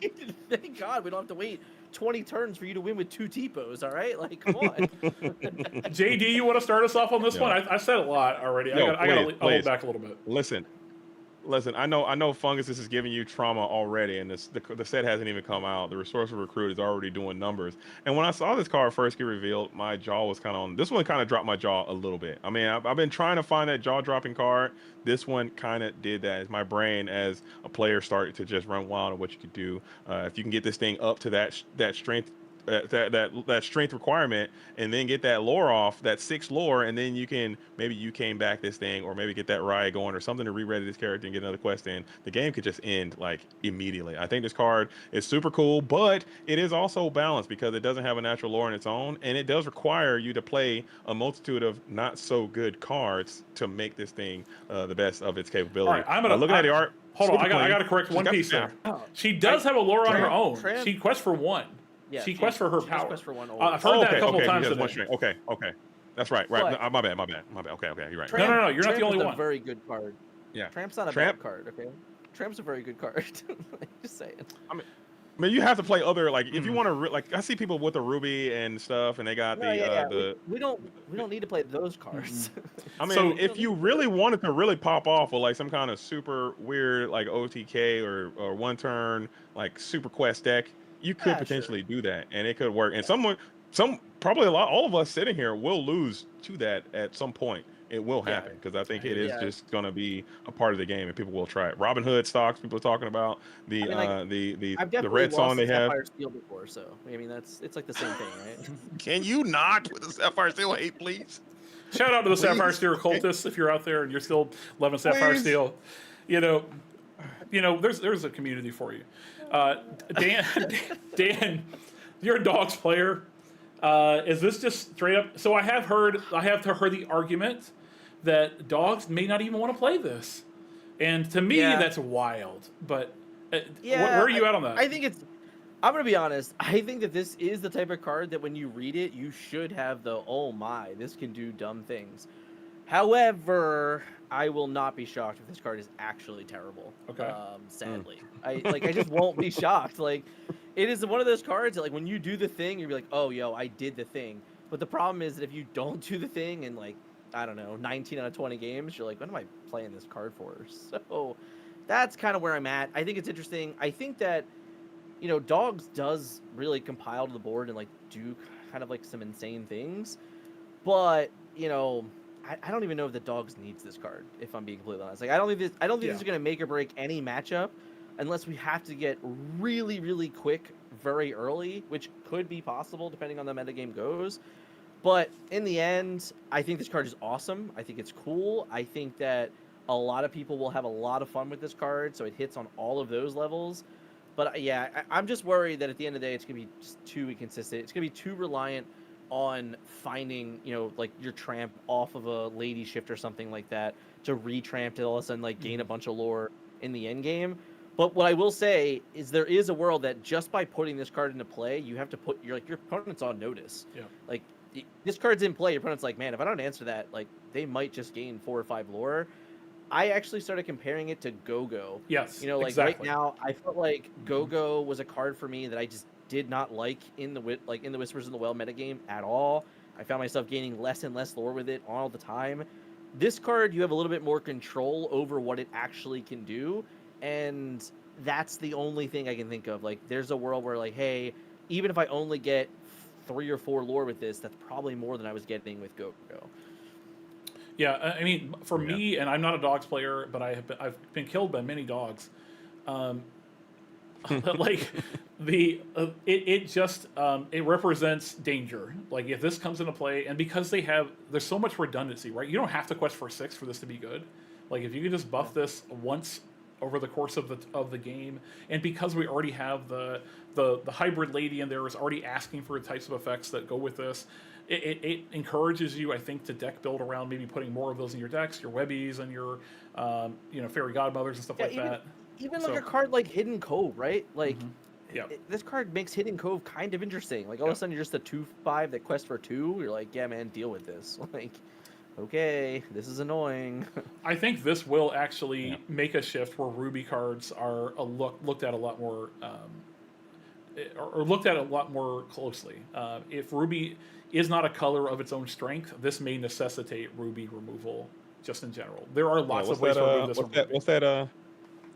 Thank God we don't have to wait 20 turns for you to win with 2 T-pos. All right. Like, come on. JD, you want to start us off on this Yeah. one? I said a lot already. No, I gotta please. hold back a little bit. Listen. I know Fungus. This is giving you trauma already, and the set hasn't even come out. The Resourceful Recruit is already doing numbers. And when I saw this card first get revealed, my jaw was kind of on. This one kind of dropped my jaw a little bit. I mean, I've been trying to find that jaw dropping card. This one kind of did that. As my brain, as a player, started to just run wild on what you could do. If you can get this thing up to that strength that strength requirement, and then get that lore off, that 6 lore, and then you can maybe you came back this thing, or maybe get that riot going or something to re-ready this character and get another quest in. The game could just end like immediately. I think this card is super cool, but it is also balanced because it doesn't have a natural lore in its own, and it does require you to play a multitude of not so good cards to make this thing the best of its capability. All right, looking at the art. Hold on, I clean. got to correct one piece there. Oh, She does have a lore on her own. Tramp- She quests for 1. Yeah, she quests for her she power. quests for 1 I've heard that a couple times today. Okay. That's right. Right. But- My bad. Okay. You're right. No, you're not Tramp the only is one. a very good card. Yeah. Tramp's not a Tramp- bad card, okay? Tramp's a very good card. Just saying. I mean, you have to play other, like, if you want to, like, I see people with the ruby and stuff, and they got We don't need to play those cards. I mean, So- if you really wanted to really pop off with like some kind of super weird like OTK or one turn like super quest deck, you could Yeah, potentially do that, and it could work. And probably all of us sitting here will lose to that at some point. It will happen because I think it is just going to be a part of the game, and people will try it. Robin Hood stocks, people are talking about the the red song they have. Sapphire Steel before, so I mean it's like the same thing, right? Can you not with the Sapphire Steel hate, please? Shout out to the Please. Sapphire Steel cultists if you're out there and you're still loving Sapphire Please. Steel. You know, there's a community for you. Dan, you're a dogs player. Is this just straight up? So I have heard the argument that dogs may not even want to play this, and to me that's wild. But where are you at on that? I think I'm gonna be honest. I think that this is the type of card that when you read it, you should have the oh my, this can do dumb things. However, I will not be shocked if this card is actually terrible. Okay. Sadly, I just won't be shocked. Like, it is one of those cards that, like, when you do the thing, you'll be like, oh, yo, I did the thing. But the problem is that if you don't do the thing in, like, I don't know, 19 out of 20 games, you're like, what am I playing this card for? So that's kind of where I'm at. I think it's interesting. I think that, you know, dogs does really compile to the board and, like, do kind of, like, some insane things. But, you know, I don't even know if the dogs needs this card, if I'm being completely honest. Like, I don't think this is going to make or break any matchup unless we have to get really, really quick very early, which could be possible depending on the metagame goes. But in the end, I think this card is awesome. I think it's cool. I think that a lot of people will have a lot of fun with this card, so it hits on all of those levels. But yeah, I'm just worried that at the end of the day, it's going to be just too inconsistent. It's going to be too reliant on finding, you know, like your tramp off of a lady shift or something like that to retramp to all of a sudden like gain a bunch of lore in the end game. But what I will say is there is a world that just by putting this card into play, you have to put your opponent's on notice. Yeah. Like this card's in play, your opponent's like, man, if I don't answer that, like they might just gain 4 or 5 lore. I actually started comparing it to Go-Go. Yes. You know, like exactly. right now, I felt like Go-Go was a card for me that I just did not like in the Whispers in the Well metagame at all. I found myself gaining less and less lore with it all the time. This card, you have a little bit more control over what it actually can do, and that's the only thing I can think of. Like, there's a world where, like, hey, even if I only get 3 or 4 lore with this, that's probably more than I was getting with Go-Go. Yeah, I mean, for me, and I'm not a dogs player, but I've been killed by many dogs. Like it represents danger. Like if this comes into play, and because there's so much redundancy, right? You don't have to quest for 6 for this to be good. Like if you can just buff this once over the course of the game, and because we already have the hybrid lady in there is already asking for the types of effects that go with this. It encourages you, I think, to deck build around maybe putting more of those in your decks, your Webbies and your fairy godmothers and stuff like that. Even like a card like Hidden Cove, right? Like, mm-hmm. This card makes Hidden Cove kind of interesting. Like all of a sudden you're just a 2/5 that quests for 2. You're like, yeah, man, deal with this. Like, okay, this is annoying. I think this will actually make a shift where Ruby cards are looked at a lot more, or looked at a lot more closely. If Ruby is not a color of its own strength, this may necessitate Ruby removal just in general. There are lots of ways to remove this.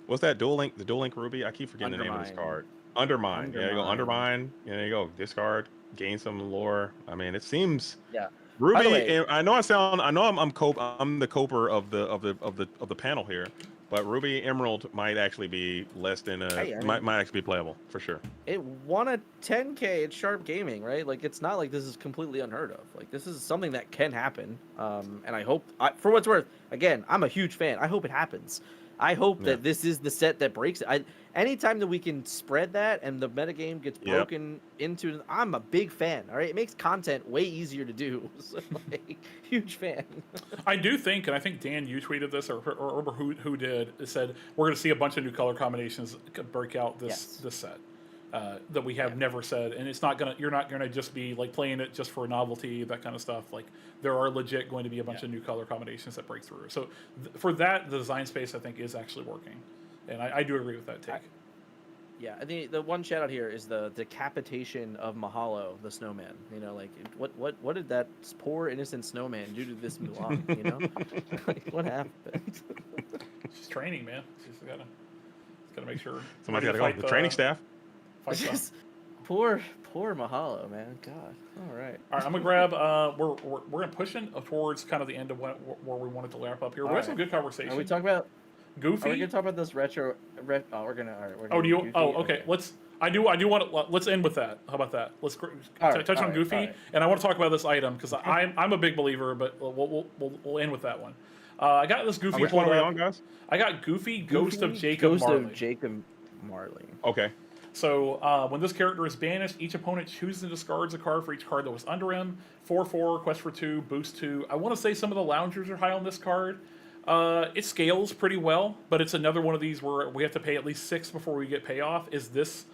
What's that dual link? The dual link Ruby? I keep forgetting the name of this card. Undermine. Yeah, you go Undermine. Yeah, there you go. Discard. Gain some lore. I mean, it seems. Yeah. Ruby. I know I'm the Cobra of the panel here. but Ruby Emerald might actually be less than Hey, I mean, might actually be playable for sure. it won a 10K at Sharp Gaming, right? Like, it's not like this is completely unheard of. Like, this is something that can happen. And I hope, for what's worth, again, I'm a huge fan. I hope it happens. I hope that this is the set that breaks it. Anytime that we can spread that and the metagame gets broken into, I'm a big fan. All right, it makes content way easier to do. So, like, huge fan. I do think, and I think Dan, you tweeted this, or who did, it said we're going to see a bunch of new color combinations break out this set. That we have never said, and it's not gonna. You're not gonna just be like playing it just for novelty, that kind of stuff. Like there are legit going to be a bunch of new color combinations that break through. So for that, the design space I think is actually working, and I do agree with that take. Yeah, I think the one shout out here is the decapitation of Mahalo, the snowman. You know, like what did that poor innocent snowman do to this Mulan? You know, like, what happened? She's training, man. She's gotta make sure. Somebody's got to go. The training staff. Just poor Mahalo, man. God. All right. All right, I'm gonna grab. We're gonna push in towards kind of the end of where we wanted to wrap up here. We had some good conversation. Are we talking about Goofy? Are we gonna talk about this retro? Oh, we're gonna. All right. We're gonna Oh, do you? Goofy? Oh, okay. Let's. I do want to. Let's end with that. How about that? Let's touch on Goofy, and I want to talk about this item because I'm a big believer, but we'll end with that one. I got this Goofy. Which one are we on, guys? I got Goofy, Ghost of Jacob Marley. Ghost of Jacob Marley. Okay. So when this character is banished, each opponent chooses and discards a card for each card that was under him. 4/4, quest for 2, boost 2. I want to say some of the loungers are high on this card. It scales pretty well, but it's another one of these where we have to pay at least 6 before we get payoff. Is this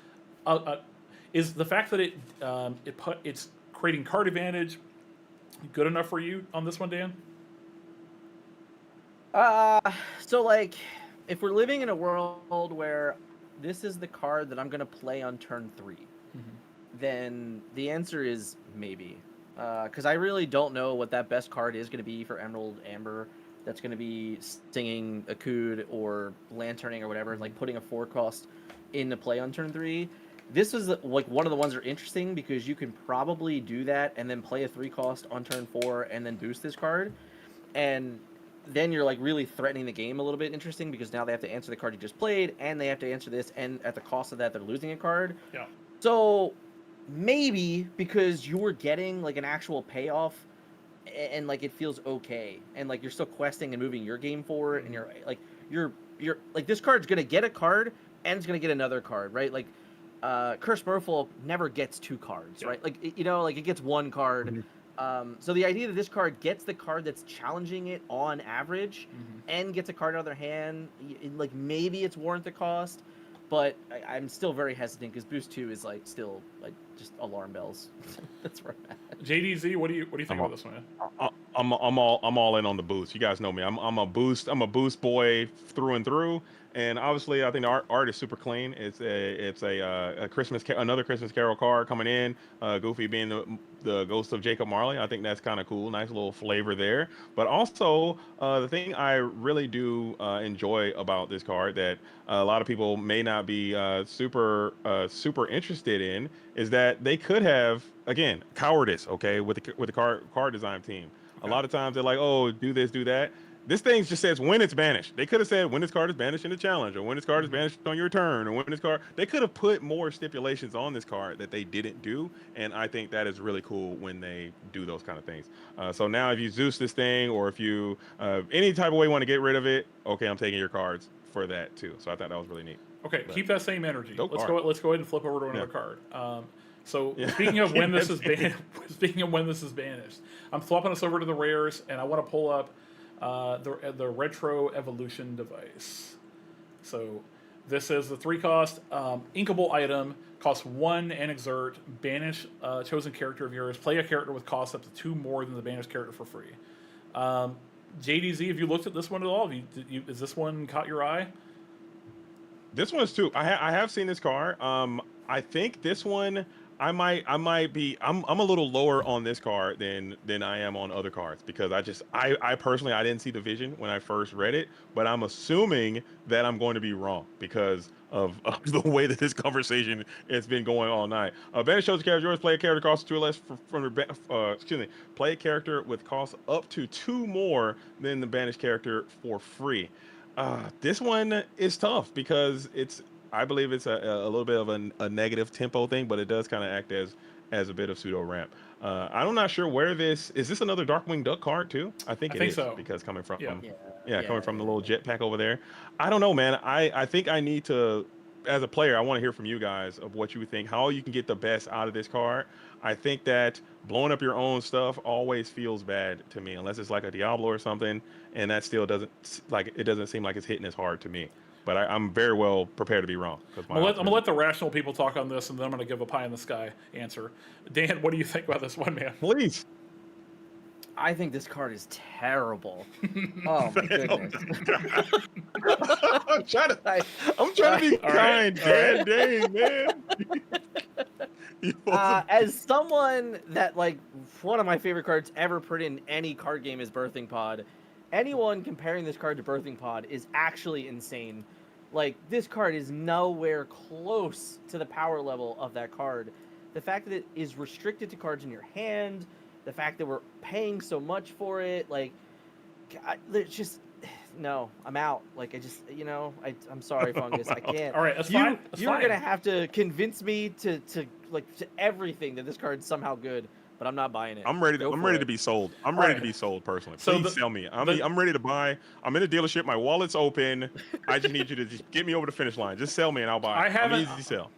is the fact that it's creating card advantage good enough for you on this one, Dan? So like, if we're living in a world where this is the card that I'm gonna play on turn 3, then the answer is maybe, because I really don't know what that best card is gonna be for Emerald Amber. That's going to be singing Akud or lanterning or whatever, like putting a 4-cost into play on turn 3. This is like one of the ones that are interesting because you can probably do that and then play a 3-cost on turn 4 and then boost this card. And then you're like really threatening the game a little bit interesting because now they have to answer the card you just played and they have to answer this, and at the cost of that they're losing a card. Yeah. So maybe because you're getting like an actual payoff and like it feels okay, and like you're still questing and moving your game forward, and you're like this card's gonna get a card and it's gonna get another card, right? Like Curse Merfolk never gets 2 cards, right? Like like it gets 1 card. So the idea that this card gets the card that's challenging it on average and gets a card out of their hand, like maybe it's worth the cost, but I'm still very hesitant because boost 2 is like still like just alarm bells. That's where I'm at. JDZ, what do you think about this one? I'm all in on the boost. You guys know me. I'm a boost boy through and through. And obviously, I think the art is super clean. It's a another Christmas Carol card coming in. Goofy being the Ghost of Jacob Marley. I think that's kind of cool. Nice little flavor there. But also, the thing I really do enjoy about this card that a lot of people may not be super interested in is that they could have, again, cowardice. Okay, with the card design team. Okay. A lot of times they're like, oh, do this, do that. This thing just says when it's banished. They could have said when this card is banished in the challenge, or when this card is banished on your turn, or when this card. They could have put more stipulations on this card that they didn't do, and I think that is really cool when they do those kind of things. So now, if you Zeus this thing, or if you any type of way you want to get rid of it, okay, I'm taking your cards for that too. So I thought that was really neat. Okay, keep that same energy. Let's go ahead and flip over to another card. Speaking of when this is speaking of when this is banished, I'm flopping us over to the rares, and I want to pull up the retro evolution device. So this is the 3-cost inkable item, costs 1 and exert, banish chosen character of yours, play a character with cost up to 2 more than the banished character for free. JDZ, have you looked at this one at all? Is this one caught your eye? This one's too. I have seen this card. I think this one I'm a little lower on this card than I am on other cards because I personally I didn't see the vision when I first read it, but I'm assuming that I'm going to be wrong because of the way that this conversation has been going all night. Banish chosen character yours, play a character costs 2 or less play a character with cost up to 2 more than the banished character for free. This one is tough because I believe it's a little bit of a negative tempo thing, but it does kind of act as a bit of pseudo ramp. I'm not sure where this is. This another Darkwing Duck card too? I think I it think is so. because coming from Yeah. coming from the little jetpack over there. I don't know, man. I think I need to, as a player, I want to hear from you guys of what you think, how you can get the best out of this card. I think that blowing up your own stuff always feels bad to me, unless it's like a Diablo or something, and that still doesn't seem like it's hitting as hard to me. But I'm very well prepared to be wrong because I'm gonna let the rational people talk on this, and then I'm gonna give a pie in the sky answer. Dan, what do you think about this one, man? Please. I think this card is terrible. Oh my goodness. I'm trying to be kind, Dan. Dang, man. As someone that, like, one of my favorite cards ever put in any card game is Birthing Pod. Anyone comparing this card to Birthing Pod is actually insane. Like, this card is nowhere close to the power level of that card. The fact that it is restricted to cards in your hand, the fact that we're paying so much for it, like, there's just, no, I'm out. Like, I just, I'm sorry, Fungus, I can't. All right, that's fine. You're gonna have to convince me to everything that this card's somehow good, but I'm not buying it. I'm ready to be sold. I'm ready to be sold personally. Please sell me. I'm ready to buy. I'm in a dealership. My wallet's open. I just need you to just get me over the finish line. Just sell me and I'll buy. I'm an easy sell.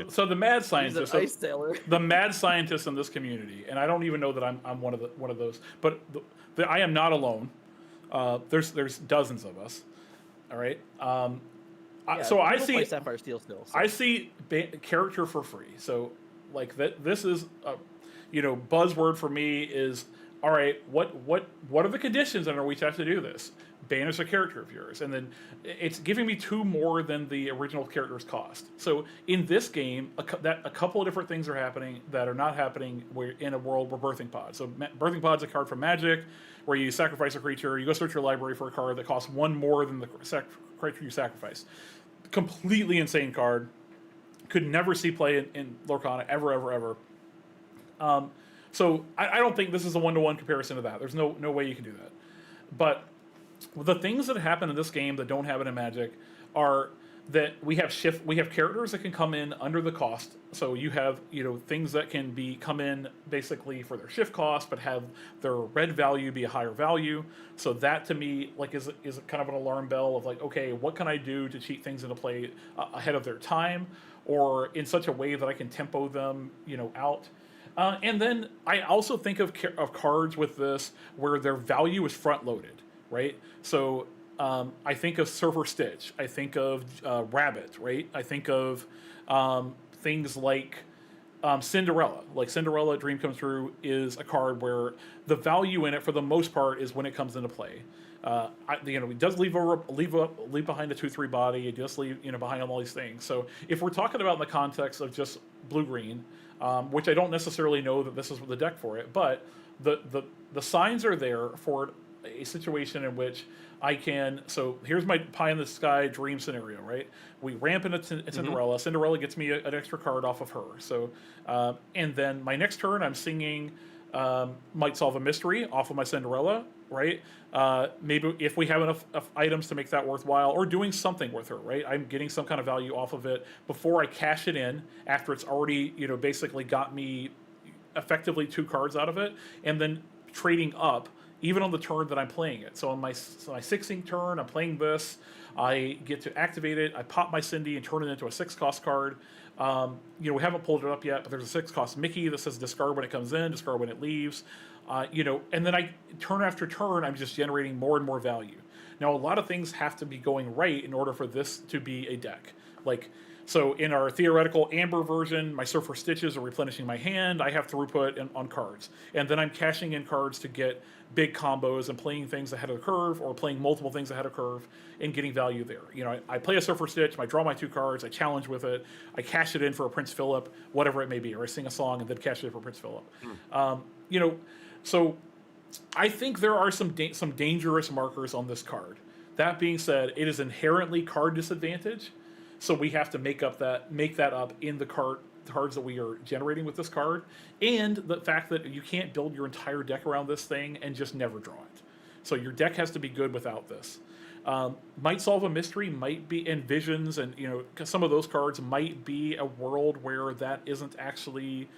So the mad scientist, seller. The mad scientist in this community, and I don't even know that I'm one of those, but I am not alone. There's dozens of us. All right. So I see Sapphire Steel still. So. I see character for free. So like that. This is buzzword for me is, all right. What are the conditions under which I have to do this? Banish a character of yours, and then it's giving me 2 more than the original character's cost. So in this game, a couple of different things are happening that are not happening in a world where Birthing Pod. So Birthing Pod's a card from Magic, where you sacrifice a creature, you go search your library for a card that costs 1 more than the creature you sacrifice. Completely insane card. Could never see play in Lorcana ever. So I don't think this is a 1-to-1 comparison to that. There's no way you can do that. But the things that happen in this game that don't happen in Magic are that we have characters that can come in under the cost. So you have things that can come in basically for their shift cost, but have their red value be a higher value. So that to me is kind of an alarm bell of like, okay, what can I do to cheat things into play ahead of their time, or in such a way that I can tempo them out. And then I also think of cards with this where their value is front loaded. Right, so I think of Surfer Stitch. I think of Rabbit. Right, I think of things like Cinderella. Like Cinderella, Dream Come True is a card where the value in it, for the most part, is when it comes into play. It does leave behind a 2/3 body. It does leave behind all these things. So if we're talking about in the context of just blue green, which I don't necessarily know that this is the deck for it, but the signs are there for a situation in which I can. So here's my pie in the sky dream scenario, right? We ramp into Cinderella. Mm-hmm. Cinderella gets me an extra card off of her. So, and then my next turn, I'm singing Might Solve a Mystery off of my Cinderella, right? Maybe if we have enough items to make that worthwhile, or doing something with her, right? I'm getting some kind of value off of it before I cash it in after it's already, basically got me effectively 2 cards out of it, and then trading up even on the turn that I'm playing it. So on my 6th turn, I'm playing this. I get to activate it. I pop my Cindy and turn it into a 6-cost card. We haven't pulled it up yet, but there's a 6-cost Mickey that says discard when it comes in, discard when it leaves. And then turn after turn, I'm just generating more and more value. Now, a lot of things have to be going right in order for this to be a deck. So in our theoretical Amber version, my Surfer Stitches are replenishing my hand. I have throughput on cards. And then I'm cashing in cards to get big combos and playing things ahead of the curve, or playing multiple things ahead of curve and getting value there. I play a Surfer Stitch, I draw my 2 cards, I challenge with it, I cash it in for a Prince Philip, whatever it may be, or I sing a song and then cash it in for Prince Philip. So I think there are some dangerous markers on this card. That being said, it is inherently card disadvantage. So we have to make that up in the cards that we are generating with this card, and the fact that you can't build your entire deck around this thing and just never draw it. So your deck has to be good without this. Might solve a mystery, might be, and visions, and some of those cards might be a world where that isn't actually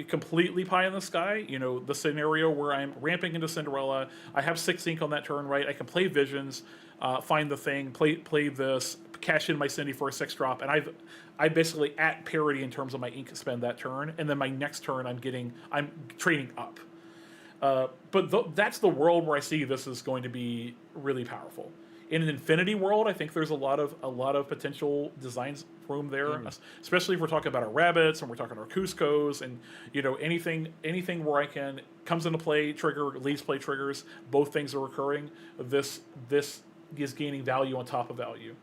completely pie in the sky. The scenario where I'm ramping into Cinderella, I have 6 ink on that turn, right? I can play visions, find the thing, play this, cash in my Cindy for a 6 drop, and I'm basically at parity in terms of my ink spend that turn, and then my next turn I'm trading up. But that's the world where I see this is going to be really powerful. In an Infinity world, I think there's a lot of potential designs room there, especially if we're talking about our rabbits and we're talking our Cuscos and anything where comes into play, trigger, leaves play triggers, both things are recurring. This is gaining value on top of value.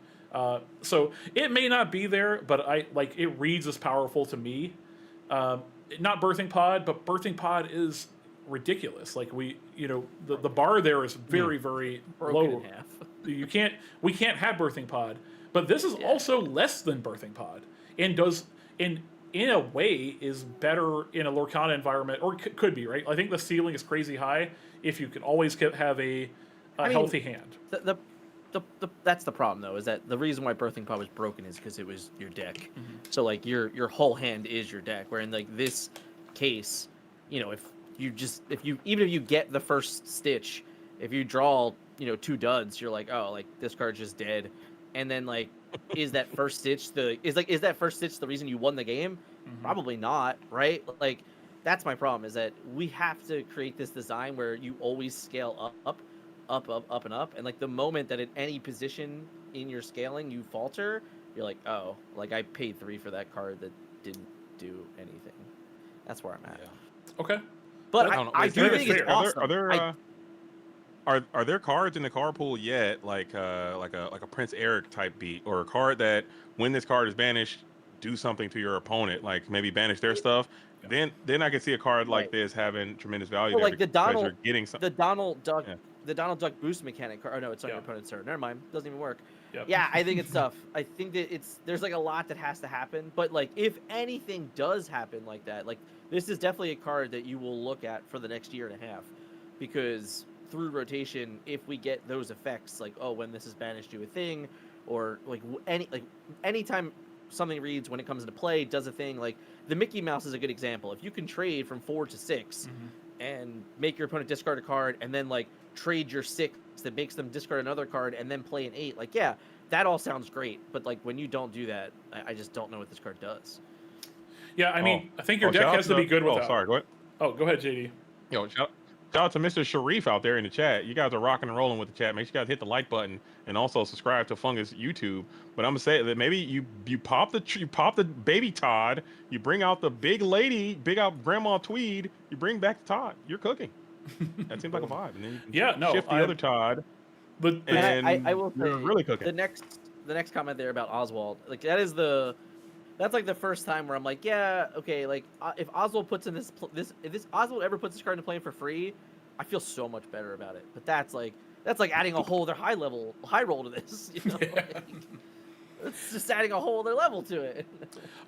So it may not be there, but it reads as powerful to me. Not Birthing Pod, but Birthing Pod is ridiculous. The bar there is very, very broken low. in half. We can't have Birthing Pod, but this is also less than Birthing Pod, and does in a way is better in a Lorcana environment, or could be, right? I think the ceiling is crazy high if you can always have a healthy hand. That's the problem, though, is that the reason why Birthing Pod was broken is because it was your deck. So your whole hand is your deck. Where in this case, if you get the first stitch, if you draw 2 duds, you're like, oh, this card's just dead. And then is that first stitch the reason you won the game? Probably not, right? That's my problem, is that we have to create this design where you always scale up, and up. And the moment that at any position in your scaling you falter, you're like, oh, I paid 3 for that card that didn't do anything. That's where I'm at. Yeah. Okay. But I do think it's awesome. Are there cards in the card pool yet, like a Prince Eric type beat, or a card that when this card is banished, do something to your opponent, like maybe banish their stuff? Yeah. Then I can see a card like this having tremendous value. Well, there like the Donald, you're getting some... the Donald Duck, the Donald Duck boost mechanic. Oh no, it's on your opponent's turn. Never mind, doesn't even work. Yep. Yeah, I think it's tough. I think that there's a lot that has to happen. But if anything does happen like that, this is definitely a card that you will look at for the next year and a half, because through rotation, if we get those effects, when this is banished, do a thing, or anytime something reads when it comes into play does a thing. The Mickey Mouse is a good example. If you can trade from 4 to 6 and make your opponent discard a card, and then trade your 6 that makes them discard another card and then play an 8, that all sounds great. But when you don't do that, I just don't know what this card does. Yeah, I mean, I think your deck has to be good without. Oh, sorry, go ahead. Oh, go ahead, JD. Shout out to Mr. Sharif out there in the chat. You guys are rocking and rolling with the chat. Make sure you guys hit the like button and also subscribe to Fungus YouTube. But I'm gonna say that maybe you pop the baby Todd, you bring out the big lady, big out Grandma Tweed, you bring back the Todd. You're cooking. That seems like a vibe. And then you can shift the other Todd. But I will say, really cooking. The next comment there about Oswald, that's the first time where I'm like, yeah, okay, if Oswald puts in if Oswald ever puts this card into play for free, I feel so much better about it. But that's adding a whole other high roll to this. It's just adding a whole other level to it.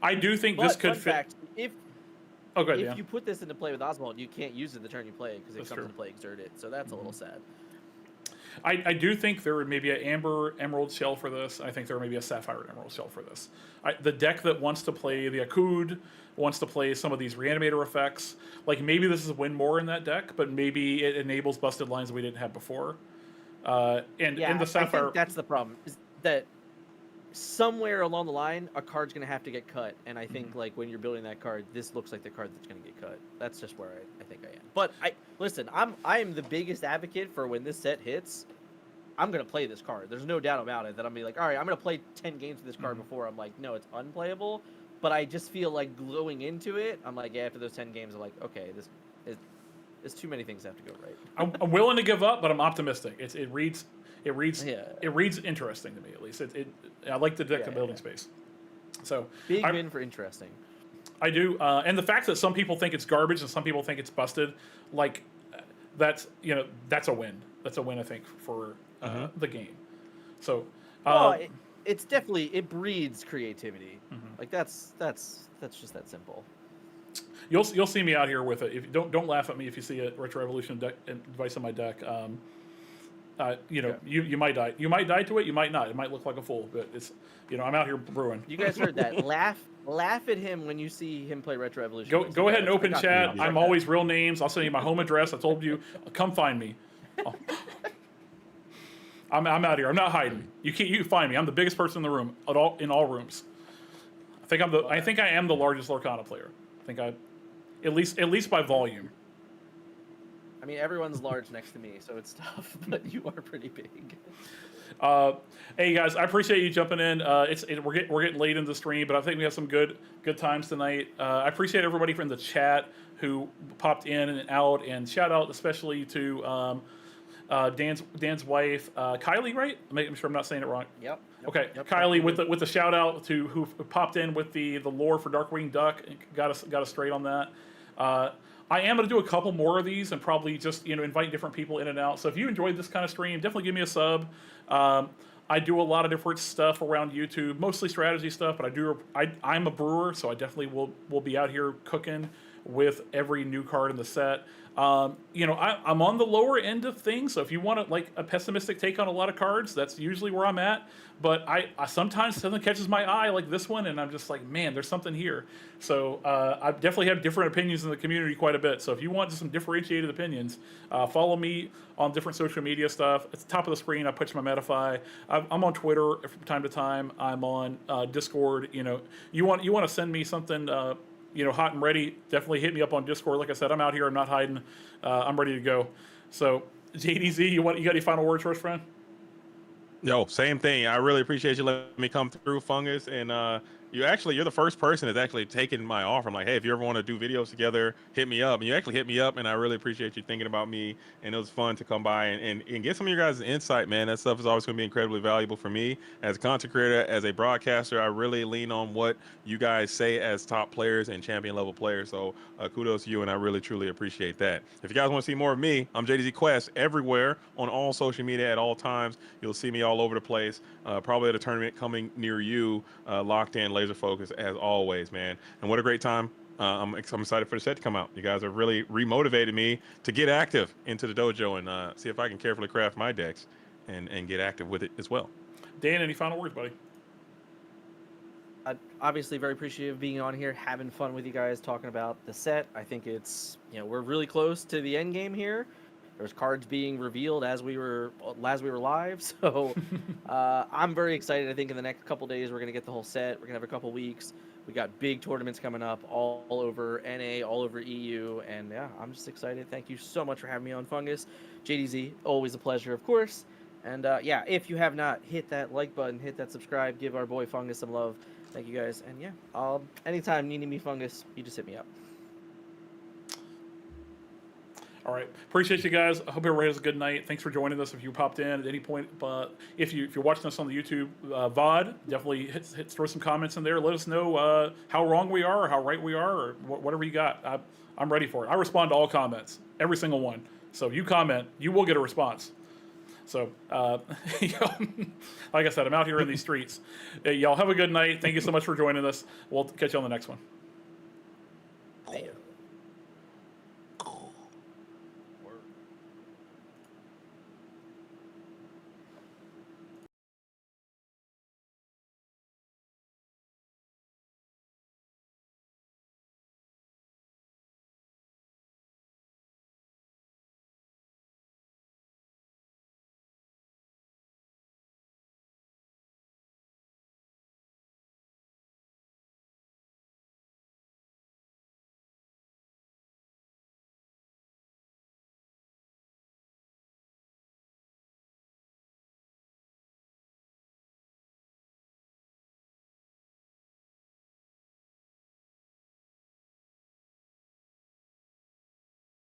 I do think this could fit. Fact, if you put this into play with Oswald, you can't use it the turn you play it, because it comes into play exert it. So that's a little sad. I do think there may be an Amber Emerald shell for this. I think there may be a Sapphire Emerald shell for this. The deck that wants to play the Akud, wants to play some of these Reanimator effects. Maybe this is win more in that deck, but maybe it enables busted lines we didn't have before. In the Sapphire... I think that's the problem, is that somewhere along the line, a card's going to have to get cut. And I think, when you're building that card, this looks like the card that's going to get cut. That's just where I think I am. But, I am the biggest advocate for when this set hits, I'm going to play this card. There's no doubt about it that I'm going to be all right, I'm going to play 10 games with this card before I'm like, no, it's unplayable. But I just feel going into it, I'm like, after those 10 games, I'm like, okay, there's too many things that have to go right. I'm willing to give up, but I'm optimistic. It reads interesting to me, at least. I like the deck building space. So big win for interesting. I do, and the fact that some people think it's garbage and some people think it's busted, that's a win. That's a win, I think, for the game. So, it's definitely, it breeds creativity. That's just that simple. You'll see me out here with it. If don't laugh at me if you see a Retro Evolution deck device on my deck. You might die. You might die to it. You might not. It might look like a fool, but it's, I'm out here brewing. You guys heard that? Laugh at him when you see him play Retro Evolution. Go ahead and open chat. you. I'm always real names. I'll send you my home address. I told you, come find me. Oh. I'm out here. I'm not hiding. You can find me. I'm the biggest person in the room in all rooms. I think I am the largest Lorcana player. At least by volume. I mean, everyone's large next to me, so it's tough, but you are pretty big. Hey guys, I appreciate you jumping in. We're getting late in the stream, but I think we have some good times tonight. I appreciate everybody from the chat who popped in and out, and shout out especially to Dan's wife, Kylie, right? I'm sure I'm not saying it wrong. Yep. Okay, yep, Kylie, with the shout out to who popped in with the lore for Darkwing Duck, and got us straight on that. I am going to do a couple more of these and probably just invite different people in and out. So if you enjoyed this kind of stream, definitely give me a sub. I do a lot of different stuff around YouTube, mostly strategy stuff, but I'm a brewer, so I definitely will be out here cooking with every new card in the set. I'm on the lower end of things, so if you want a pessimistic take on a lot of cards, that's usually where I'm at. But I sometimes something catches my eye like this one, and I'm just like, man, there's something here. So I definitely have different opinions in the community quite a bit. So if you want some differentiated opinions, follow me on different social media stuff. At the top of the screen, I put my Metafy. I'm on Twitter from time to time. I'm on Discord. You want to send me something hot and ready, definitely hit me up on Discord. Like I said, I'm out here. I'm not hiding. I'm ready to go. So JDZ, you got any final words for us, friend? Yo, same thing. I really appreciate you letting me come through, Fungus. And you're the first person that's actually taken my offer. I'm like, hey, if you ever want to do videos together, hit me up. And you actually hit me up, and I really appreciate you thinking about me. And it was fun to come by and get some of your guys' insight, man. That stuff is always going to be incredibly valuable for me as a content creator, as a broadcaster. I really lean on what you guys say as top players and champion level players. So kudos to you, and I really, truly appreciate that. If you guys want to see more of me, I'm JDZ Quest everywhere on all social media at all times. You'll see me all over the place, probably at a tournament coming near you, locked in, laser focus as always, man. And what a great time. I'm excited for the set to come out. You guys have really remotivated me to get active into the dojo and see if I can carefully craft my decks and get active with it as well. Dan, any final words, buddy? I'm obviously very appreciative of being on here, having fun with you guys, talking about the set. I think it's, we're really close to the end game here. There's cards being revealed as we were live, so I'm very excited. I think in the next couple days we're gonna get the whole set. We're gonna have a couple weeks. We got big tournaments coming up all over NA, all over EU, and yeah, I'm just excited. Thank you so much for having me on, Fungus. JDZ, always a pleasure, of course. And yeah, if you have not, hit that like button, hit that subscribe, give our boy Fungus some love. Thank you guys, and yeah, anytime needing me, Fungus, you just hit me up. All right, appreciate you guys. I hope everybody has a good night. Thanks for joining us. If you popped in at any point, but if you're watching us on the YouTube VOD, definitely throw some comments in there. Let us know how wrong we are, or how right we are, or whatever you got. I'm ready for it. I respond to all comments, every single one. So if you comment, you will get a response. So, like I said, I'm out here in these streets. Y'all have a good night. Thank you so much for joining us. We'll catch you on the next one.